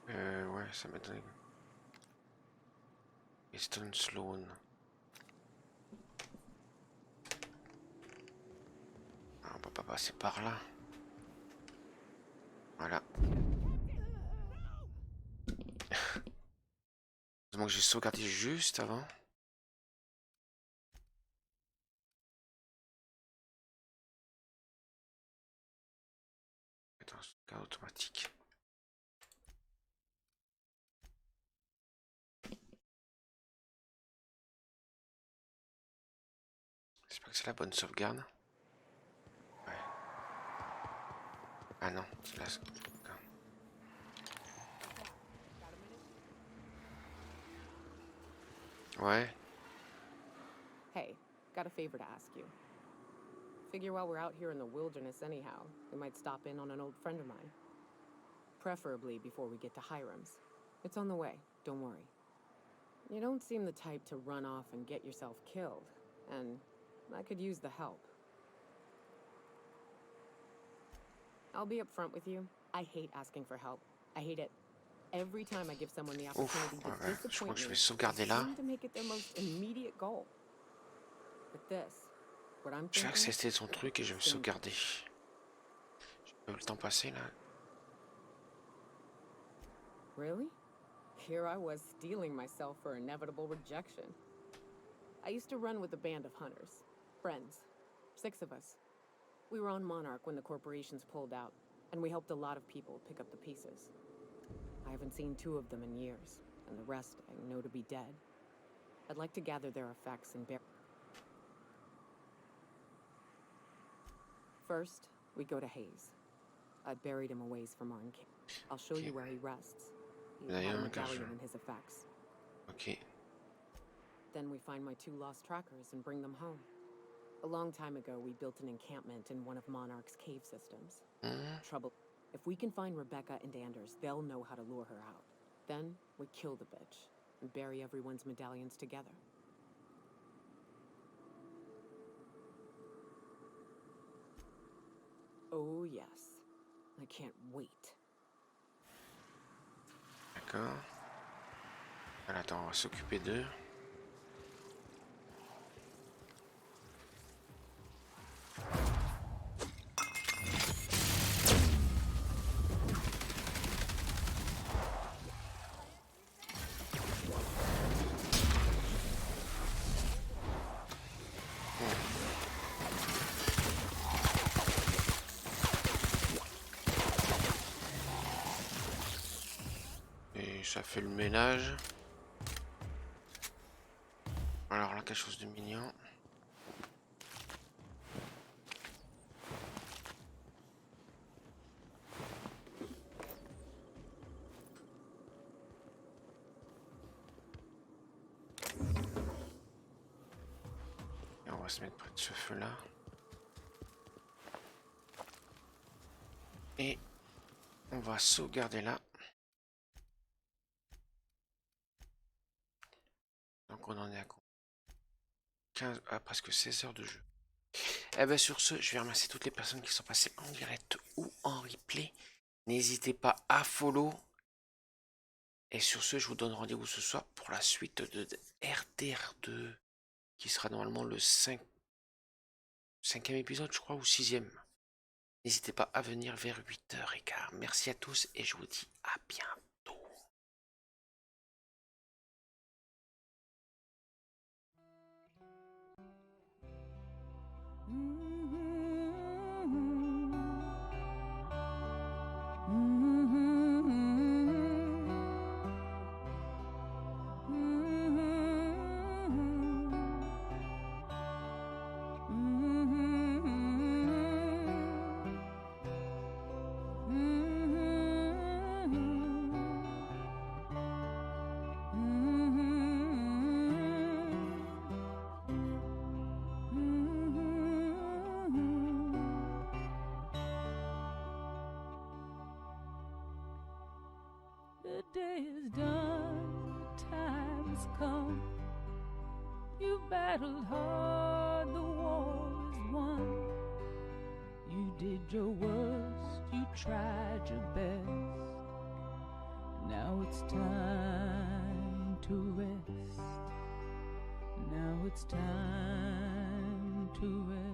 Ouais, ça m'étonne. Stone Sloan. Ah, on peut pas passer par là. Voilà. Heureusement que j'ai sauvegardé juste avant. Attends, sauvegarde automatique. J'espère que c'est la bonne sauvegarde. Ouais. Ah non, c'est la sauvegarde. Ouais. Hey, got a favor to ask you. Figure while we're out here in the wilderness anyhow, we might stop in on an old friend of mine. Preferably before we get to Hiram's. It's on the way, don't worry. You don't seem the type to run off and get yourself killed, and I could use the help. I'll be upfront with you. I hate asking for help. I hate it. Every time I give someone the opportunity to disappoint me, they seem to make it their most immediate goal. But this, what I'm J'ai thinking, accepté son truc et je vais me sauvegarder. J'ai pas eu le temps passé là. Really? Here I was steeling myself for inevitable rejection. I used to run with a band of hunters. Friends. 6 of us. We were on Monarch when the corporations pulled out, and we helped a lot of people pick up the pieces. I haven't seen 2 of them in years, and the rest I know to be dead. I'd like to gather their effects and bury. First, we go to Hayes. I buried him a ways from our encampment. I'll show you where he rests. He had a medallion in his effects. Okay. Then we find my 2 lost trackers and bring them home. A long time ago, we built an encampment in one of Monarch's cave systems. Trouble. If we can find Rebecca and Anders, they'll know how to lure her out. Then we kill the bitch and bury everyone's medallions together. Oh yes. I can't wait. D'accord. Voilà, attends, on va s'occuper d'eux. Ça fait le ménage. Alors là, quelque chose de mignon. Et on va se mettre près de ce feu-là. Et on va sauvegarder là. Donc on en est à 15, presque 16 heures de jeu. Et bien sur ce, je vais remercier toutes les personnes qui sont passées en direct ou en replay. N'hésitez pas à follow. Et sur ce, je vous donne rendez-vous ce soir pour la suite de RDR2. Qui sera normalement le 5e épisode, je crois, ou 6e. N'hésitez pas à venir vers 8h15. Merci à tous et je vous dis à bientôt. Mm-hmm. The day is done, the time has come. You battled hard, the war is won. You did your worst, you tried your best. Now it's time to rest. Now it's time to rest.